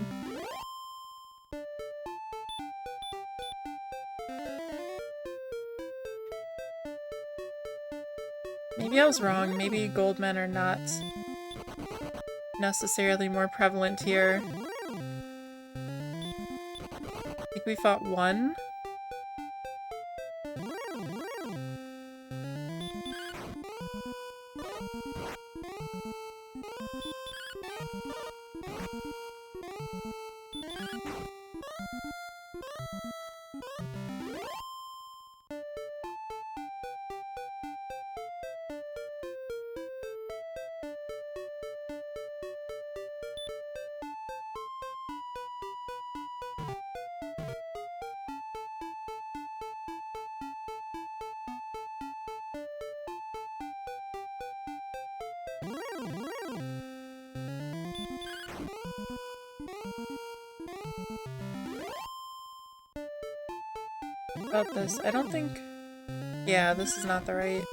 Speaker 1: Maybe I was wrong. Maybe gold men are not necessarily more prevalent here. I think we fought one. About this, I don't think... Yeah, this is not the right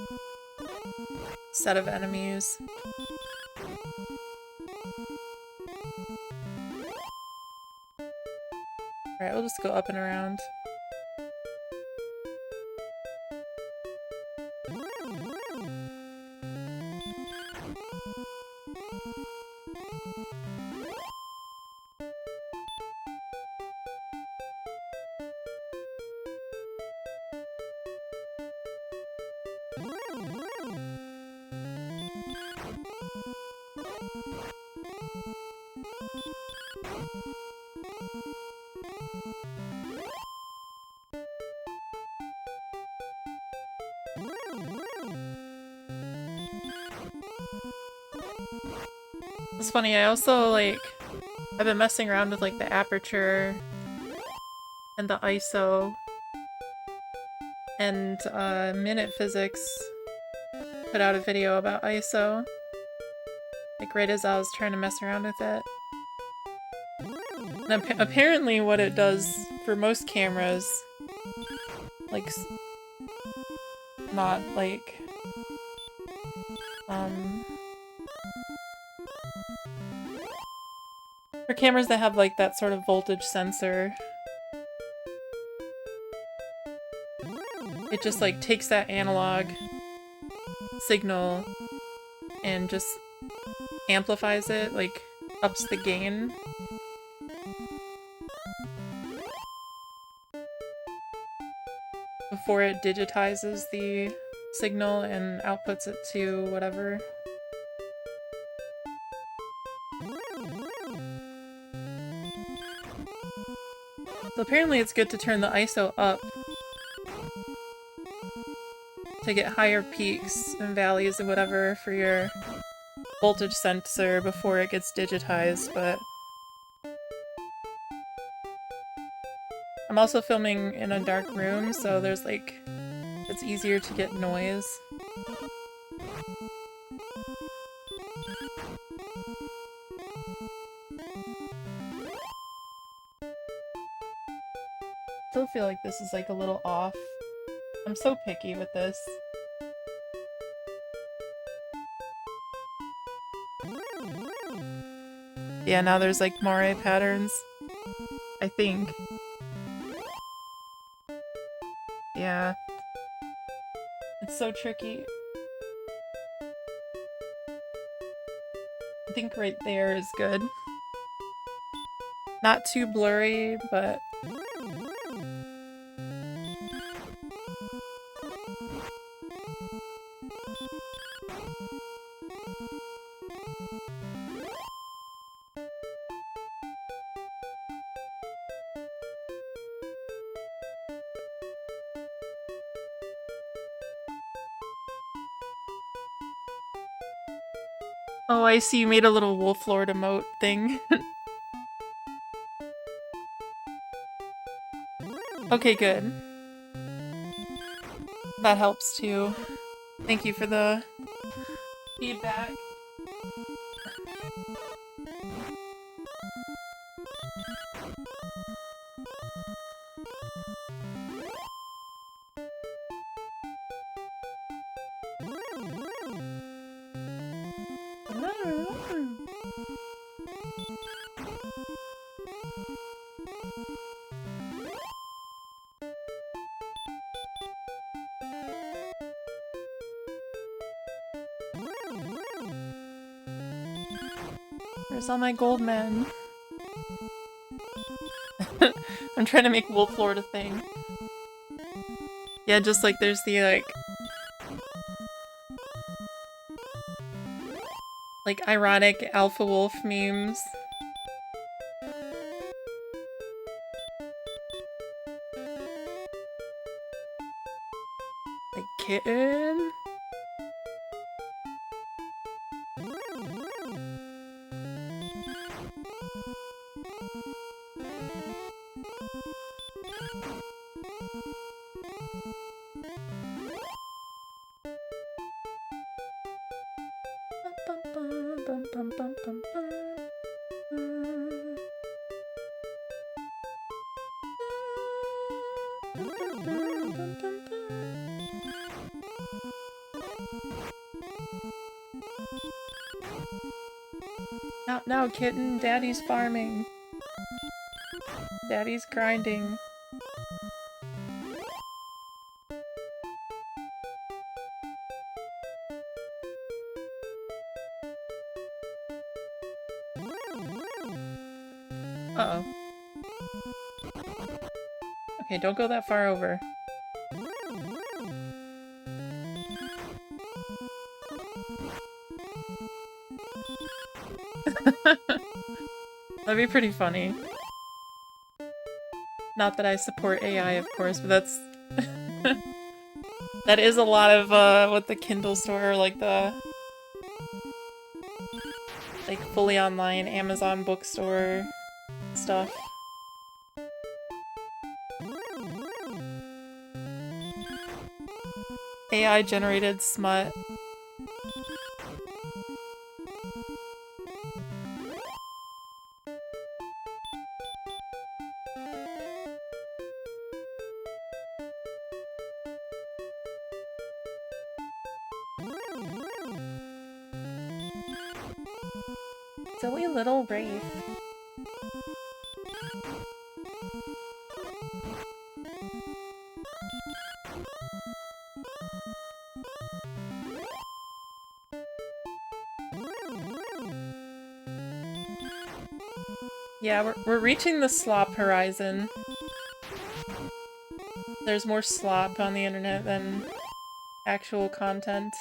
Speaker 1: set of enemies. Alright, we'll just go up and around. It's funny, I also, like, I've been messing around with, like, the aperture and the ISO, and Minute Physics put out a video about ISO, like, right as I was trying to mess around with it. And apparently what it does for most cameras, like, not, like, for cameras that have, like, that sort of voltage sensor, it just, like, takes that analog signal and just amplifies it, like, ups the gain. Before it digitizes the signal and outputs it to whatever. So apparently it's good to turn the ISO up to get higher peaks and valleys and whatever for your voltage sensor before it gets digitized, but I'm also filming in a dark room, so there's, like, it's easier to get noise. Still feel like this is, like, a little off. I'm so picky with this. Yeah, now there's, like, moire patterns, I think. Yeah. It's so tricky. I think right there is good. Not too blurry, but... Oh, I see you made a little wolf lord emote thing. Okay, good. That helps too. Thank you for the feedback. Where's all my gold men? I'm trying to make Wolf Lord a thing. Yeah, just like there's the like ironic alpha wolf memes. Like kitten? Not now, kitten. Daddy's farming. Daddy's grinding. Uh-oh. Okay, don't go that far over. That'd be pretty funny. Not that I support AI, of course, but that's... that is a lot of, what the Kindle store, or like the... like, fully online Amazon bookstore stuff. AI-generated smut. Silly little wraith. Yeah, we're reaching the slop horizon. There's more slop on the internet than actual content.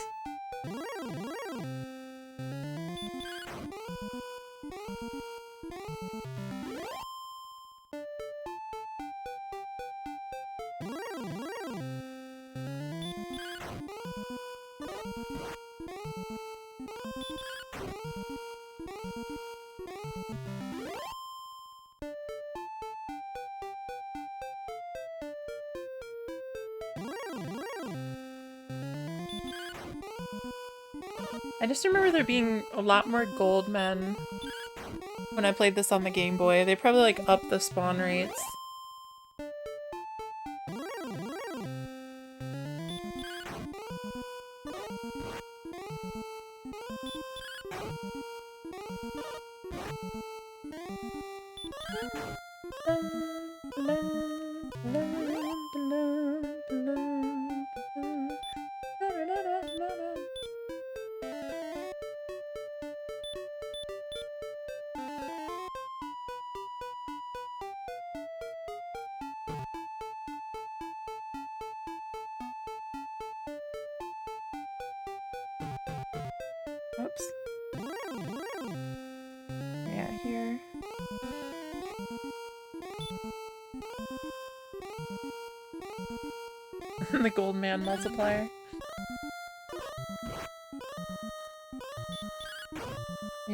Speaker 1: I just remember there being a lot more gold men when I played this on the Game Boy. They probably like upped the spawn rates. Oops. Yeah, here. The gold man multiplier.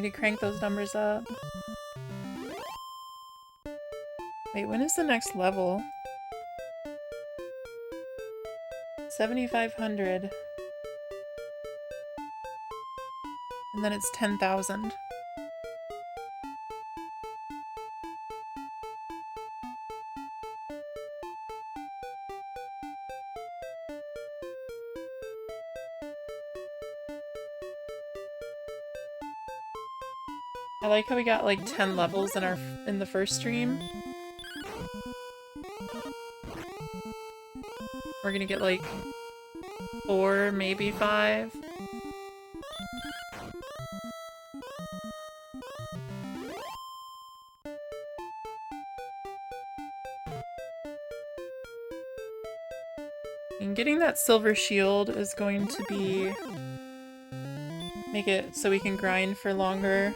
Speaker 1: Need to crank those numbers up. Wait, when is the next level? 7,500. And then it's 10,000. I like how we got like 10 levels in the first stream. We're gonna get like 4, maybe 5. And getting that silver shield is going to be... make it so we can grind for longer.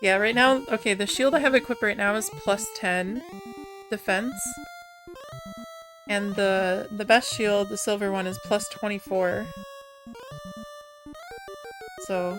Speaker 1: Yeah, right now, okay, the shield I have equipped right now is plus 10 defense. And the best shield, the silver one, is plus 24. So...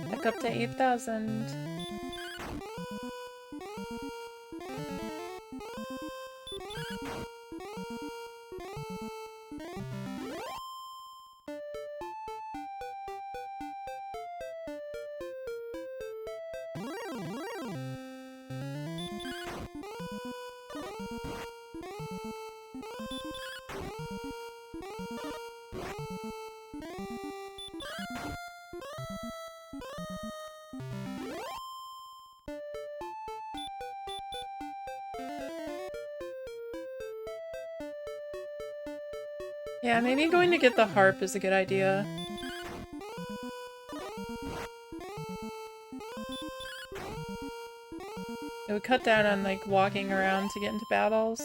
Speaker 1: back up to 8,000. Yeah, maybe going to get the harp is a good idea. It would cut down on, like, walking around to get into battles.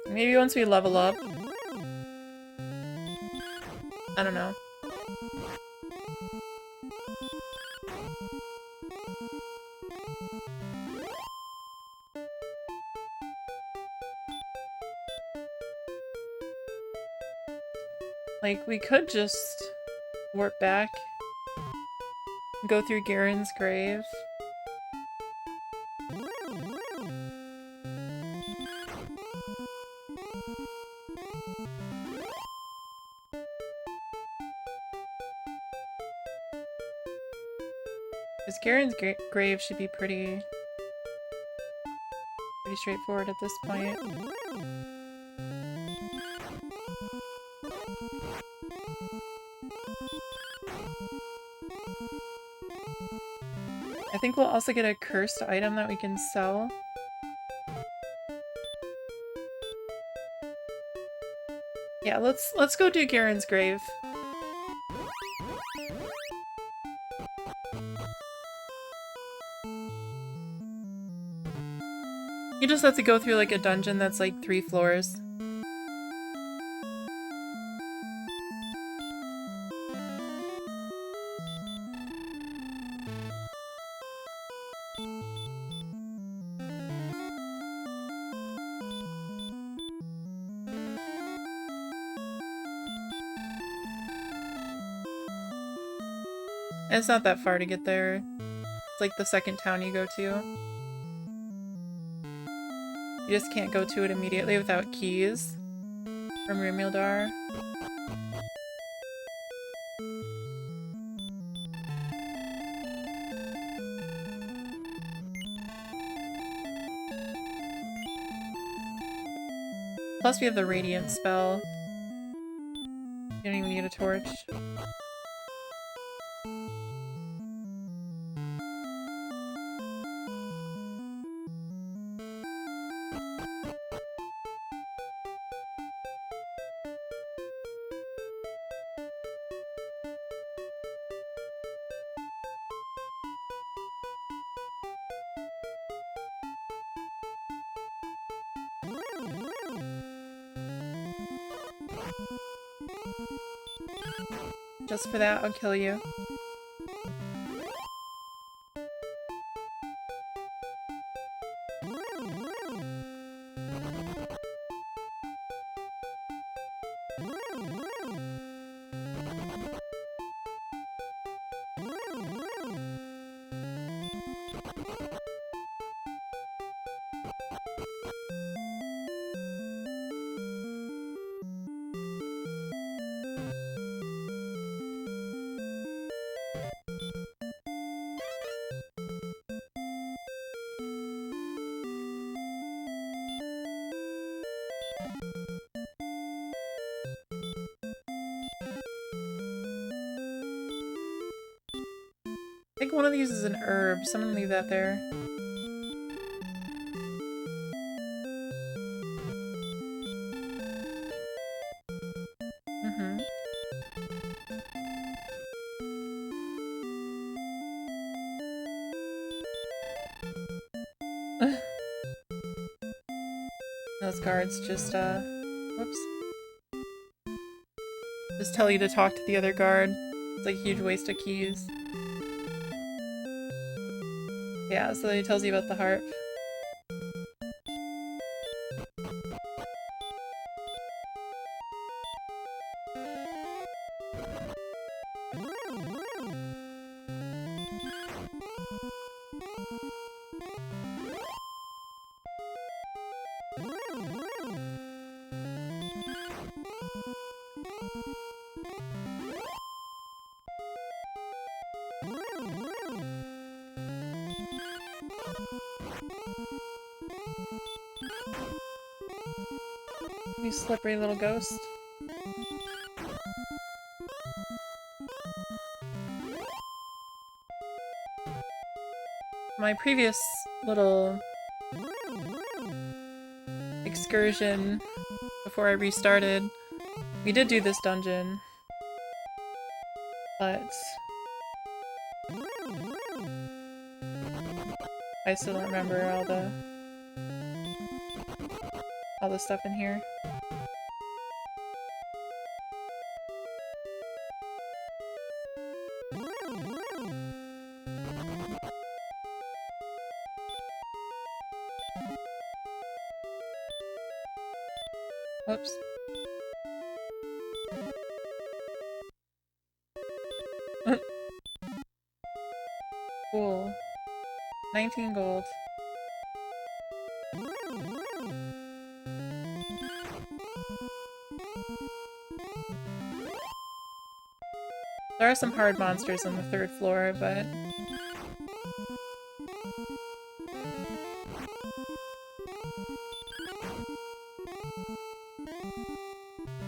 Speaker 1: Maybe once we level up. I don't know. Like, we could just warp back. Go through Garen's grave. Because Garen's grave should be pretty straightforward at this point. I think we'll also get a cursed item that we can sell. Yeah, let's go do Garen's grave. You just have to go through like a dungeon that's like 3 floors. It's not that far to get there. It's like the second town you go to. You just can't go to it immediately without keys from Rumildar. Plus we have the radiant spell. You don't even need a torch. Just for that, I'll kill you. I think one of these is an herb. Someone leave that there. Those guards just, whoops. Just tell you to talk to the other guard. It's like a huge waste of keys. Yeah, so he tells you about the harp. You slippery little ghost. My previous little excursion before I restarted, we did do this dungeon, but I still don't remember all the stuff in here. Oops. Cool. 19 gold. There are some hard monsters on the 3rd floor, but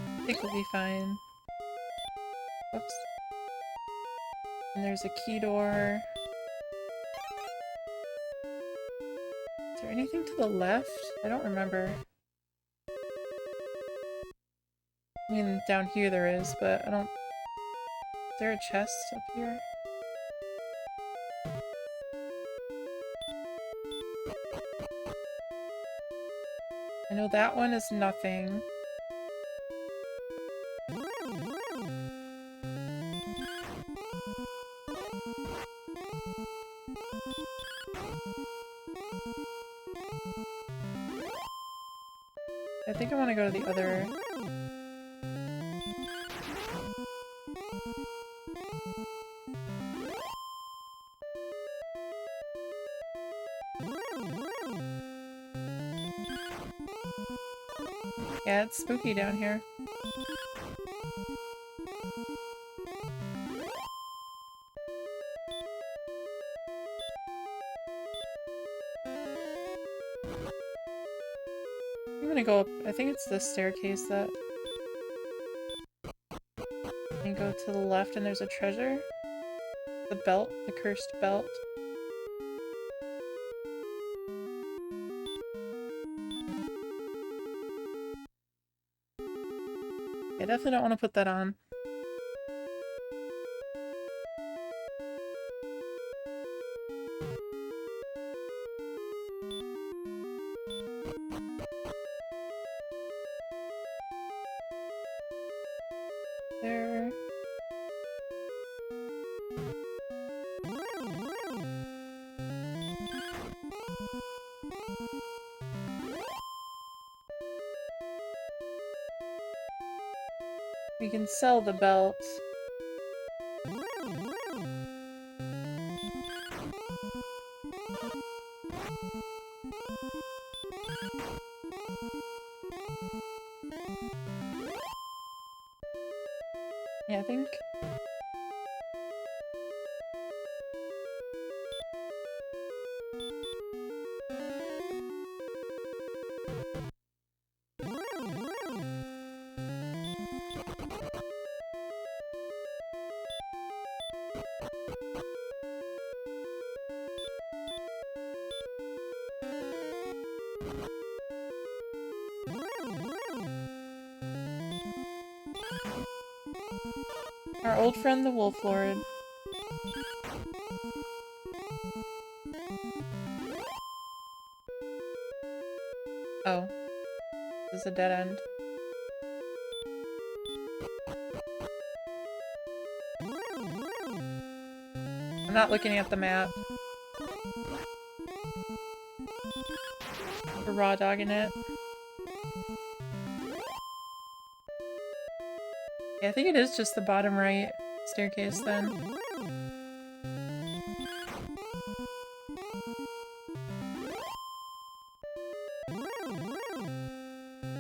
Speaker 1: I think we'll be fine. Oops. And there's a key door. Is there anything to the left? I don't remember. I mean, down here there is, but I don't... Is there a chest up here? I know that one is nothing. I think I want to go to the other... Yeah, it's spooky down here. Even gonna go up, I think it's this staircase that... You go to the left and there's a treasure. The belt, the cursed belt. I definitely don't want to put that on. There. We can sell the belt. Yeah, I think. Our old friend the Wolf Lord. Oh. This is a dead end. I'm not looking at the map. We're raw dogging it. Yeah, I think it is just the bottom right staircase then.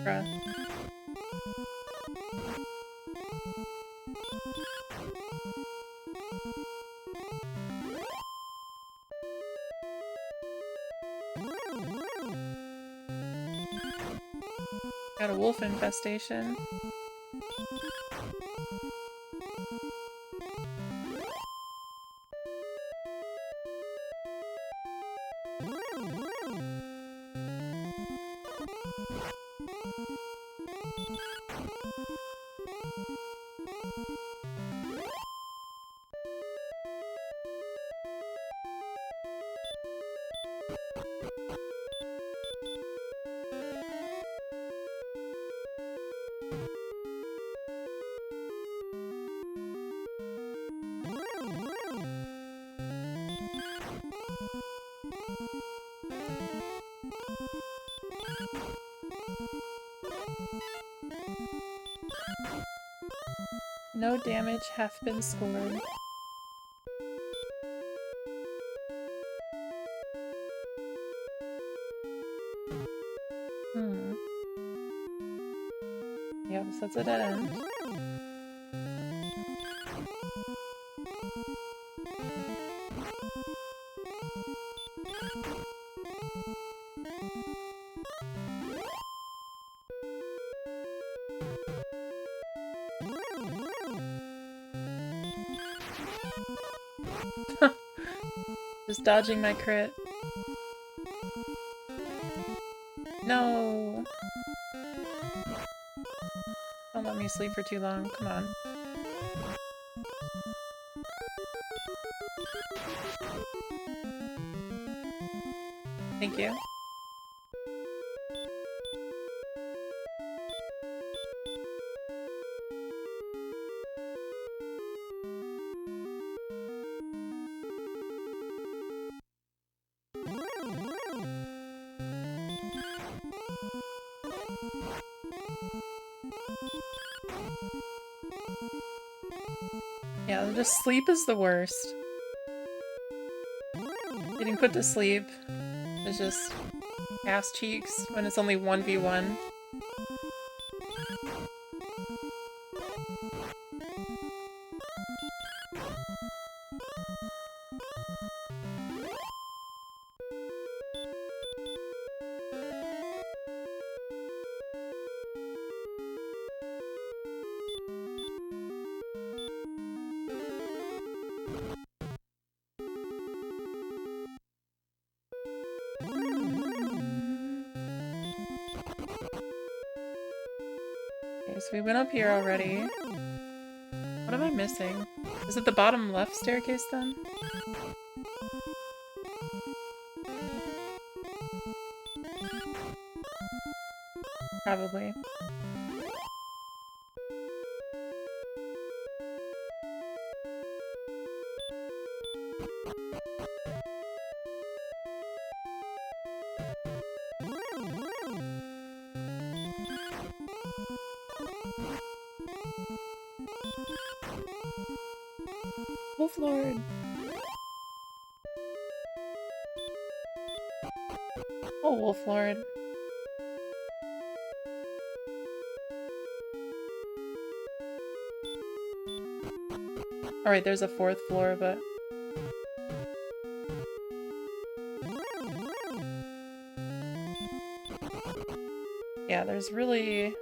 Speaker 1: Bruh. Got a wolf infestation. No damage hath been scored. Yep, so that's a dead end. Just dodging my crit. No! Don't let me sleep for too long, come on. Thank you. Yeah, just sleep is the worst. Getting put to sleep is just ass cheeks when it's only 1v1. Okay, so we went up here already. What am I missing? Is it the bottom left staircase then? Probably. Wolf Lord! Oh, Wolf Lord. Alright, there's a 4th floor, but... yeah, there's really...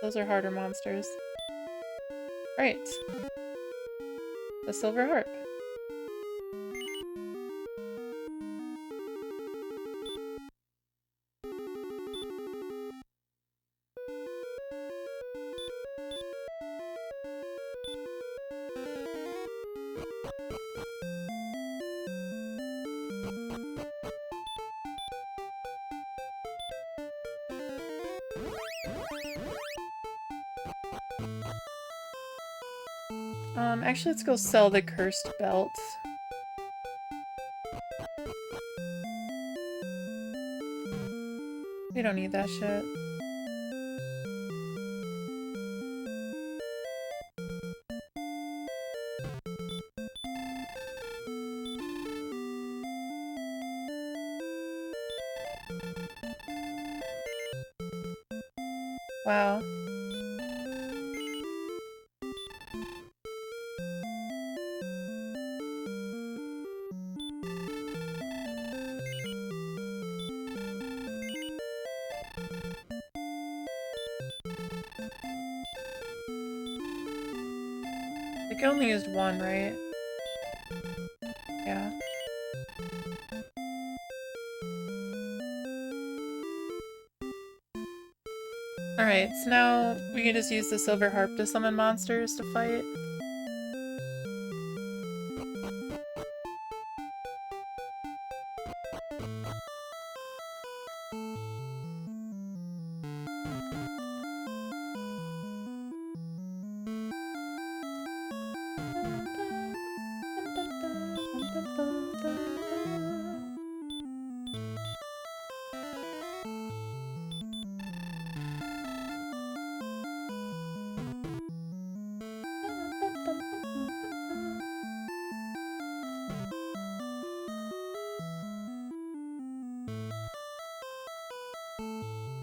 Speaker 1: those are harder monsters. Alright. The Silver Harp. Actually, let's go sell the cursed belt. We don't need that shit. Wow. I only used one, right? Yeah. Alright, so now we can just use the Silver Harp to summon monsters to fight.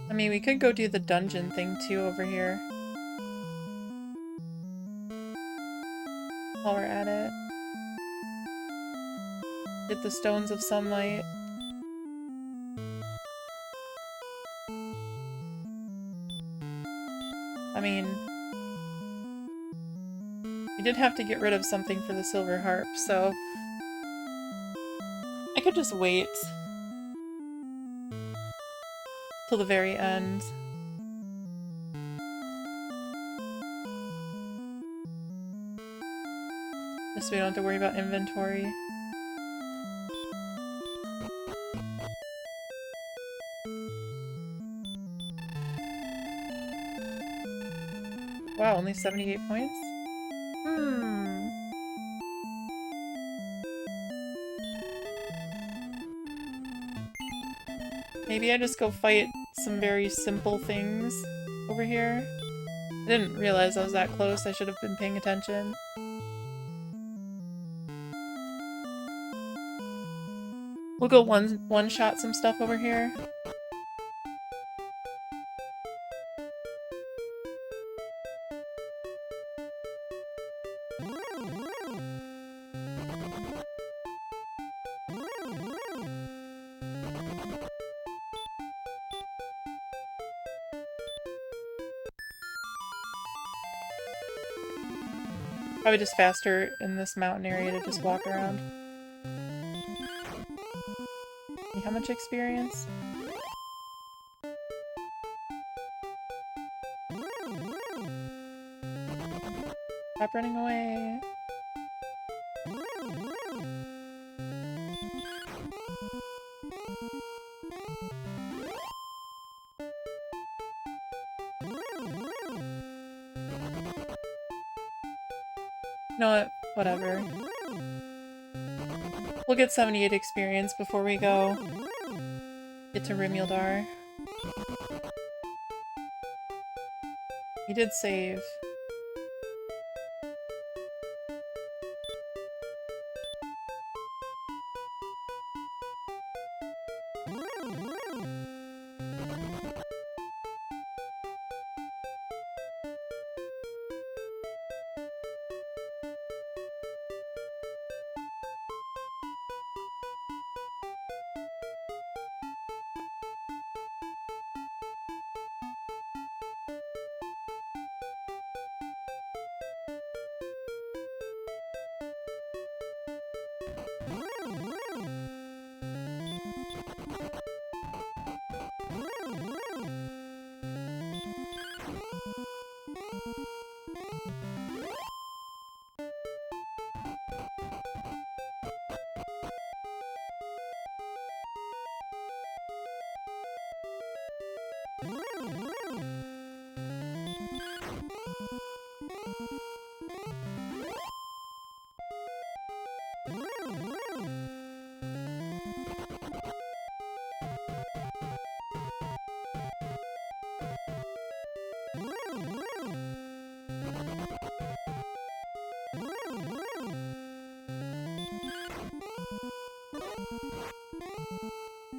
Speaker 1: I mean, we could go do the dungeon thing too over here. While we're at it. Get the Stones of Sunlight. I mean... we did have to get rid of something for the Silver Harp, so... I could just wait till the very end. Just so we don't have to worry about inventory. Wow, only 78 points? Maybe I just go fight some very simple things over here. I didn't realize I was that close. I should have been paying attention. We'll go one-shot some stuff over here. Probably just faster in this mountain area to just walk around. How much experience? Stop running away. You know what? Whatever. We'll get 78 experience before we go get to Rimildar. He did save.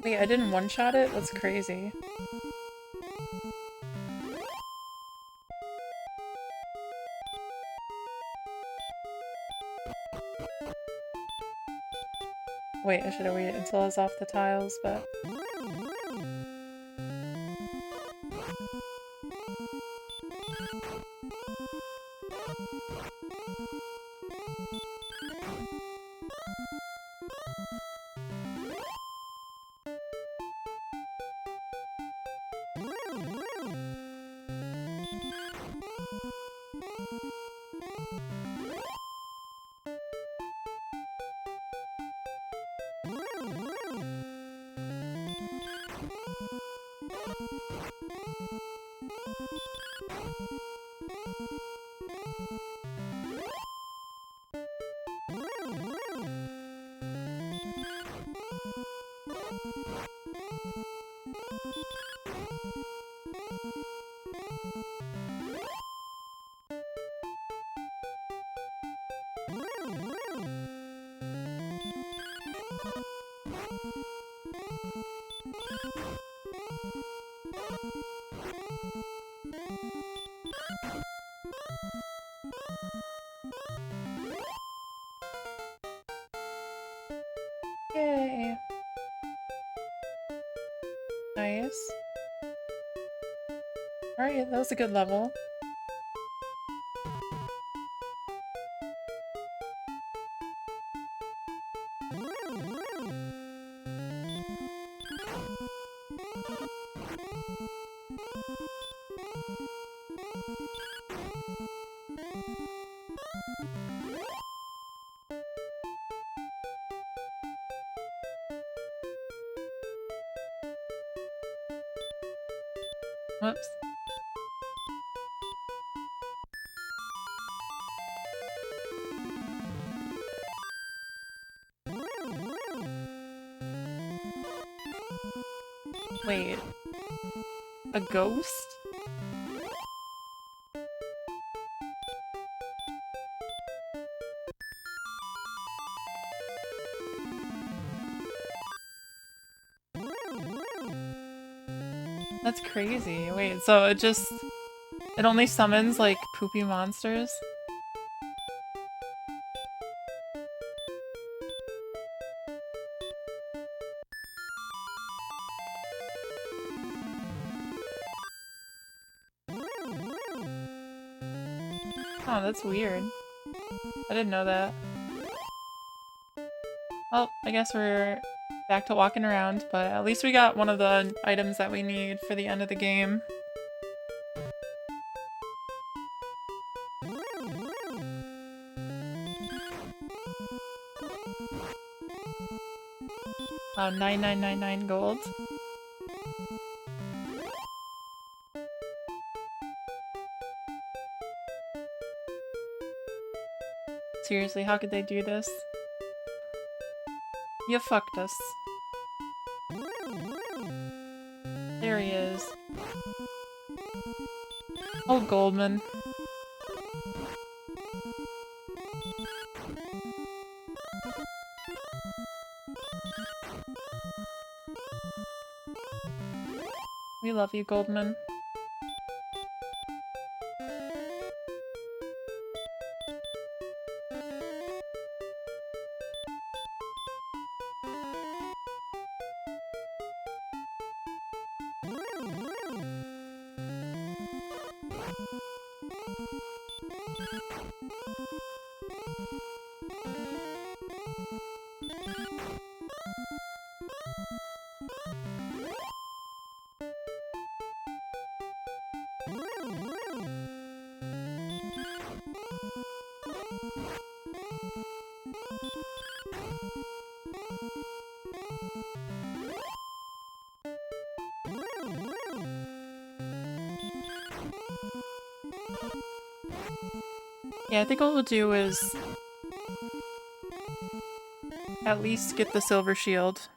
Speaker 1: Wait, I didn't one-shot it? That's crazy. Wait, I should have waited until I was off the tiles, but... Yay! Nice. Alright, that was a good level. Whoops. Wait. A ghost? That's crazy. Wait, so it only summons, like, poopy monsters? Oh, that's weird. I didn't know that. Well, I guess we're back to walking around, but at least we got one of the items that we need for the end of the game. 9999 gold. Seriously, how could they do this? You fucked us. There he is. Oh, Goldman. We love you, Goldman. Yeah, I think what we'll do is at least get the silver shield.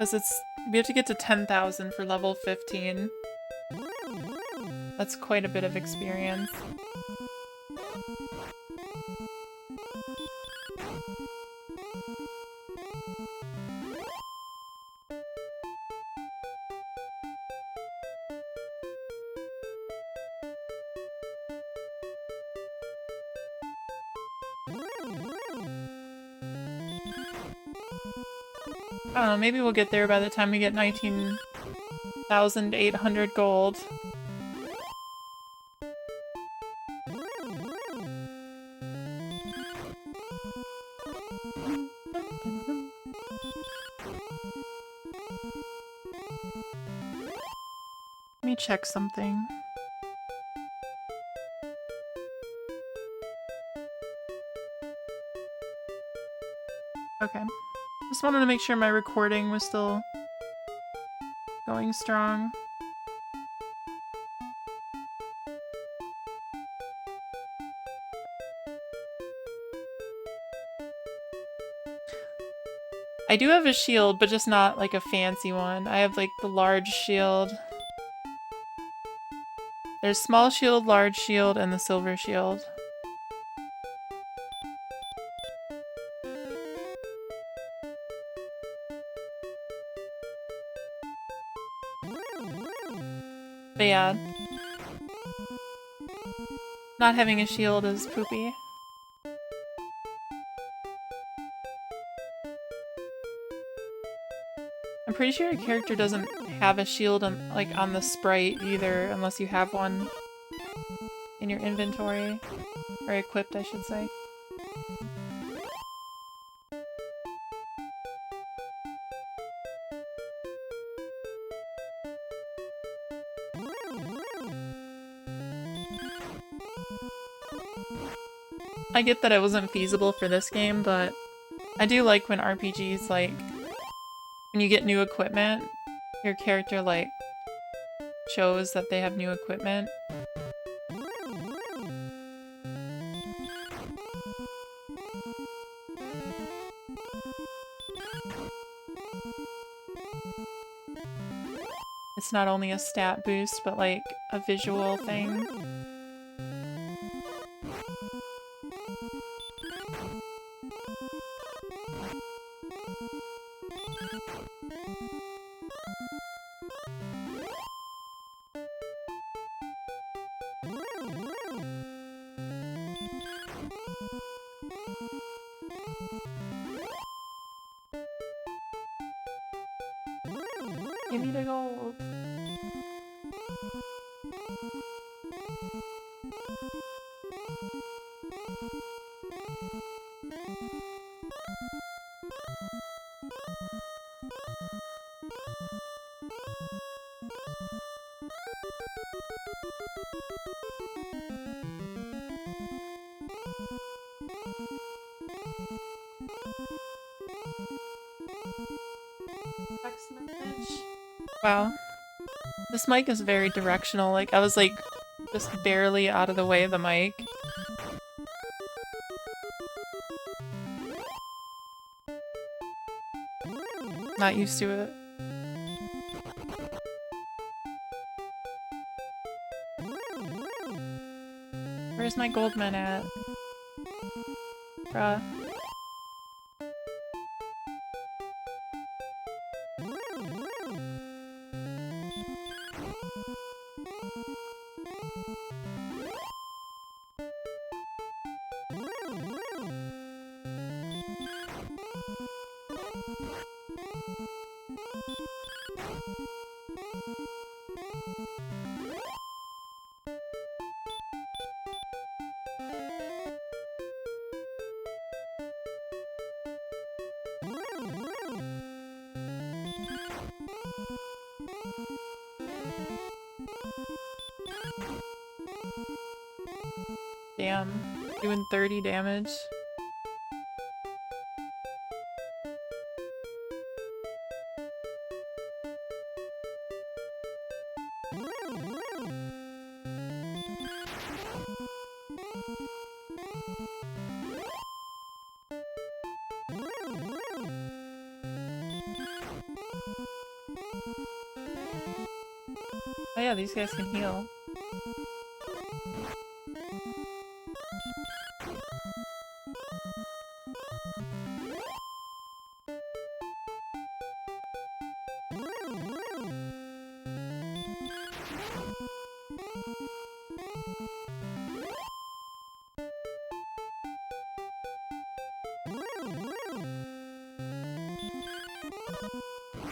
Speaker 1: Because we have to get to 10,000 for level 15. That's quite a bit of experience. I don't know, maybe we'll get there by the time we get 19,800 gold. Let me check something. Okay. Just wanted to make sure my recording was still going strong. I do have a shield, but just not like a fancy one. I have like the large shield. There's small shield, large shield, and the silver shield. But yeah, not having a shield is poopy. I'm pretty sure your character doesn't have a shield on, like, on the sprite either, unless you have one in your inventory. Or equipped, I should say. I get that it wasn't feasible for this game, but I do like when RPGs, like, when you get new equipment, your character, like, shows that they have new equipment. It's not only a stat boost, but, like, a visual thing. Give me the gold. Text message. Wow. This mic is very directional. Like, I was like just barely out of the way of the mic. Not used to it. Where's my Goldman at? Bruh. Damn, doing 30 damage. Oh yeah, these guys can heal.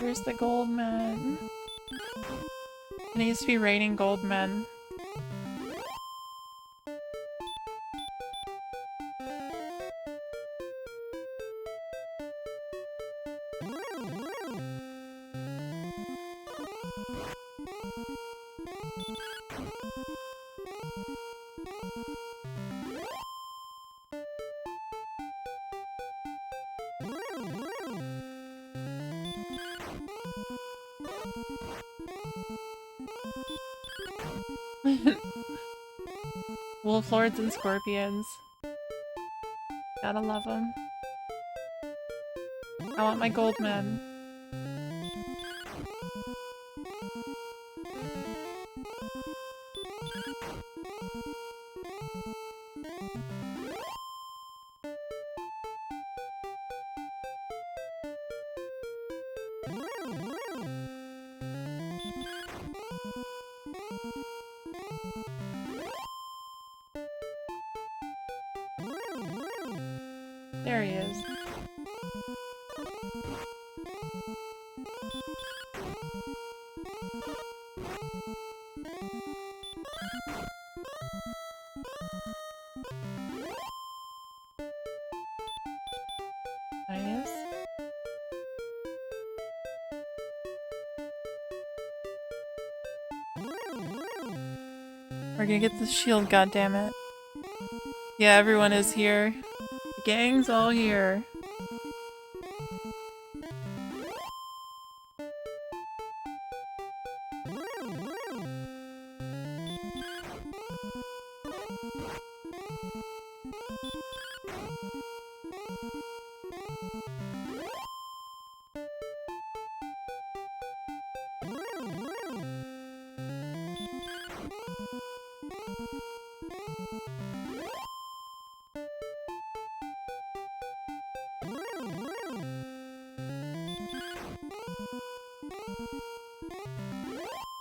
Speaker 1: Where's the gold men? It needs to be raining gold men. Wolf lords and scorpions. Gotta love them. I want my gold men. There he is. Nice. We're gonna get this shield, goddammit. Yeah, everyone is here. The gang's all here.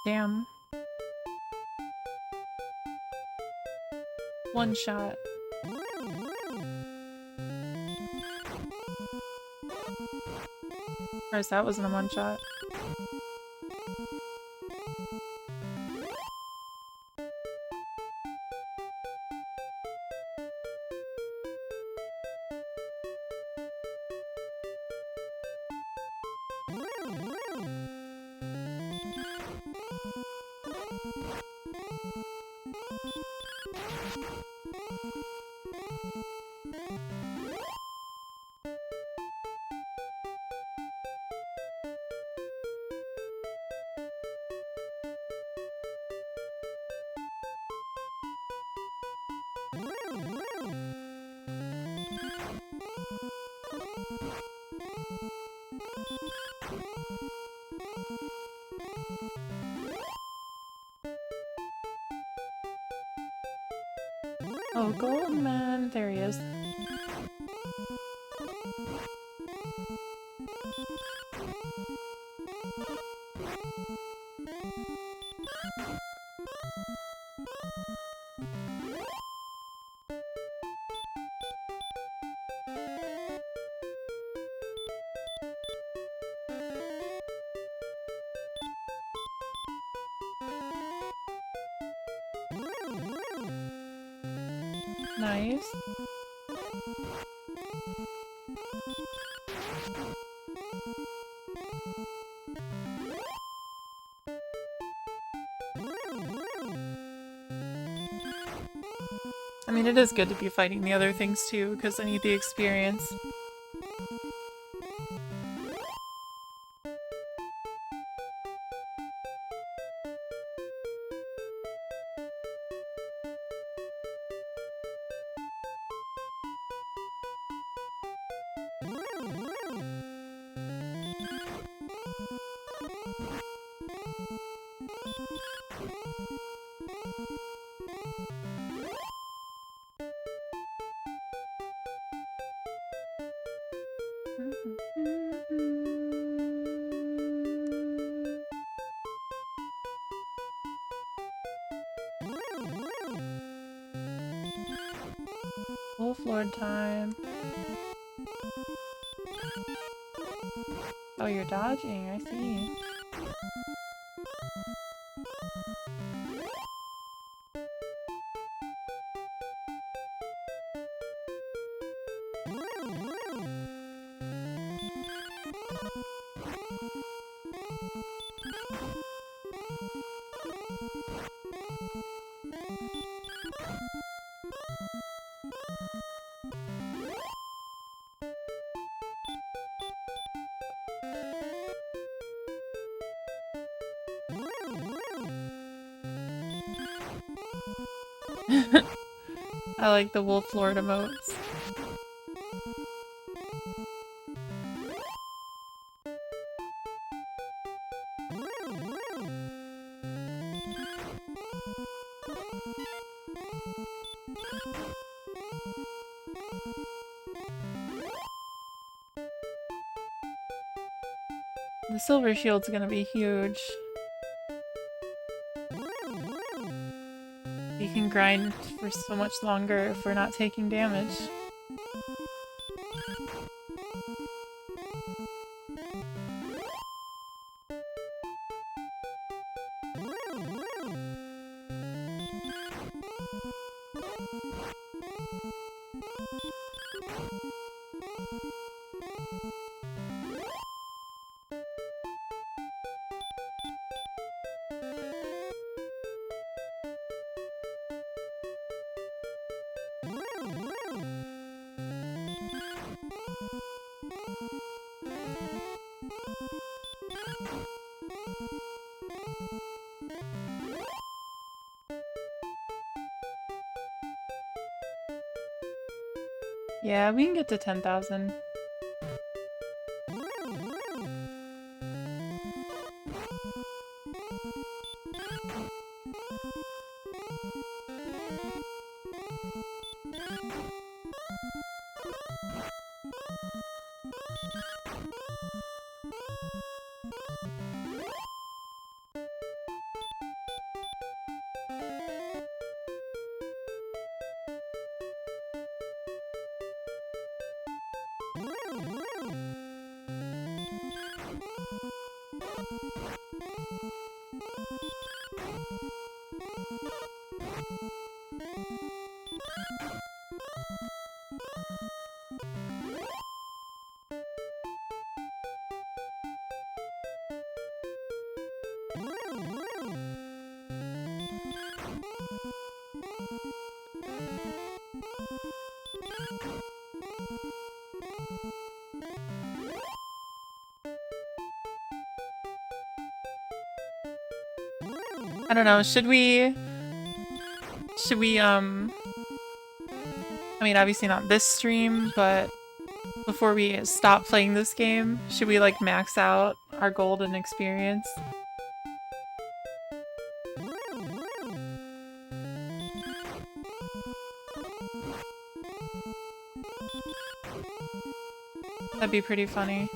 Speaker 1: Damn. One shot. Of course, that wasn't a one shot. Oh, Goldman! There he is. Nice. I mean, it is good to be fighting the other things too, because I need the experience. Wolf Lord time. Oh, you're dodging, I see. I like the Wolf Lord emotes. The silver shield's gonna be huge. We can grind for so much longer if we're not taking damage. Yeah, we can get to 10,000. I don't know, should we I mean, obviously not this stream, but before we stop playing this game, should we like max out our golden experience? That'd be pretty funny.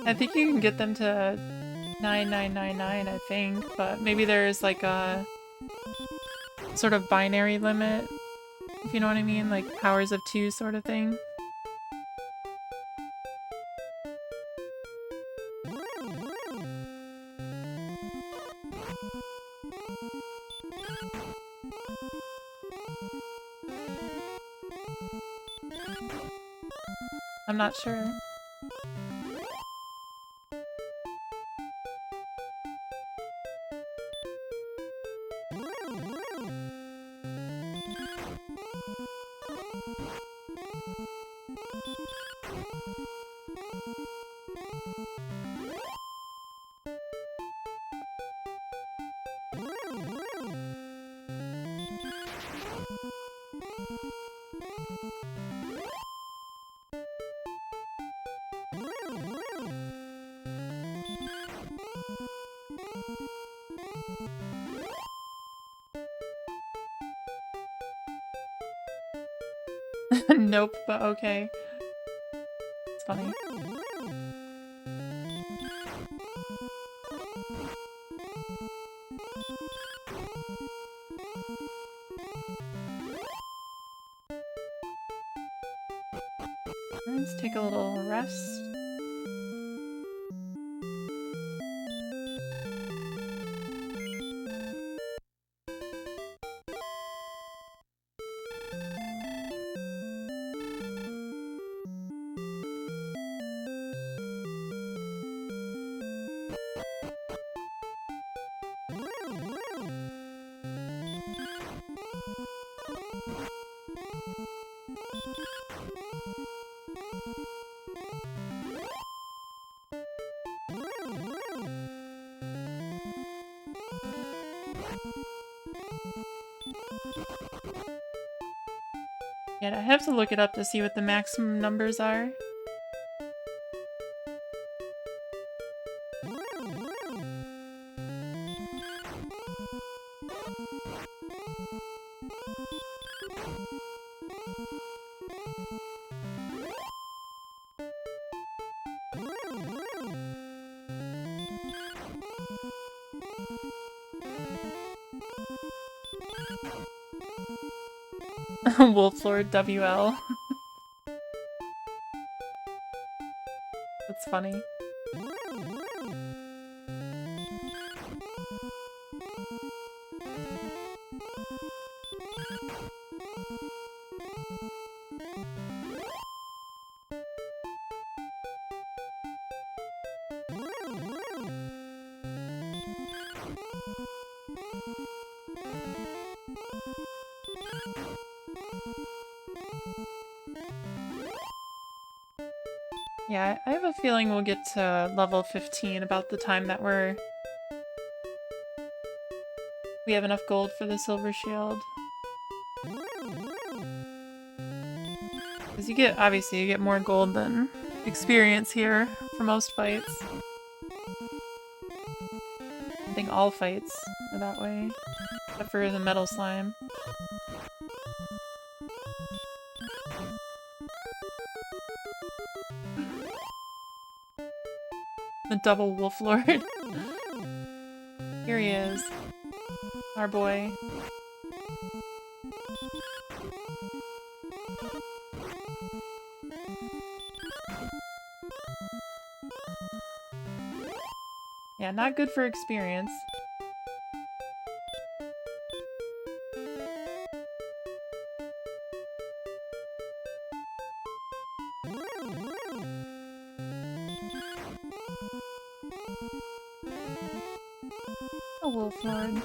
Speaker 1: I think you can get them to 9999, I think, but maybe there's like a sort of binary limit, if you know what I mean, like powers of 2 sort of thing. I'm not sure. Nope, but okay. It's funny. Let's take a little rest. Yeah, I have to look it up to see what the maximum numbers are. Wolflord WL. That's funny. Yeah, I have a feeling we'll get to level 15 about the time that we have enough gold for the silver shield. Because obviously you get more gold than experience here for most fights. I think all fights are that way, except for the metal slime. The double wolf lord. Here he is. Our boy. Yeah, not good for experience. A wolf lord.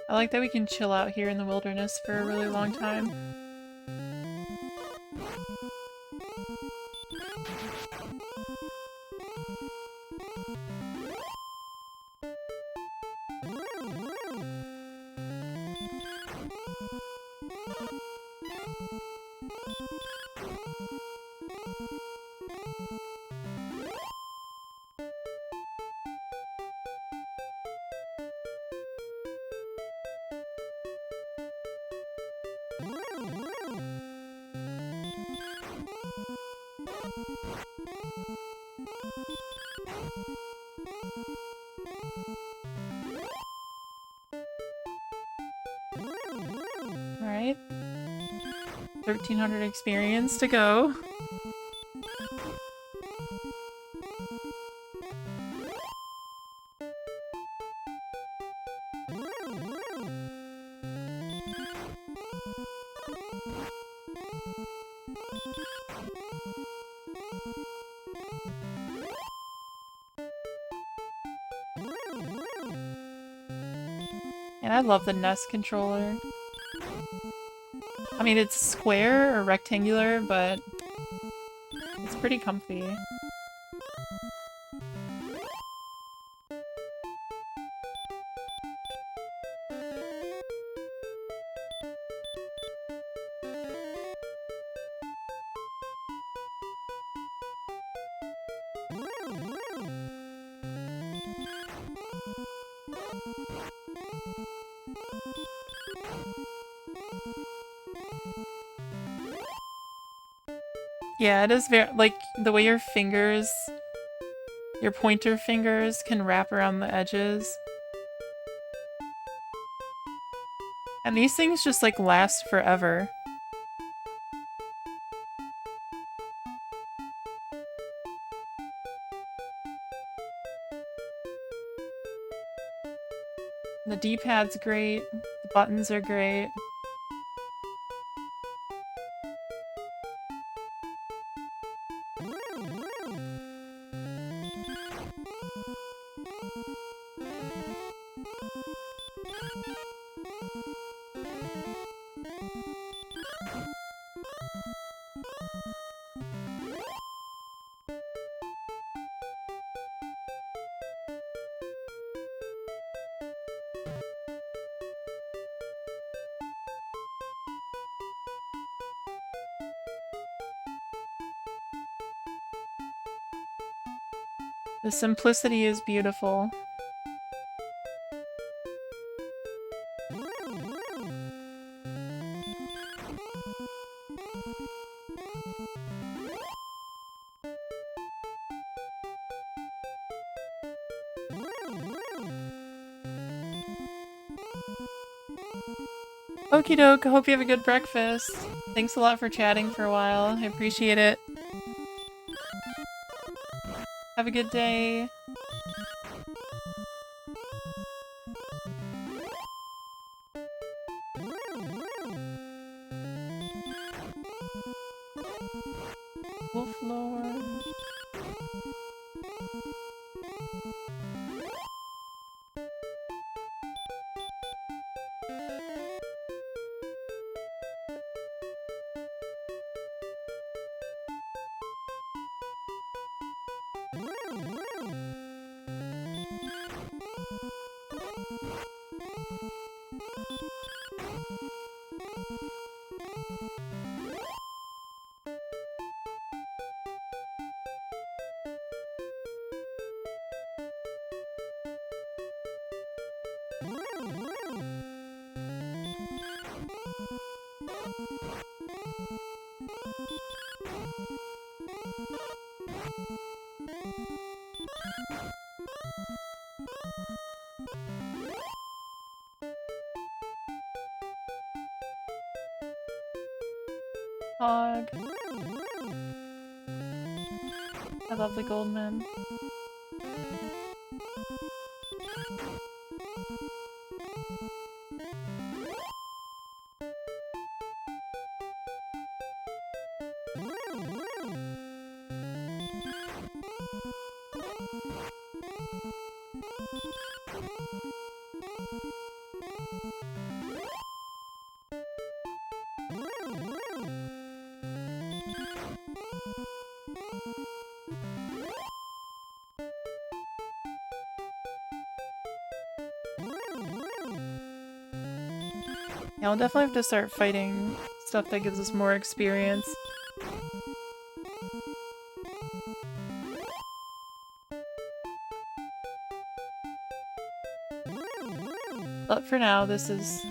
Speaker 1: I like that we can chill out here in the wilderness for a really long time. Alright. 1,300 experience to go. And I love the NES controller. I mean, it's square or rectangular, but it's pretty comfy. Yeah, it is very, like, the way your fingers, your pointer fingers can wrap around the edges. And these things just, like, last forever. The D-pad's great, the buttons are great. The simplicity is beautiful. Okie doke, I hope you have a good breakfast. Thanks a lot for chatting for a while. I appreciate it. Have a good day. Wolf lore. Hog. I love the Goldman. Yeah, we'll definitely have to start fighting stuff that gives us more experience. But for now, this is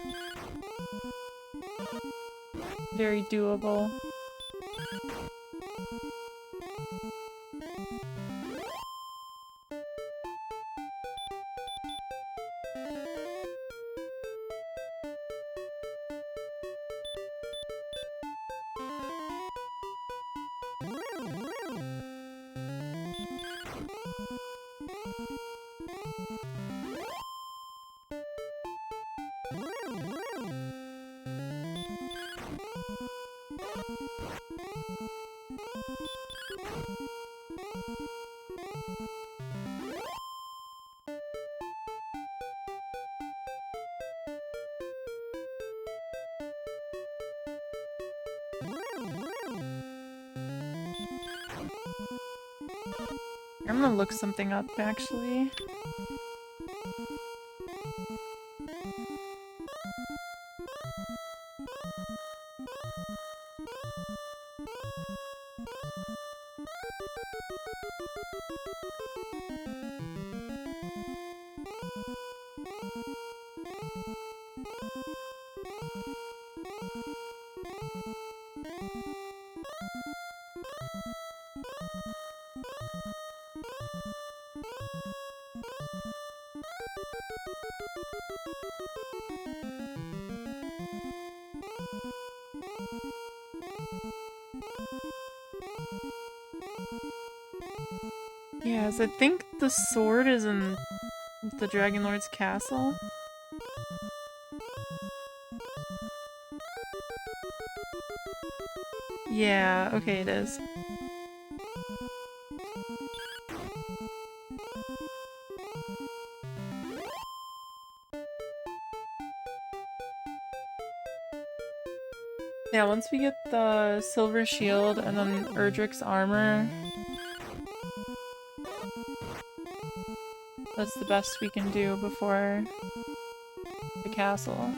Speaker 1: very doable. I'm gonna look something up, actually. Yes, I think the sword is in the Dragon Lord's castle. Yeah, okay, it is. Yeah, once we get the silver shield and then Erdrick's armor, that's the best we can do before the castle.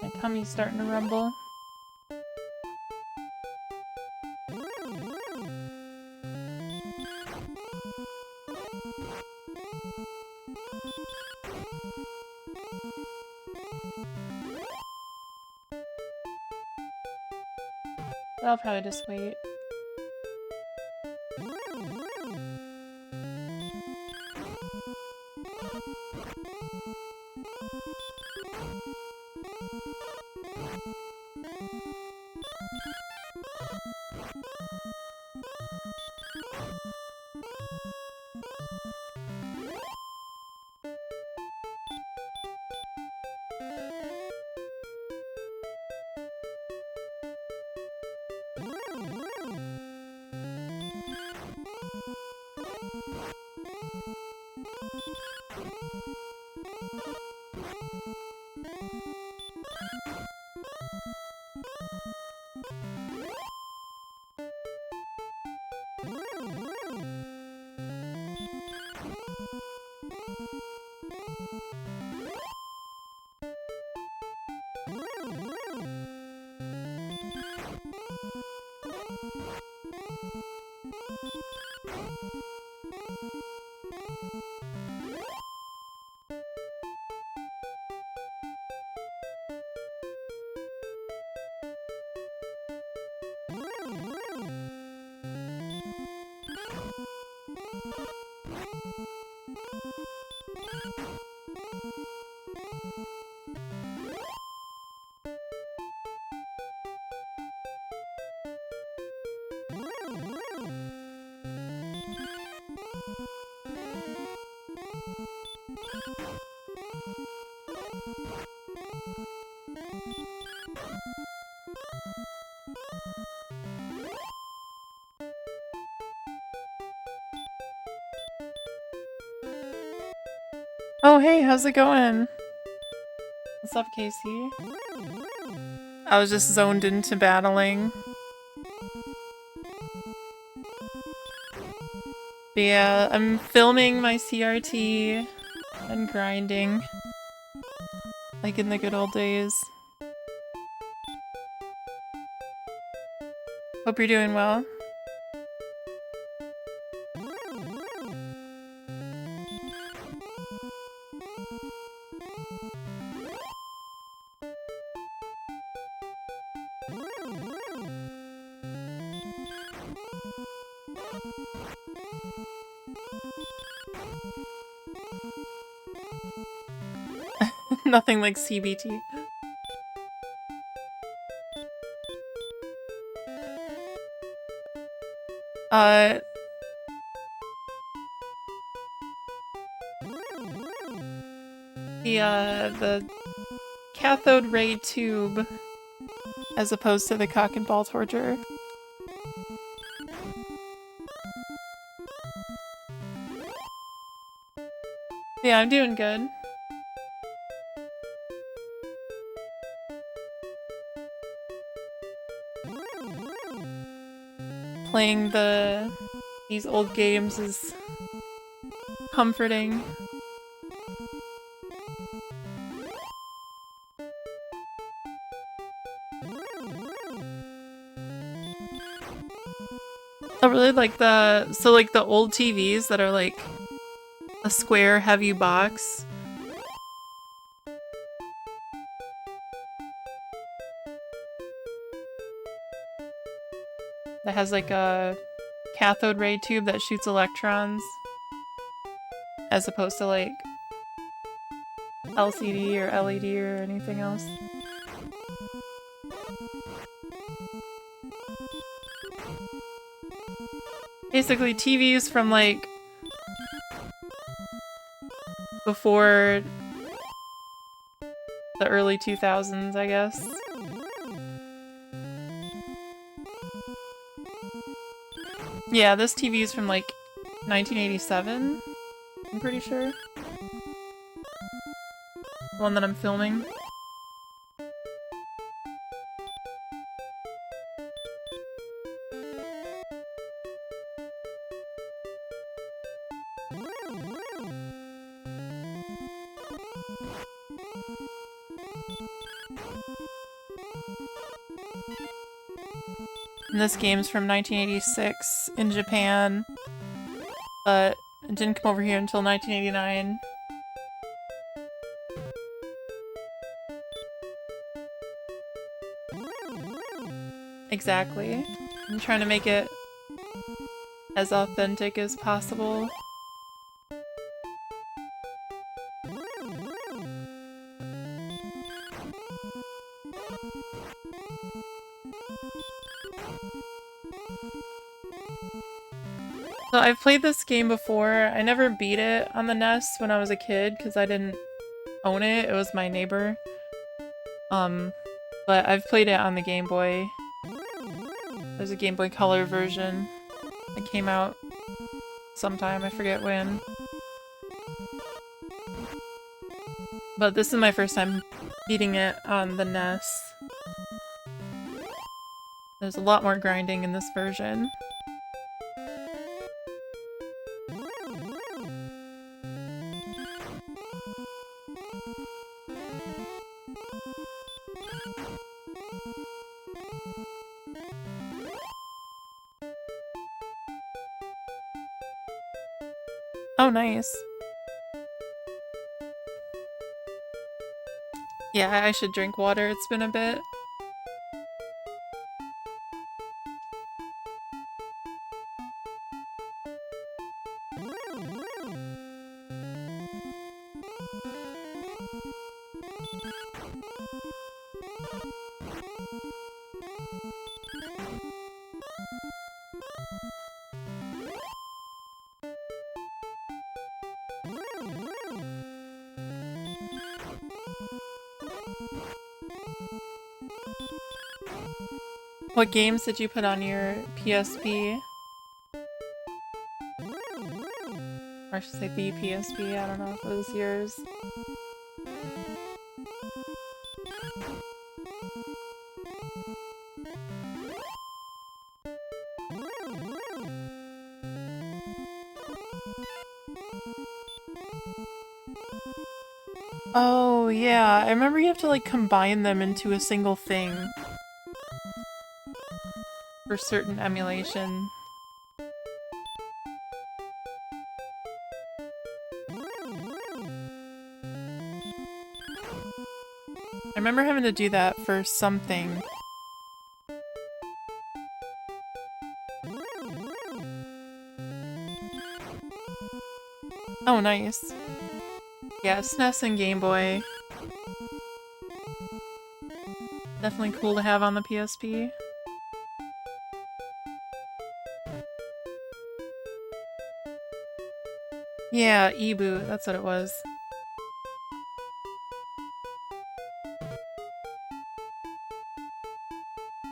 Speaker 1: My tummy's starting to rumble. I'll probably just wait. Oh hey, how's it going? What's up, Casey? I was just zoned into battling. But yeah, I'm filming my CRT and grinding. Like in the good old days. Hope you're doing well. Nothing like CBT. The cathode ray tube as opposed to the cock and ball torture. Yeah, I'm doing good. Playing these old games is comforting. I really like the old TVs that are like a square heavy box. That has like a cathode ray tube that shoots electrons as opposed to like LCD or LED or anything else. Basically TVs from like before the early 2000s, I guess. Yeah, this TV is from like 1987, I'm pretty sure. The one that I'm filming. And this game's from 1986 in Japan, but it didn't come over here until 1989. Exactly. I'm trying to make it as authentic as possible. So I've played this game before. I never beat it on the NES when I was a kid because I didn't own it. It was my neighbor. But I've played it on the Game Boy. There's a Game Boy Color version that came out sometime, I forget when. But this is my first time beating it on the NES. There's a lot more grinding in this version. Oh, nice. Yeah, I should drink water. It's been a bit. What games did you put on your PSP? Or I should say the PSP, I don't know if it was yours. Oh, yeah. I remember you have to, like, combine them into a single thing. For certain emulation. I remember having to do that for something. Oh, nice. Yeah, SNES and Game Boy. Definitely cool to have on the PSP. Yeah, e-boot, that's what it was.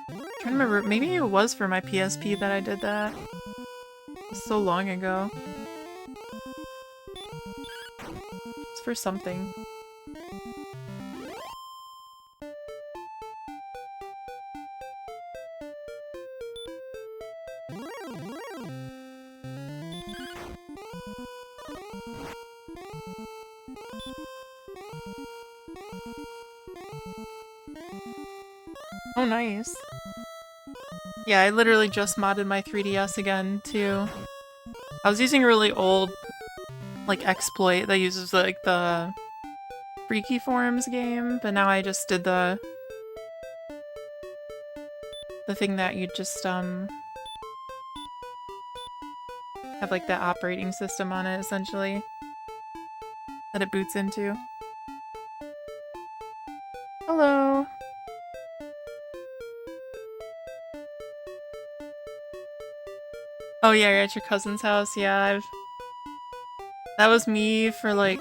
Speaker 1: I'm trying to remember, maybe it was for my PSP that I did that. It was so long ago. It's for something. Oh, nice. Yeah, I literally just modded my 3DS again, too. I was using a really old, like, exploit that uses, like, the Freaky Forms game, but now I just did the thing that you just, have, like, the operating system on it, essentially. That it boots into. Hello! Oh yeah, you're at your cousin's house. Yeah, that was me for, like,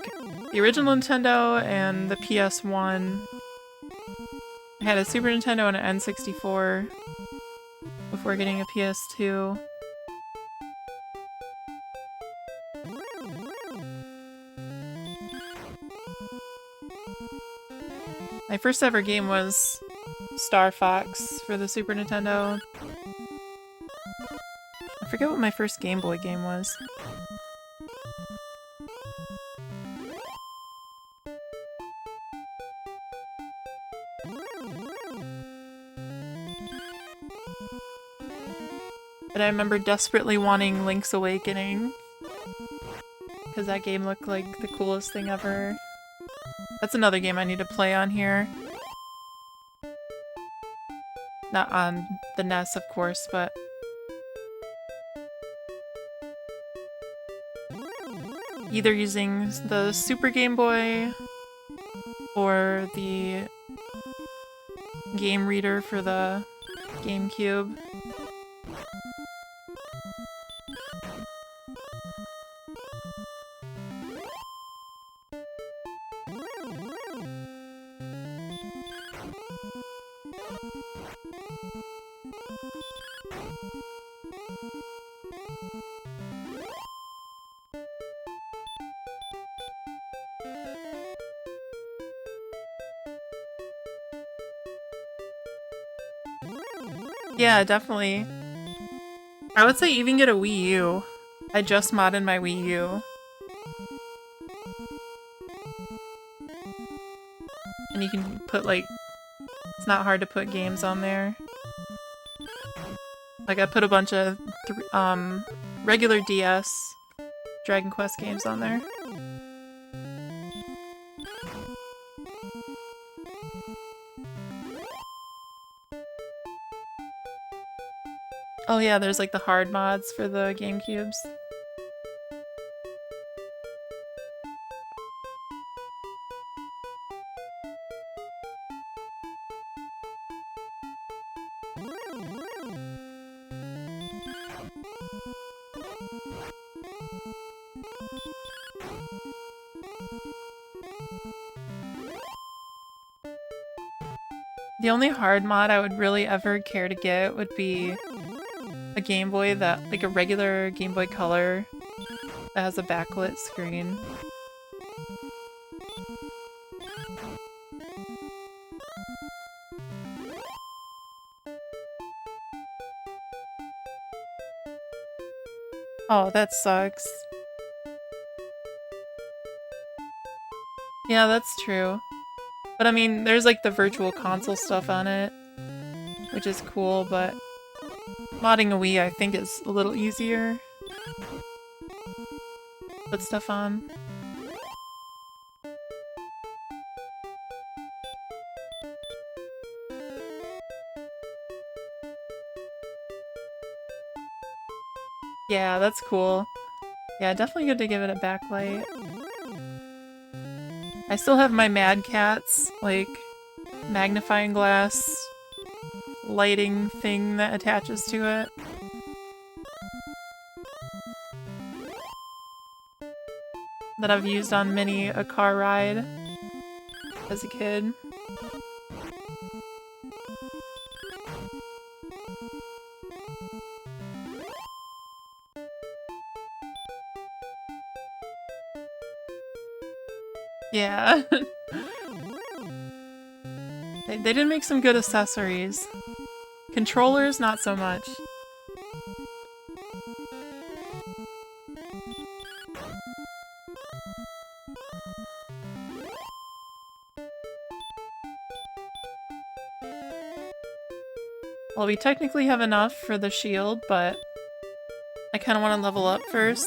Speaker 1: the original Nintendo and the PS1. I had a Super Nintendo and an N64 before getting a PS2. My first ever game was Star Fox for the Super Nintendo. I forget what my first Game Boy game was. But I remember desperately wanting Link's Awakening, because that game looked like the coolest thing ever. That's another game I need to play on here. Not on the NES, of course, but... either using the Super Game Boy or the game reader for the GameCube. Yeah, definitely. I would say even get a Wii U. I just modded my Wii U. And you can put, like, it's not hard to put games on there. Like, I put a bunch of regular DS Dragon Quest games on there. Oh yeah, there's like the hard mods for the GameCubes. The only hard mod I would really ever care to get would be a Game Boy that, like a regular Game Boy Color that has a backlit screen. Oh, that sucks. Yeah, that's true. But I mean, there's like the Virtual Console stuff on it, which is cool, but modding a Wii I think is a little easier. Put stuff on. Yeah, that's cool. Yeah, definitely good to give it a backlight. I still have my Mad Catz, like, magnifying glass lighting thing that attaches to it. That I've used on many a car ride as a kid. Yeah. They did make some good accessories. Controllers, not so much. Well, we technically have enough for the shield, but I kind of want to level up first.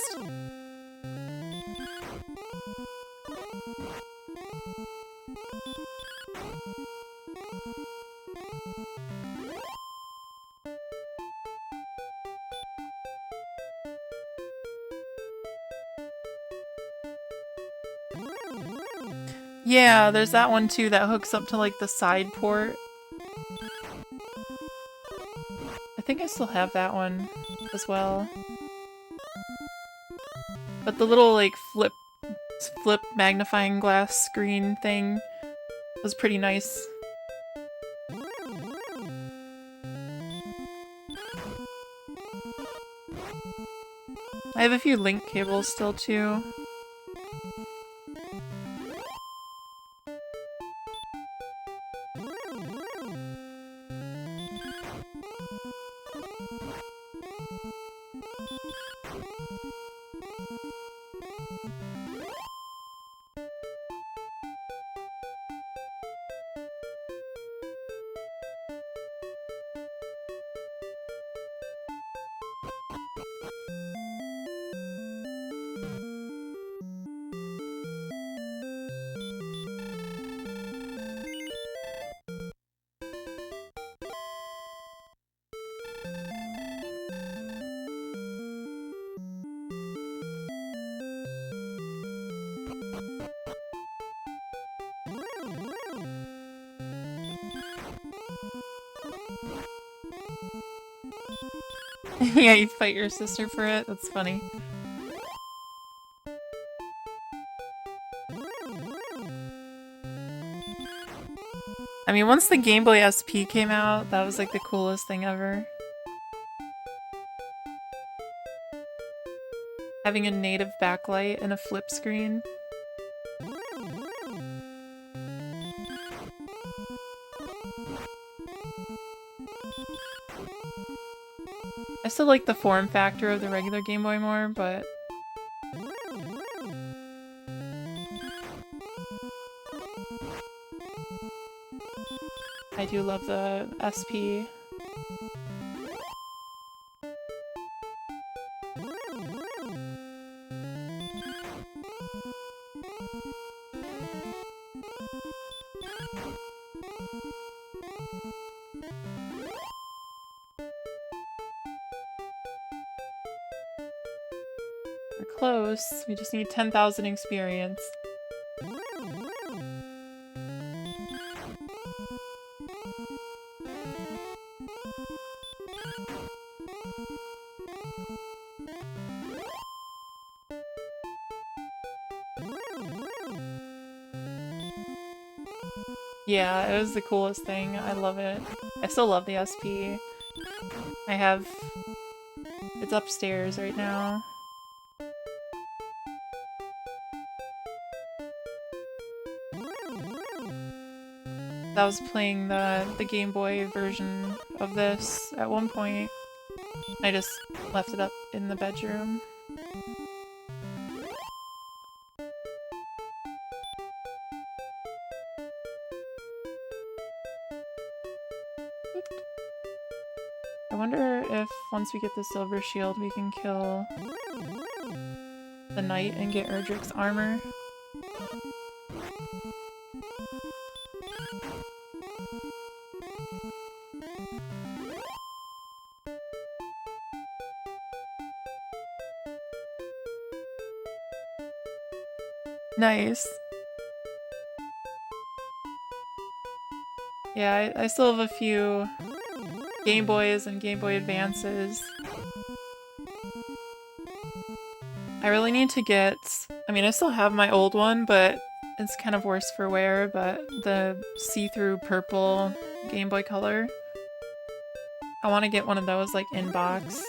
Speaker 1: Yeah, there's that one too that hooks up to like the side port. I think I still have that one as well. But the little like flip magnifying glass screen thing was pretty nice. I have a few link cables still too. Yeah, you fight your sister for it? That's funny. I mean, once the Game Boy SP came out, that was like the coolest thing ever. Having a native backlight and a flip screen. I still like the form factor of the regular Game Boy more, but I do love the SP. We're close. We just need 10,000 experience. Yeah, it was the coolest thing. I love it. I still love the SP. It's upstairs right now. I was playing the Game Boy version of this at one point. I just left it up in the bedroom. I wonder if once we get the silver shield we can kill the knight and get Erdrick's armor. Nice. Yeah, I still have a few Game Boys and Game Boy Advances. I really need to get... I mean, I still have my old one, but it's kind of worse for wear, but the see-through purple Game Boy Color. I want to get one of those, like, in box.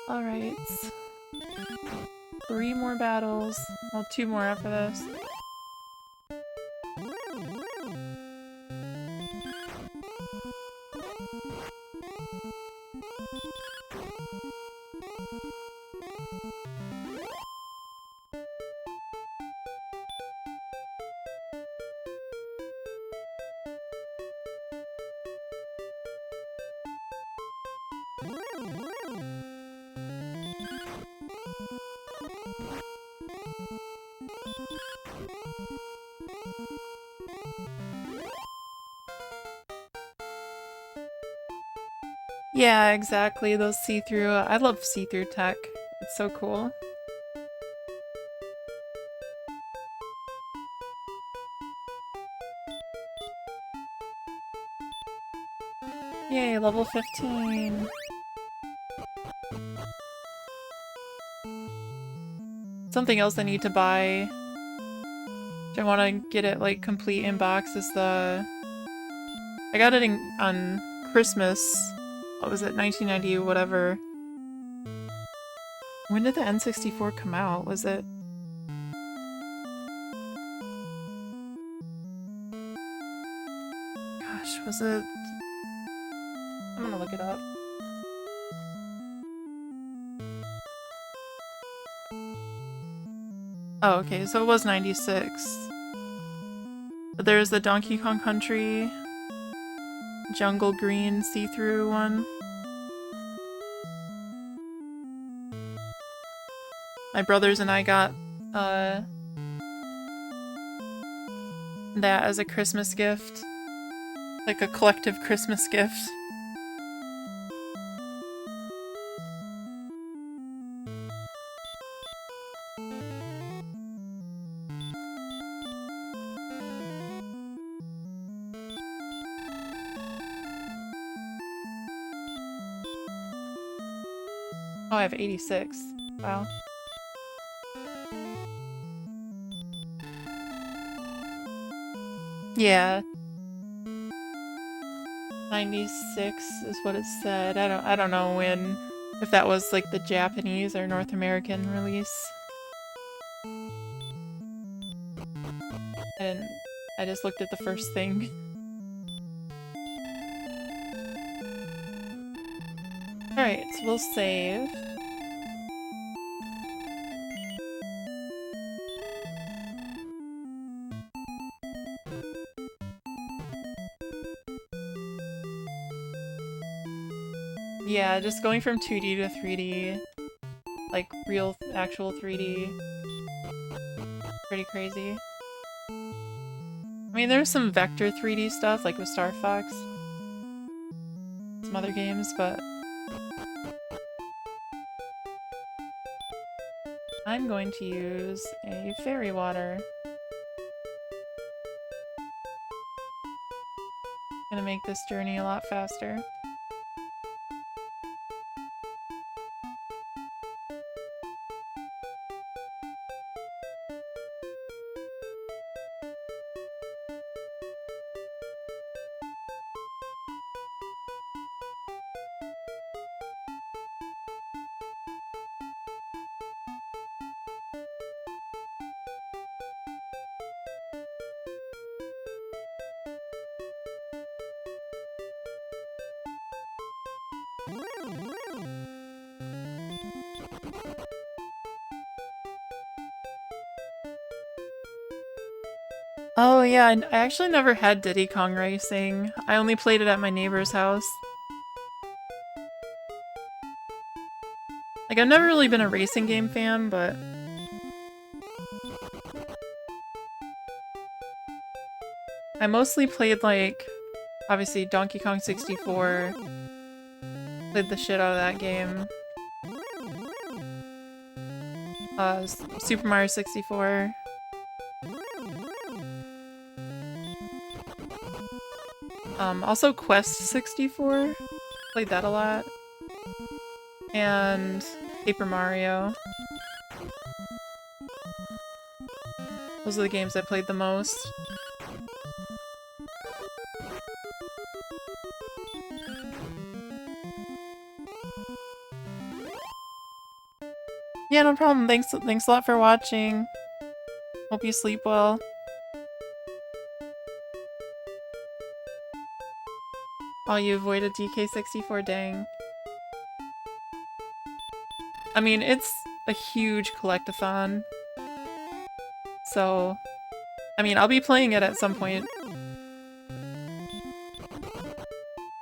Speaker 1: Alright. 3 more battles. Well, 2 more after this. Yeah, exactly. Those see-through. I love see-through tech. It's so cool. Yay, level 15. Something else I need to buy. I want to get it like complete in box is the... I got it on Christmas. What was it? 1990 whatever. When did the N64 come out? Was it... Gosh, was it... I'm gonna look it up. Oh, okay, so it was 96. But there's the Donkey Kong Country Jungle Green see-through one. My brothers and I got that as a Christmas gift. Like a collective Christmas gift. Oh, I have 86. Wow. Yeah. 96 is what it said. I don't know when, if that was like the Japanese or North American release. I just looked at the first thing. Alright, so we'll save. Yeah, just going from 2D to 3D, like real, actual 3D, pretty crazy. I mean, there's some vector 3D stuff, like with Star Fox, some other games, but I'm going to use a fairy water. Gonna make this journey a lot faster. Oh yeah, I actually never had Diddy Kong Racing. I only played it at my neighbor's house. Like, I've never really been a racing game fan, but I mostly played, like, obviously Donkey Kong 64. Played the shit out of that game. Super Mario 64. Also Quest 64. Played that a lot. And Paper Mario. Those are the games I played the most. Yeah, no problem. Thanks a lot for watching. Hope you sleep well. Oh, you avoided DK64, dang. I mean, it's a huge collectathon. So, I mean, I'll be playing it at some point.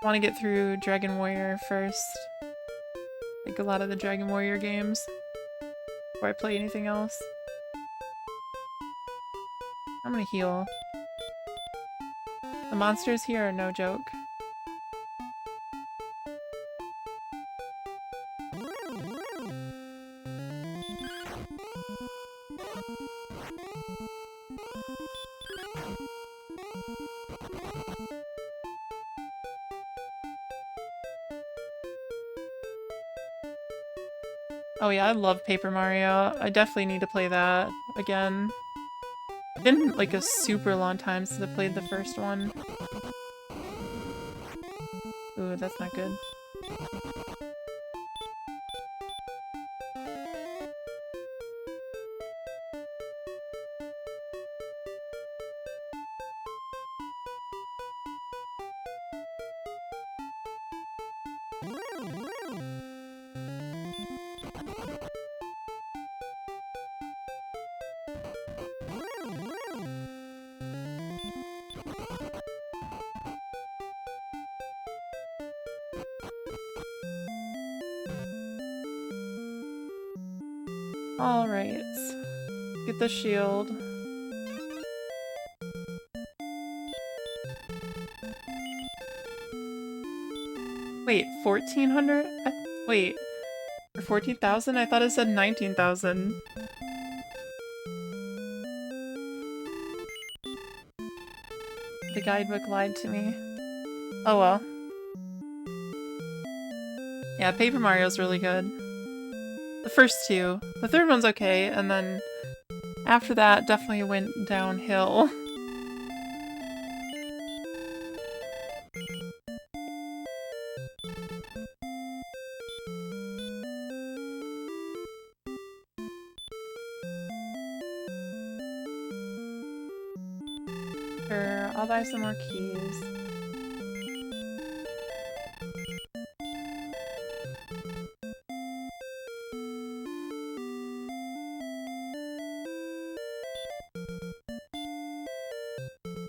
Speaker 1: Want to get through Dragon Warrior first. Like a lot of the Dragon Warrior games. Before I play anything else. I'm gonna heal. The monsters here are no joke. Oh yeah, I love Paper Mario. I definitely need to play that again. It's been like a super long time since I played the first one. Ooh, that's not good. Alright. Get the shield. Wait, 1,400? Wait, for 14,000? I thought it said 19,000. The guidebook lied to me. Oh well. Yeah, Paper Mario's really good. The first two. The third one's okay, and then after that definitely went downhill. Sure, I'll buy some more keys.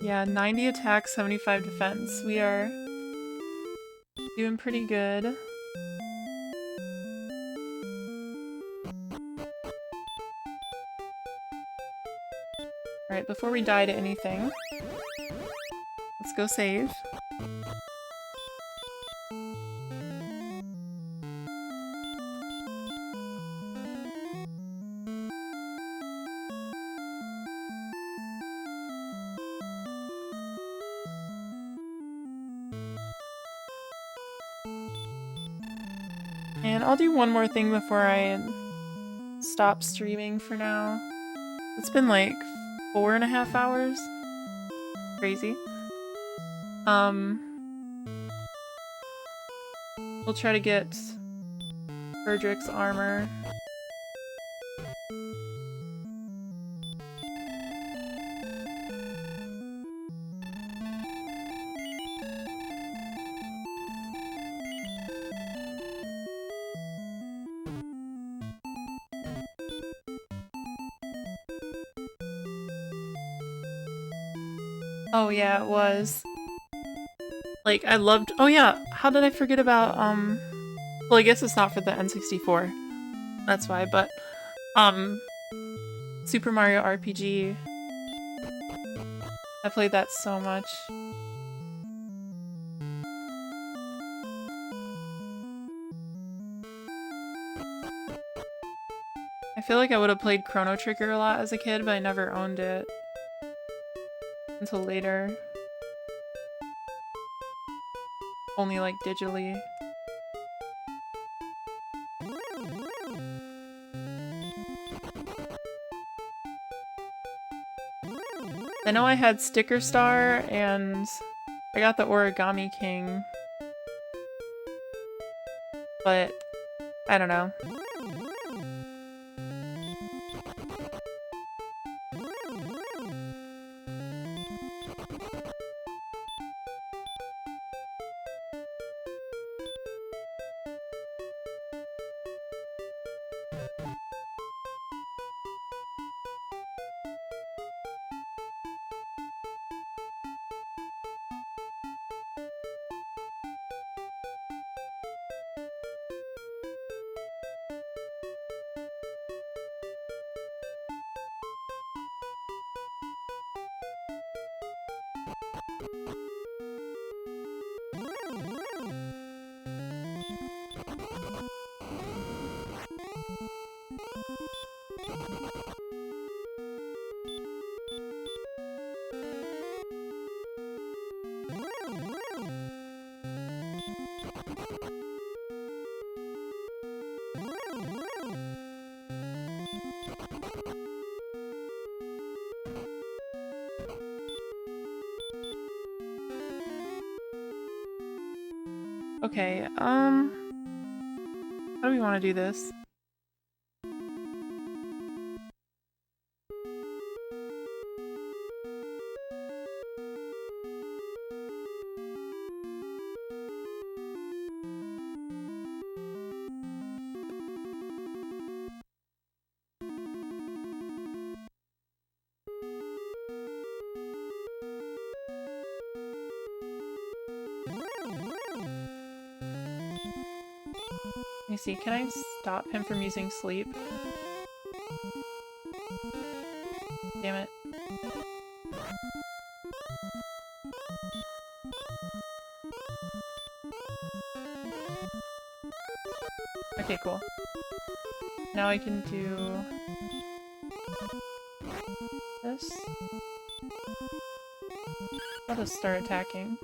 Speaker 1: Yeah, 90 attack, 75 defense. We are doing pretty good. Alright, before we die to anything, let's go save. And I'll do one more thing before I stop streaming for now. It's been like 4.5 hours. Crazy. We'll try to get Frederick's armor. Oh yeah, it was. Like, I loved- oh yeah, how did I forget about, well, I guess it's not for the N64. That's why, but, Super Mario RPG. I played that so much. I feel like I would have played Chrono Trigger a lot as a kid, but I never owned it until later. Only like digitally. I know I had Sticker Star and I got the Origami King, but I don't know. Okay, how do we want to do this? Let me see, can I stop him from using sleep? Damn it. Okay, cool. Now I can do this. I'll just start attacking.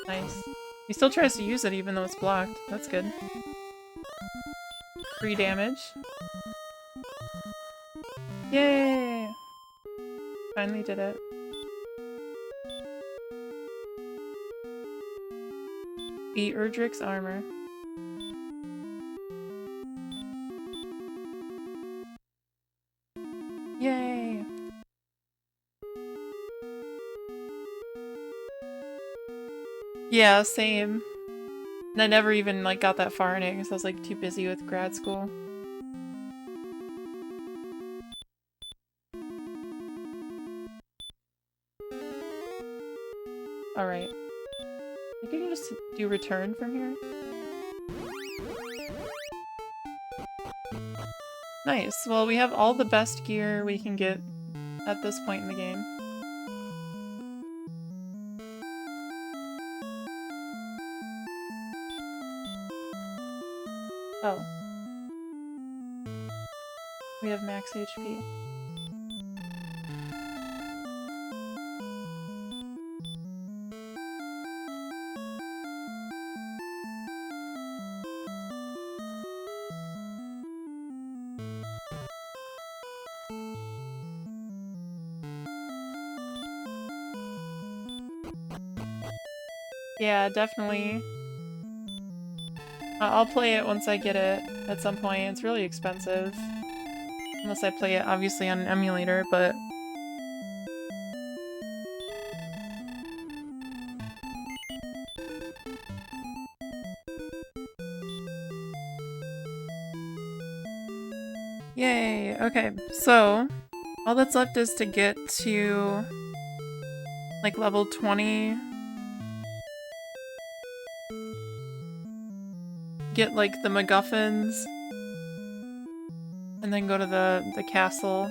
Speaker 1: Nice. He still tries to use it even though it's blocked. That's good. 3 damage. Yay! Finally did it. Beat Erdrick's armor. Yay! Yeah, same. And I never even like got that far in it because I was like too busy with grad school. Alright. I think I can just do return from here. Nice. Well, we have all the best gear we can get at this point in the game. Oh. We have max HP. Yeah, definitely. I'll play it once I get it at some point. It's really expensive. Unless I play it obviously on an emulator, but... Yay! Okay, so all that's left is to get to like level 20. Get like the MacGuffins. And then go to the castle.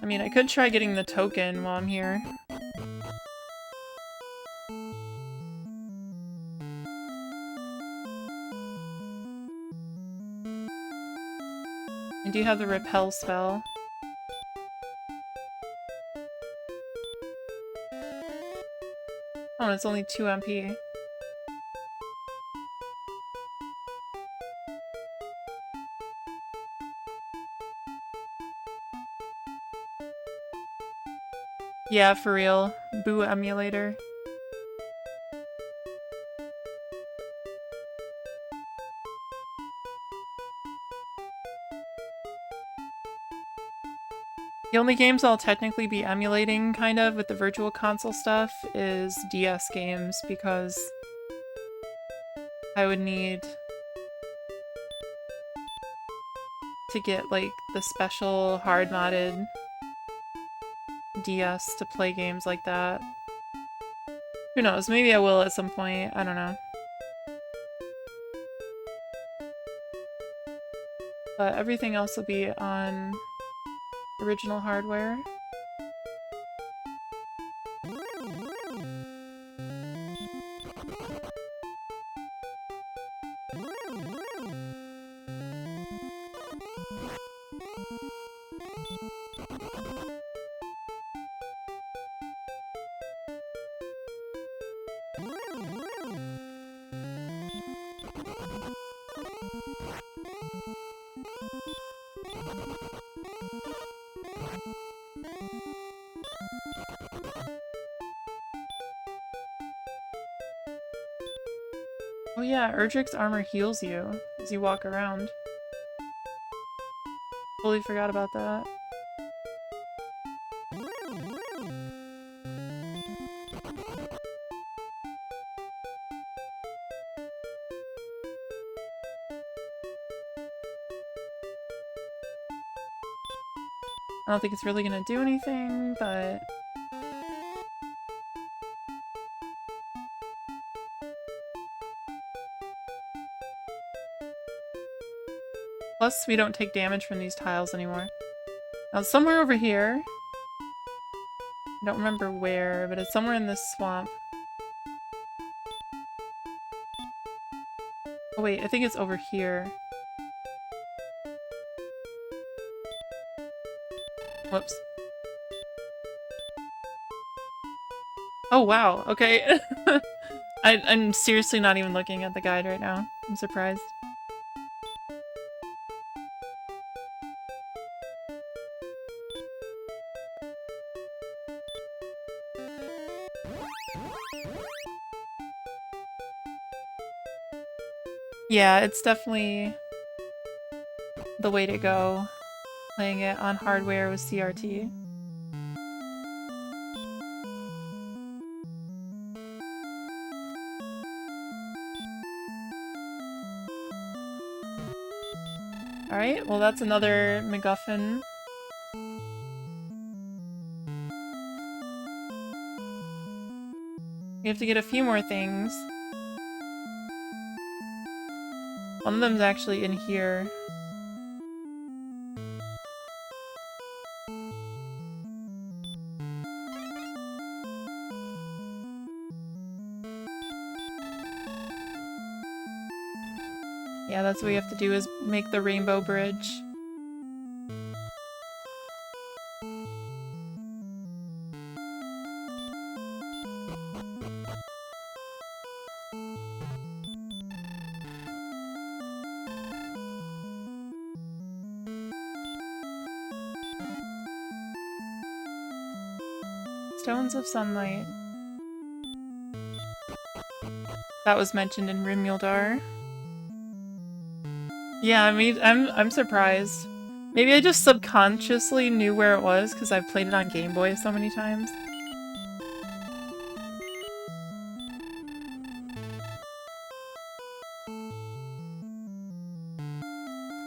Speaker 1: I mean, I could try getting the token while I'm here. I do have the repel spell. Oh, it's only 2 MP. Yeah, for real. Boo emulator. The only games I'll technically be emulating, kind of, with the Virtual Console stuff is DS games, because I would need to get, like, the special hard-modded DS to play games like that. Who knows, maybe I will at some point, I don't know. But everything else will be on original hardware. Oh yeah, Erdrick's armor heals you as you walk around. Totally forgot about that. I don't think it's really gonna do anything, but... Plus, we don't take damage from these tiles anymore. Now, somewhere over here... I don't remember where, but it's somewhere in this swamp. Oh wait, I think it's over here. Whoops. Oh wow, okay. I'm seriously not even looking at the guide right now. I'm surprised. Yeah, it's definitely the way to go, playing it on hardware with CRT. Alright, well that's another MacGuffin. We have to get a few more things. One of them's actually in here. Yeah, that's what we have to do, is make the rainbow bridge. Stones of sunlight. That was mentioned in Rimmuldar. Yeah, I mean, I'm surprised. Maybe I just subconsciously knew where it was because I've played it on Game Boy so many times.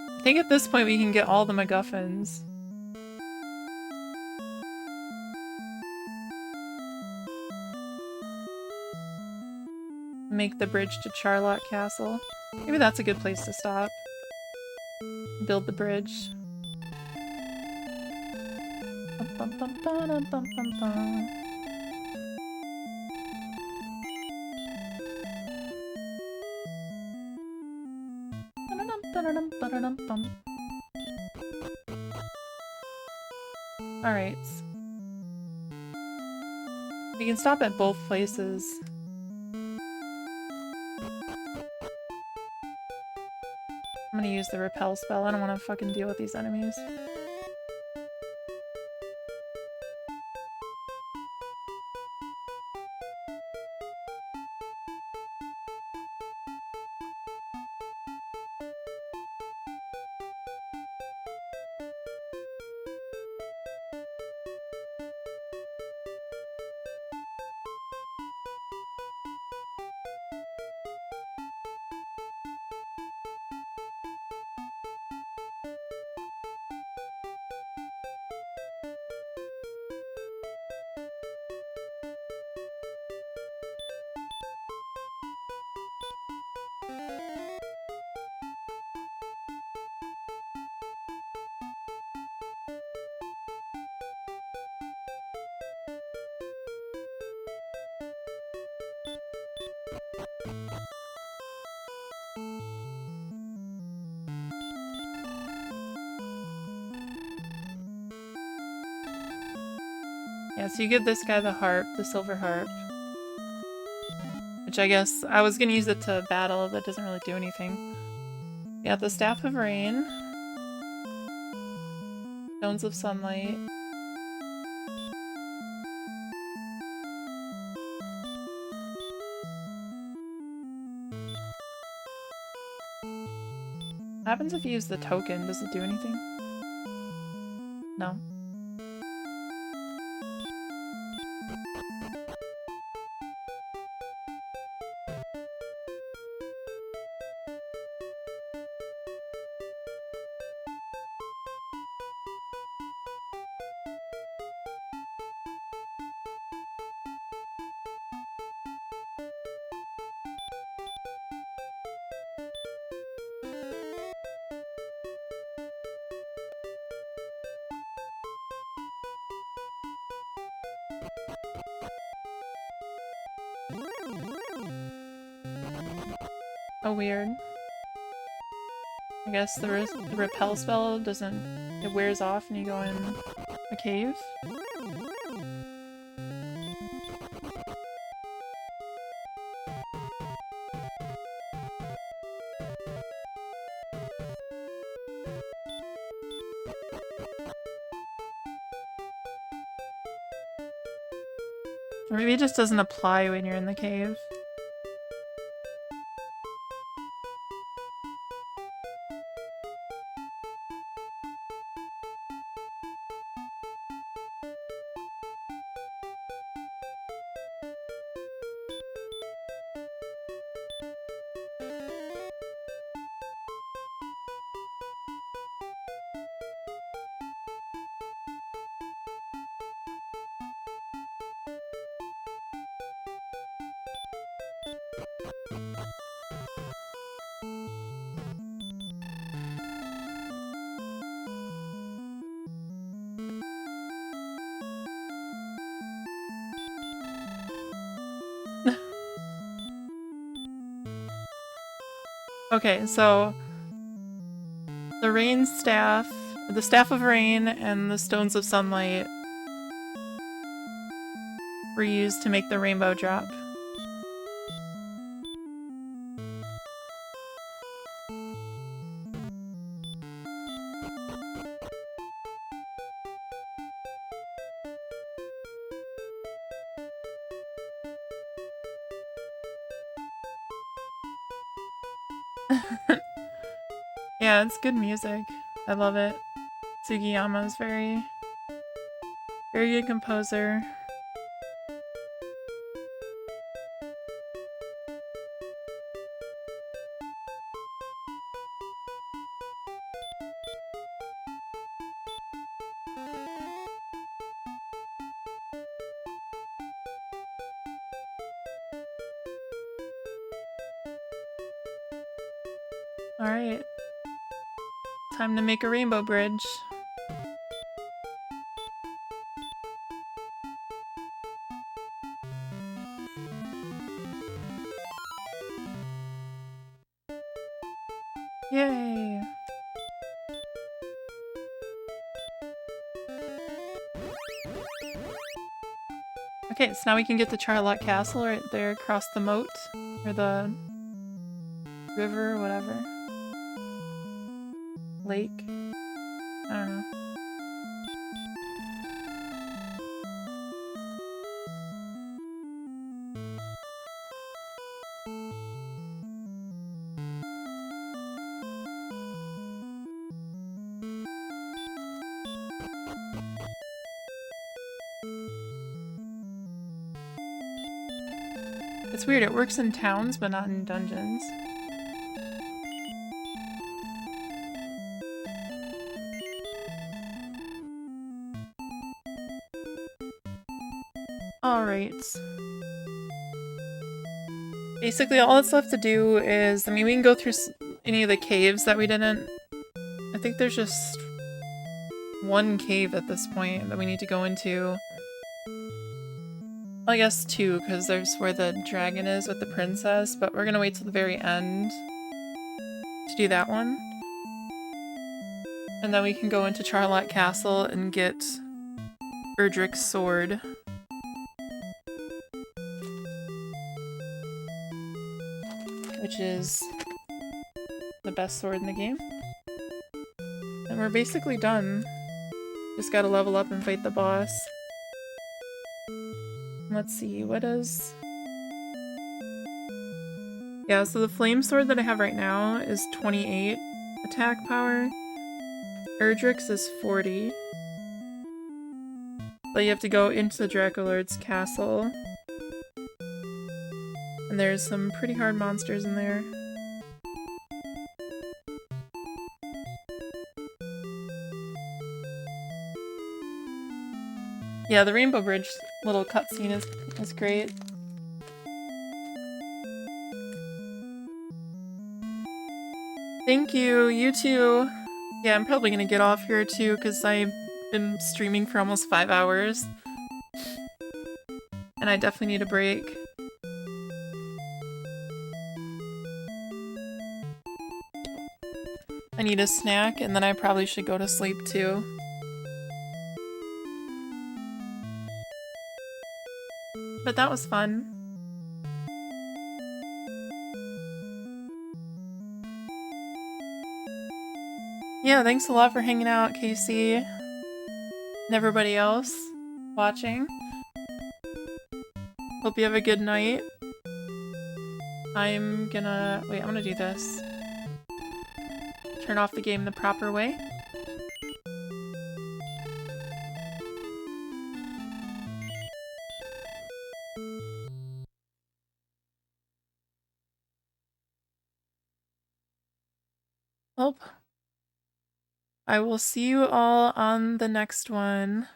Speaker 1: I think at this point we can get all the MacGuffins. Make the bridge to Charlotte Castle. Maybe that's a good place to stop. Build the bridge. Alright. We can stop at both places. I'm gonna use the repel spell. I don't want to fucking deal with these enemies. Yeah, so you give this guy the harp, the silver harp. Which I guess I was gonna use it to battle, but doesn't really do anything. Yeah, the Staff of Rain. Stones of Sunlight. What happens if you use the token? Does it do anything? No. Oh, weird. I guess the repel spell doesn't... It wears off and you go in a cave? Or maybe it just doesn't apply when you're in the cave. Okay, so the rain staff, the staff of rain, and the stones of sunlight were used to make the rainbow drop. Yeah, it's good music. I love it. Sugiyama's very good composer. Alright. Time to make a rainbow bridge. Yay! Okay, so now we can get the Charlotte Castle right there across the moat, or the river, or whatever. Lake? I don't know. It's weird, it works in towns, but not in dungeons. Alright. Basically, all that's left to do is, I mean, we can go through any of the caves that we didn't... I think there's just one cave at this point that we need to go into. I guess two, because there's where the dragon is with the princess, but we're gonna wait till the very end to do that one. And then we can go into Charlotte Castle and get Erdrick's sword. Which is the best sword in the game. And we're basically done. Just gotta level up and fight the boss. Let's see, what is... Yeah, so the flame sword that I have right now is 28 attack power. Erdrick's is 40. But you have to go into Dracolord's castle. And there's some pretty hard monsters in there. Yeah, the Rainbow Bridge little cutscene is great. Thank you, you too. Yeah, I'm probably gonna get off here too, because I've been streaming for almost 5 hours. And I definitely need a break. I need a snack, and then I probably should go to sleep too. But that was fun. Yeah, thanks a lot for hanging out, Casey. And everybody else watching. Hope you have a good night. I'm gonna do this. Turn off the game the proper way. Well, I will see you all on the next one.